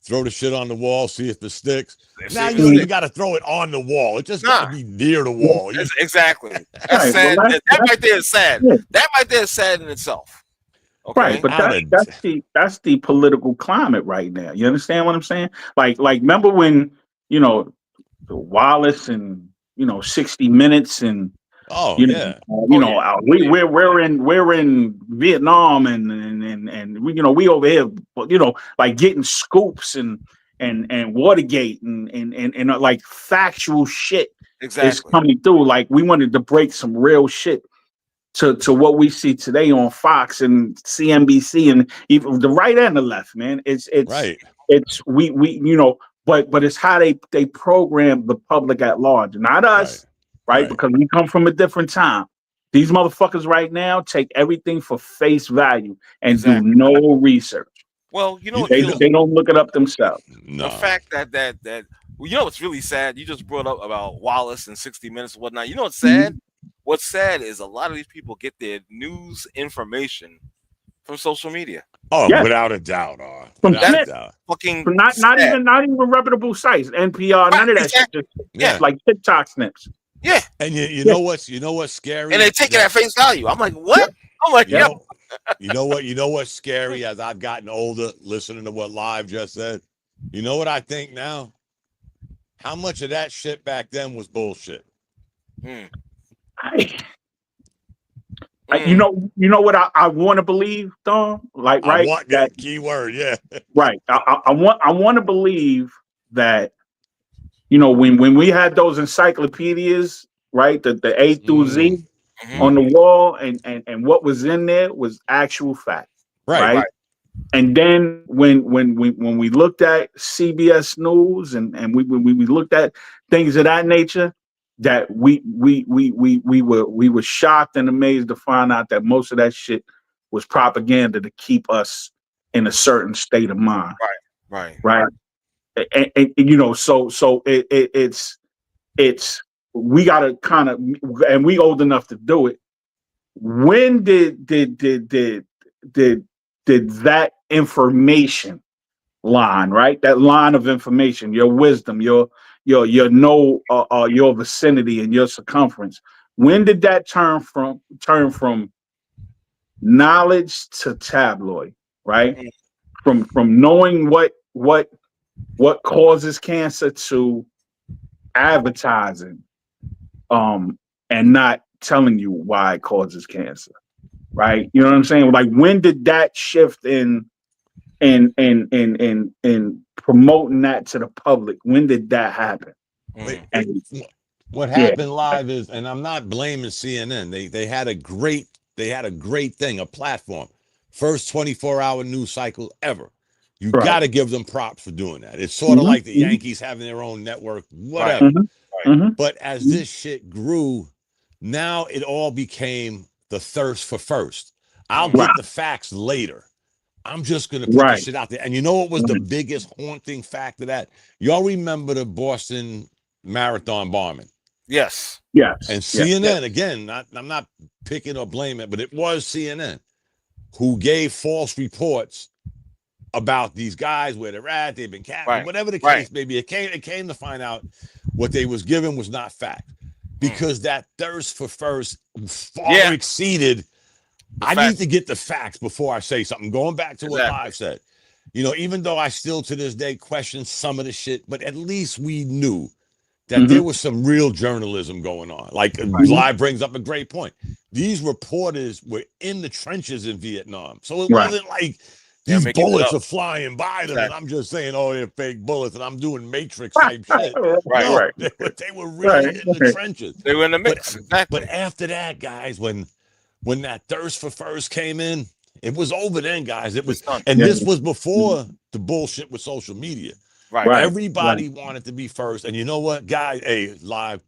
Throw the shit on the wall, see if it sticks. Now you don't even got to throw it on the wall. It just got to be near the wall. Exactly. That's sad. That right there is sad. That right there is sad in itself. Okay? Right, but that's the political climate right now. You understand what I'm saying? Like remember when Wallace and 60 Minutes and we're in Vietnam and we over here like getting scoops and Watergate and like factual shit is coming through. Like we wanted to break some real shit to what we see today on Fox and CNBC and even the right and the left, man. It's but it's how they program the public at large, not us. Right? Because we come from a different time. These motherfuckers right now take everything for face value and do no research. Well, they don't look it up themselves. The fact that what's really sad. You just brought up about Wallace and 60 Minutes and whatnot. You know what's sad? Mm-hmm. What's sad is a lot of these people get their news information from social media. Oh, without a doubt, without a doubt. Fucking not even reputable sites, NPR, none of that shit. Just like TikTok snips. Yeah, and you know what's scary? And they take it at face value. I'm like, what? I'm like, you know what's scary? As I've gotten older, listening to what Live just said, you know what I think now? How much of that shit back then was bullshit? You know what I want to believe, Tom? Like, right? I want that keyword, yeah. Right. I want to believe that. When we had those encyclopedias, right, the A through Z on the wall, and what was in there was actual fact, right? And then when we looked at CBS News and we looked at things of that nature, that we were shocked and amazed to find out that most of that shit was propaganda to keep us in a certain state of mind, right. And so it's we gotta kind of, and we old enough to do it. When did that information line, right? That line of information, your wisdom, your vicinity and your circumference. When did that turn from knowledge to tabloid, right? From knowing what causes cancer to advertising, and not telling you why it causes cancer, right? You know what I'm saying? Like, when did that shift in promoting that to the public? When did that happen? What happened Live is, and I'm not blaming CNN. They had a great thing, a platform, first 24-hour news cycle ever. You got to give them props for doing that. It's sort of like the Yankees having their own network, whatever. But as this shit grew, now it all became the thirst for first. I'll get the facts later. I'm just going to put the shit out there. And you know what was the biggest haunting fact of that? Y'all remember the Boston Marathon bombing? Yes. And CNN, again, I'm not picking or blaming, but it was CNN who gave false reports about these guys, where they're at, they've been captured, whatever the case may be. It came to find out what they was given was not fact, because that thirst for first far exceeded. I need to get the facts before I say something. Going back to what Live said, even though I still to this day question some of the shit, but at least we knew that there was some real journalism going on. Like Live brings up a great point. These reporters were in the trenches in Vietnam, so it wasn't like These bullets are flying by them, and I'm just saying, oh, they're fake bullets, and I'm doing Matrix type shit. Right. They were really in the trenches. They were in the mix. But after that, guys, when that thirst for first came in, it was over then, guys. It was, and this was before the bullshit with social media. Right. Everybody wanted to be first, and you know what, guys? Hey, live.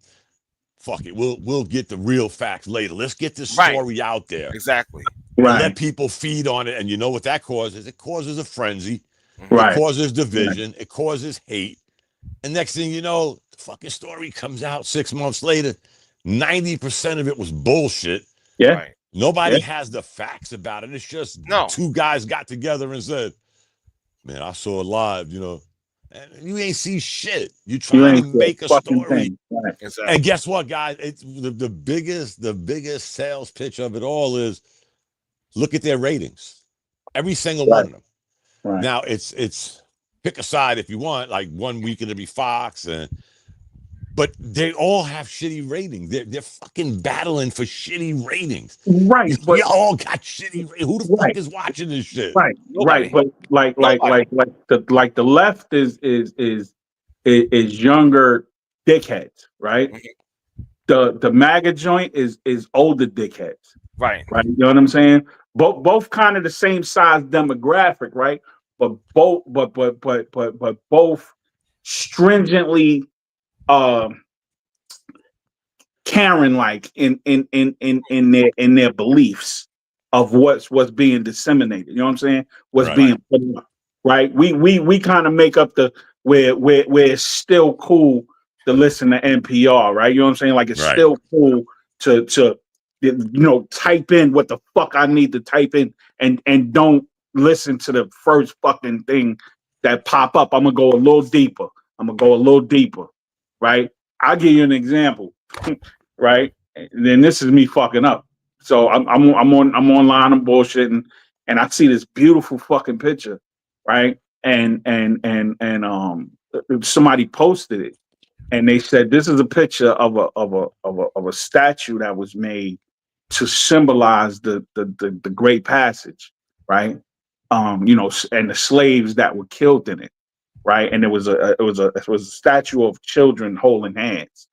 Fuck it. We'll get the real facts later. Let's get this story out there. Exactly. And let people feed on it. And you know what that causes? It causes a frenzy. It causes division. It causes hate. And next thing you know, the fucking story comes out 6 months later. 90% of it was bullshit. Yeah. Right. Nobody has the facts about it. It's just two guys got together and said, man, I saw it live, you know. And you ain't see shit. You trying to make a story. Right. Exactly. And guess what, guys? It's the biggest sales pitch of it all is look at their ratings. Every single one of them. Right. Now it's pick a side if you want, like 1 week it'll be Fox, but they all have shitty ratings. They're fucking battling for shitty ratings. Right. We all got shitty ratings. Who the fuck is watching this shit? Right. Nobody. Right. But like the left is younger dickheads, right? The MAGA joint is older dickheads. Right. Right. You know what I'm saying? Both kind of the same size demographic, right? But both stringently Karen like in their beliefs of what's being disseminated. You know what I'm saying? What's being put up, right? We kind of make up the where it's still cool to listen to NPR, right? You know what I'm saying? Like it's still cool to type in what the fuck I need to type in and don't listen to the first fucking thing that pop up. I'm gonna go a little deeper. Right? I'll give you an example, right? And then this is me fucking up. So I'm online, I'm bullshitting, and I see this beautiful fucking picture, right? And somebody posted it, and they said this is a picture of a statue that was made to symbolize the Great Passage, right? And the slaves that were killed in it. Right, and it was a statue of children holding hands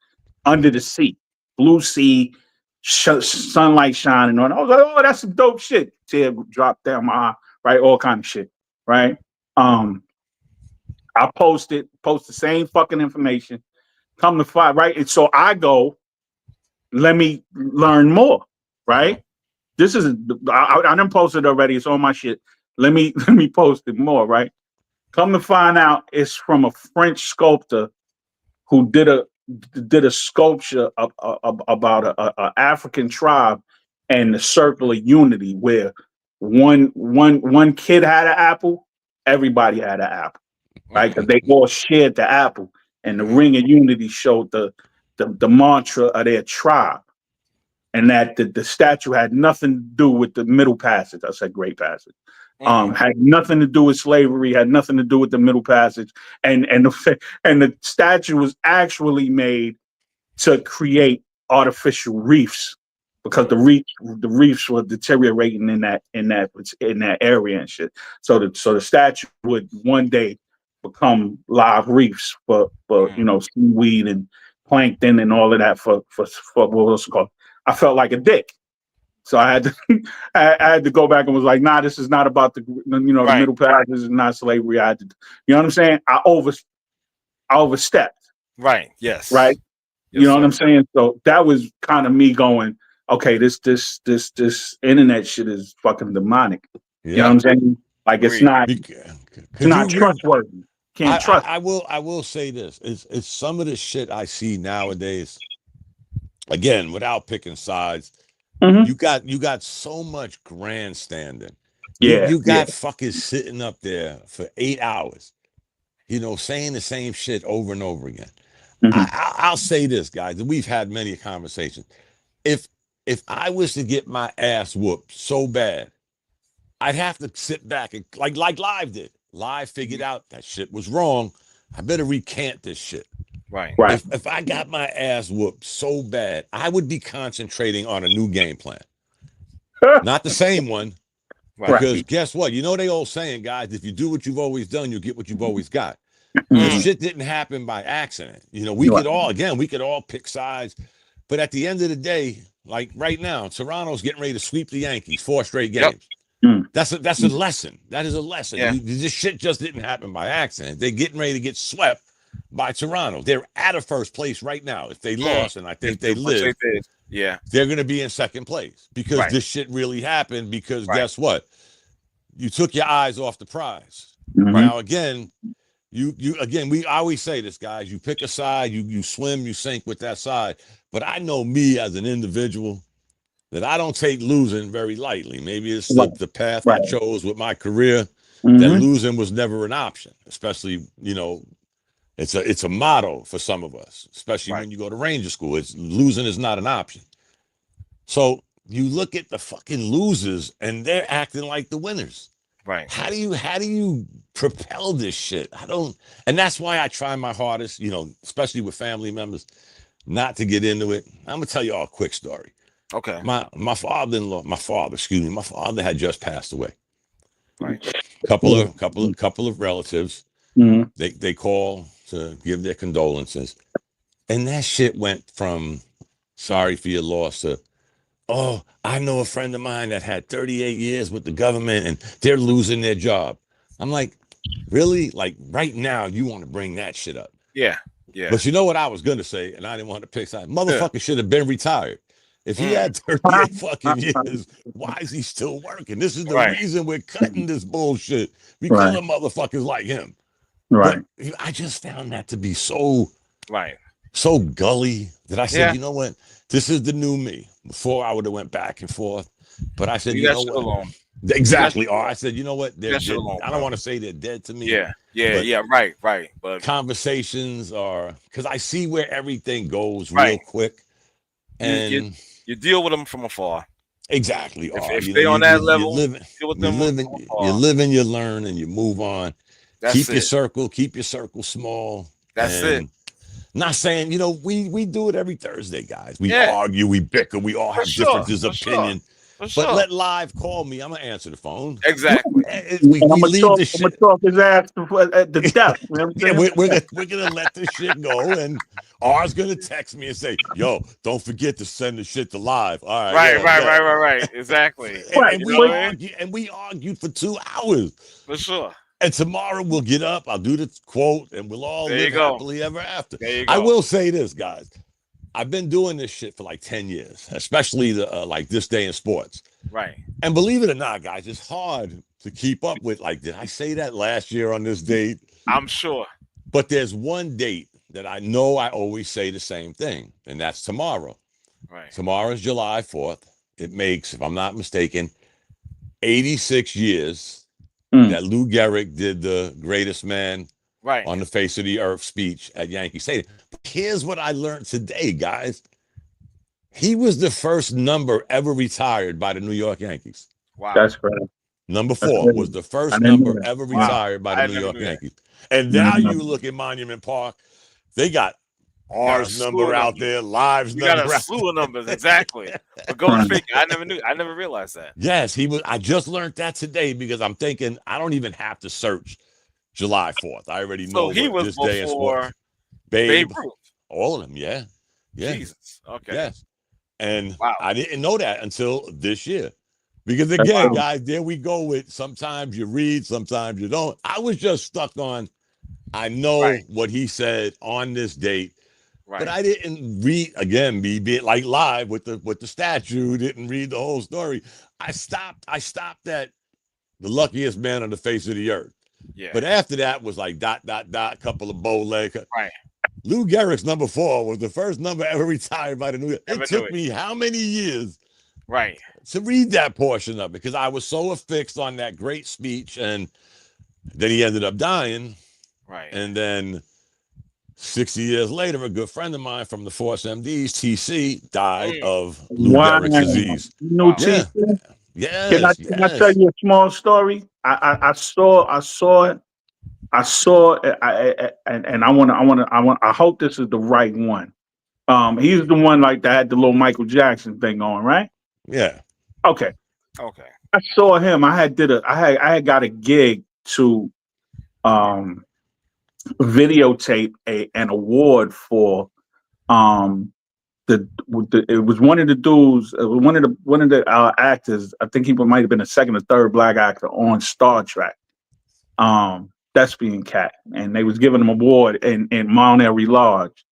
under the sea, blue sea, sunlight shining on. I was like, oh, that's some dope shit. Tear dropped down my eye, right? All kind of shit, right? I post the same fucking information. Come to find, right? And so I go, let me learn more, right? This is I done posted already. It's on my shit. Let me post it more, right? Come to find out, it's from a French sculptor who did a sculpture about a African tribe and the circle of unity, where one kid had an apple, everybody had an apple, right? Because they all shared the apple, and the ring of unity showed the mantra of their tribe, and that the statue had nothing to do with the Middle Passage. I said Great Passage. Had nothing to do with slavery, had nothing to do with the Middle Passage, and the statue was actually made to create artificial reefs because the reefs were deteriorating in that area and shit. So the statue would one day become live reefs for seaweed and plankton and all of that for what was it called. I felt like a dick. So I had to go back and was like, nah, this is not about the Middle Passage. This is not slavery. I had to, you know what I'm saying? I overstepped. Right. Yes. Right. Yes, you know what I'm saying? So that was kind of me going, okay, this internet shit is fucking demonic. Yeah. You know what I'm saying? Like it's not trustworthy. Can't trust. I will say this. It's some of the shit I see nowadays. Again, without picking sides. You got so much grandstanding. You got fuckers sitting up there for 8 hours, saying the same shit over and over again. I'll say this, guys, and we've had many conversations. If I was to get my ass whooped so bad, I'd have to sit back and like Live did. Live figured out that shit was wrong. I better recant this shit. Right. If I got my ass whooped so bad, I would be concentrating on a new game plan. Not the same one, Because guess what? You know they all saying, guys, if you do what you've always done, you'll get what you've always got. This shit didn't happen by accident. You know, we could all pick sides, but at the end of the day, like right now, Toronto's getting ready to sweep the Yankees 4 straight games. That's a lesson. That is a lesson. Yeah. This shit just didn't happen by accident. They're getting ready to get swept by Toronto. They're out of first place right now. If they lost, and I think they live, they're going to be in second place because this shit really happened. Because guess what? You took your eyes off the prize. Now again, we always say this, guys. You pick a side, you swim, you sink with that side. But I know me as an individual that I don't take losing very lightly. Maybe it's the path I chose with my career. That losing was never an option, especially, you know, it's a motto for some of us, especially when you go to Ranger School. It's losing is not an option. So you look at the fucking losers and they're acting like the winners. Right. How do you propel this shit? And that's why I try my hardest, you know, especially with family members, not to get into it. I'm gonna tell you all a quick story. Okay. My father had just passed away. Right. Couple of relatives. They call to give their condolences. And that shit went from sorry for your loss to, oh, I know a friend of mine that had 38 years with the government and they're losing their job. I'm like, really? Like right now you want to bring that shit up? Yeah. Yeah. But you know what I was gonna say, and I didn't want to pick side. Motherfucker should have been retired. If he had 38 fucking years, why is he still working? This is the reason we're cutting this bullshit. We kill motherfuckers like him. But I just found that to be so gully that I said, you know what? This is the new me. Before I would have went back and forth. But I said, you know what? Alone. Exactly. Or I said, you know what? They're dead. Alone, I don't want to say they're dead to me. Right. But conversations are, because I see where everything goes real quick. And you deal with them from afar. Exactly. If they on that level, you live and you learn and you move on. Keep your circle small. That's it. Not saying, you know, we do it every Thursday, guys. We argue, we bicker, we all have differences of opinion. But let Live call me. I'm gonna answer the phone. Exactly. We leave the shit. I'm gonna talk his ass at the death. You know we're gonna let this shit go, and R's gonna text me and say, "Yo, don't forget to send the shit to Live." All right. Right. Exactly. And we argued for 2 hours. For sure. And tomorrow we'll get up. I'll do the quote, and we'll all live happily ever after. There you go. I will say this, guys. I've been doing this shit for like 10 years, especially like this day in sports. Right. And believe it or not, guys, it's hard to keep up with. Like, did I say that last year on this date? I'm sure. But there's one date that I know I always say the same thing, and that's tomorrow. Right. Tomorrow is July 4th. It makes, if I'm not mistaken, 86 years that Lou Gehrig did the greatest man on the face of the earth speech at Yankee Stadium. But here's what I learned today, guys. He was the first number ever retired by the New York Yankees. Wow. That's correct. Number 4 was the first number ever retired by the New York Yankees. And now you look at Monument Park, they got R's number out there, Live's number. Got a slew of numbers, exactly. But go figure. I never realized that. Yes, he was. I just learned that today because I'm thinking I don't even have to search July 4th. I already know he was this day in sports. Babe Ruth. All of them, yeah. Jesus. Okay. Yes. And I didn't know that until this year. Because again, guys, there we go with sometimes you read, sometimes you don't. I was just stuck on, I know what he said on this date. Right. But I didn't read, again, be like Live with the statue, didn't read the whole story. I stopped at the luckiest man on the face of the earth. Yeah. But after that was like ... couple of bow legs. Right. Lou Gehrig's number 4 was the first number ever retired by the New York. It took me how many years to read that portion of it because I was so affixed on that great speech, and then he ended up dying. Right. And then 60 years later, a good friend of mine from the Force MDs, TC, died of Lou Gehrig's disease. TC? Yes. Can I tell you a small story? I saw it. And I hope this is the right one. He's the one like that had the little Michael Jackson thing on, right? Yeah. Okay. Okay. I saw him. I had got a gig to videotape an award for it was one of the dudes, one of the actors. I think he might have been the second or third black actor on Star Trek. Thespian Cat, and they was giving him an award in Mount Airy Lodge,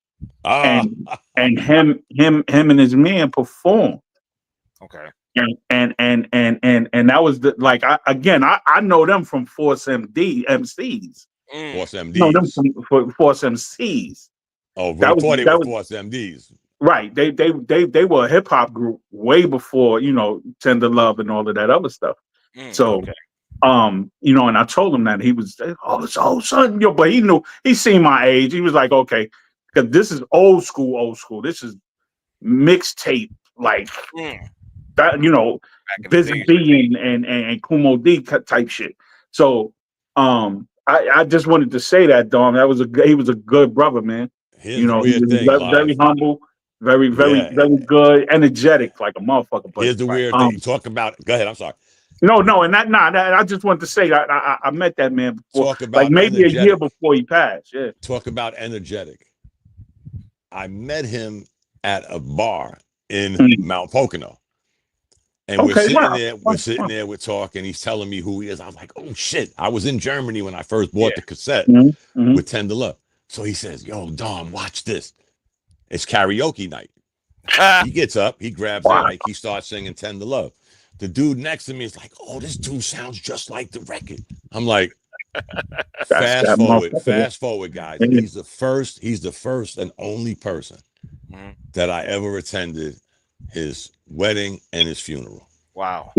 and him and his man performed. Okay. And that was I know them from Force MCs. Force MDs. No, them from Force MCs. Oh, before they were Force MDs. Right. They were a hip hop group way before, Tender Love and all of that other stuff. So okay. And I told him that he was, oh son, but he seen my age. He was like, okay, because this is old school. This is mixtape, like that, Busy B and Kumo D type shit. So I just wanted to say that, Dom. He was a good brother, man. Here's the weird thing, very humble, very good, energetic, like a motherfucker. But here's the weird thing. Talk about. Go ahead. I'm sorry. No, and I just wanted to say that I met that man before, talk about like maybe energetic. a year before he passed. Yeah. Talk about energetic. I met him at a bar in Mount Pocono. And we're sitting there, we're talking. He's telling me who he is. I was like, oh shit. I was in Germany when I first bought the cassette with Tender Love. So he says, yo, Dom, watch this. It's karaoke night. He gets up, he grabs the mic, he starts singing Tender Love. The dude next to me is like, oh, this dude sounds just like the record. I'm like, fast forward, guys. He's the first and only person that I ever attended his wedding and his funeral. Wow.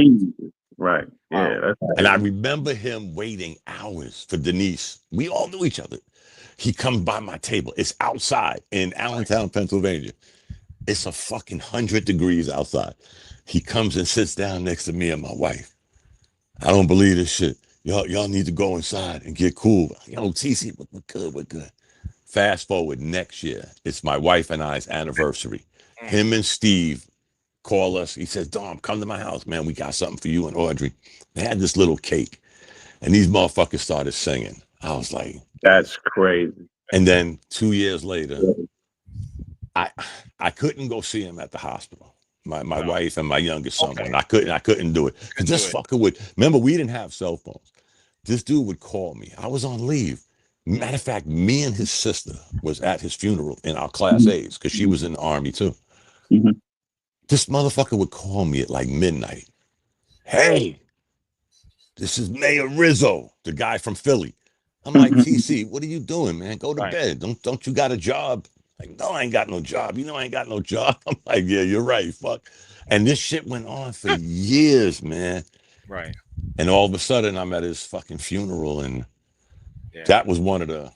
Right. Yeah. And I remember him waiting hours for Denise. We all knew each other. He comes by my table. It's outside in Allentown, Pennsylvania. It's a fucking 100 degrees outside. He comes and sits down next to me and my wife. I don't believe this shit. Y'all need to go inside and get cool. Yo, TC, we're good. Fast forward next year. It's my wife and I's anniversary. Him and Steve call us. He says, Dom, come to my house, man. We got something for you and Audrey. They had this little cake. And these motherfuckers started singing. I was like, that's crazy. And then 2 years later, I couldn't go see him at the hospital. My wife and my youngest son, and I couldn't do it. Because this fucker would, remember, we didn't have cell phones. This dude would call me. I was on leave. Matter of fact, me and his sister was at his funeral in our class A's because she was in the Army too. This motherfucker would call me at like midnight. Hey, this is Mayor Rizzo, the guy from Philly. I'm like, TC, what are you doing, man? Go to bed. Don't you got a job? Like, no, I ain't got no job. I ain't got no job. I'm like, yeah, you're right. Fuck. And this shit went on for years, man. Right. And all of a sudden I'm at his fucking funeral, and that was one of the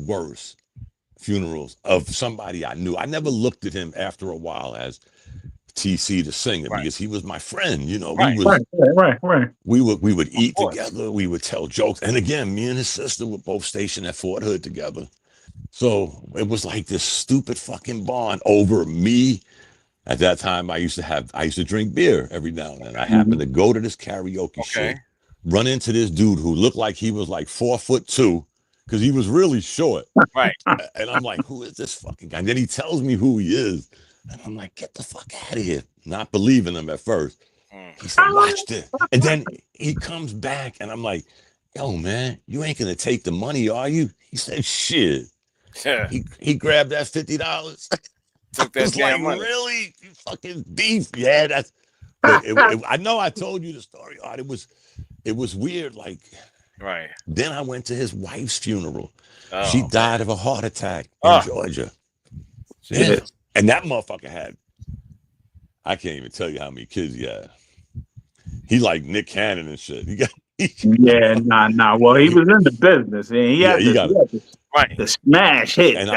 worst funerals of somebody I knew. I never looked at him after a while as TC the singer because he was my friend. We would eat together. We would tell jokes. And again, me and his sister were both stationed at Fort Hood together. So it was like this stupid fucking bond over me. At that time, I used to drink beer every now and then. I happened to go to this karaoke shit, run into this dude who looked like he was like 4'2" because he was really short. Right. And I'm like, who is this fucking guy? And then he tells me who he is. And I'm like, get the fuck out of here. Not believing him at first. He said, watch this. And then he comes back and I'm like, yo, man, you ain't going to take the money, are you? He said, shit. Yeah. He grabbed that $50. Took that damn money. Really? You fucking beef. Yeah, that's. But I know I told you the story. It was weird. Like, right. Then I went to his wife's funeral. Oh, she died of a heart attack in Georgia. Yeah. And that motherfucker I can't even tell you how many kids he had. He like Nick Cannon and shit. Nah. Well, he was in the business, and he had the smash hit. And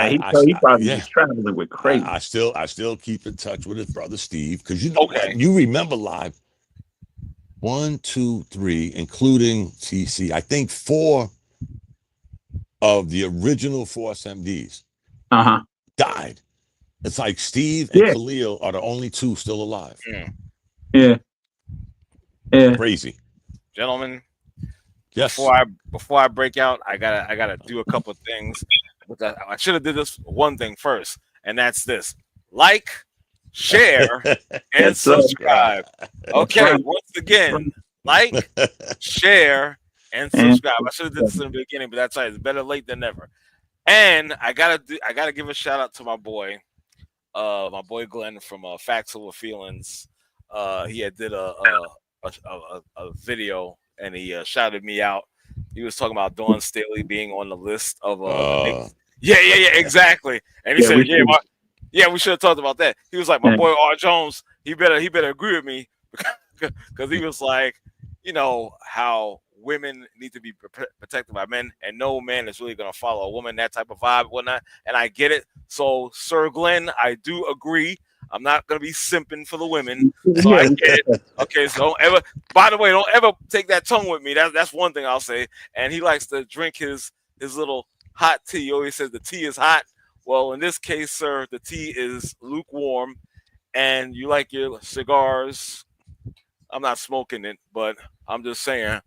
he probably was traveling with crazy. I still keep in touch with his brother Steve because you remember live 1, 2, 3, including TC. I think 4 of the original Force MDs died. It's like Steve and Khalil are the only 2 still alive. Yeah. Yeah. Crazy. Gentlemen, yes. Before I break out, I gotta do a couple of things. I should have did this one thing first, and that's this: like, share, and subscribe. Okay, right. once again, like, share, and subscribe. I should have did this in the beginning, but that's right. It's better late than never. And I gotta give a shout out to my boy Glenn from Facts Over Feelings. He had did a video and he shouted me out. He was talking about Dawn Staley being on the list of the Knicks. Yeah, exactly. And he said, we should have talked about that. He was like, my boy R. Jones, he better agree with me because he was like, you know how women need to be protected by men, and no man is really going to follow a woman, that type of vibe, whatnot. And I get it. So, Sir Glenn, I do agree. I'm not going to be simping for the women. So I get it. Okay, so don't ever, by the way, don't ever take that tongue with me. That's one thing I'll say. And he likes to drink his little hot tea. He always says the tea is hot. Well, in this case, sir, the tea is lukewarm. And you like your cigars. I'm not smoking it, but I'm just saying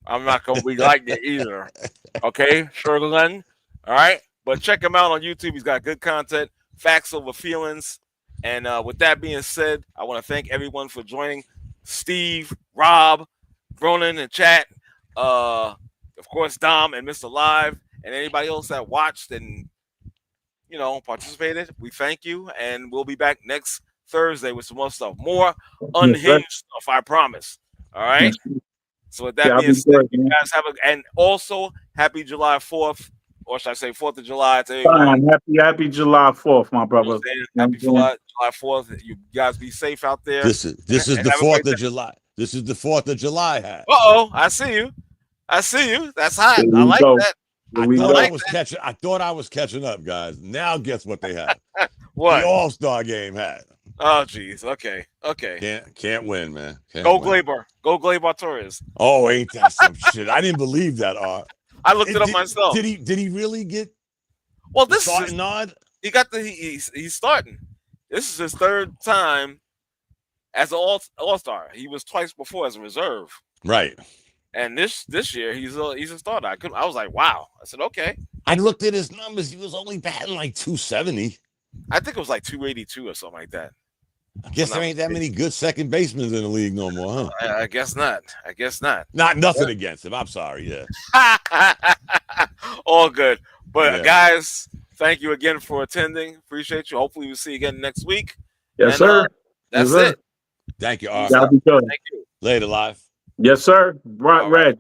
I'm not going to be like it either. Okay, Sir Glenn? All right? But check him out on YouTube. He's got good content, Facts Over Feelings. And with that being said, I want to thank everyone for joining. Steve, Rob, Ronan, and chat. Of course, Dom and Mr. Live, and anybody else that watched and participated. We thank you, and we'll be back next Thursday with some more stuff, more unhinged stuff. I promise. All right. So with that being said, you guys and also happy July 4th. Or should I say 4th of July to everyone? Happy July 4th, my brother. Happy July 4th. You guys be safe out there. This is the 4th of July. This is the 4th of July hat. I see you. That's hot. I like that. I thought I was catching up, guys. Now guess what they have? What? The All-Star game hat. Oh geez. Okay. Can't win, man. Go Gleyber Torres. Oh, ain't that some shit? I didn't believe that, Art. I looked it up myself. Did he really get? Well, this is nod. He got he's starting. This is his third time as an all-star. He was twice before as a reserve. Right. And this year he's a starter. I was like, wow. I said, okay. I looked at his numbers. He was only batting like 270. I think it was like 282 or something like that. I guess there ain't that many good second basemen in the league no more, huh? I guess not. Nothing against him. I'm sorry. Yeah. All good. But guys, thank you again for attending. Appreciate you. Hopefully we'll see you again next week. Yes, sir. That's it. Thank you, Art. That'll be good. Thank you. Later, Live. Yes, sir. Right.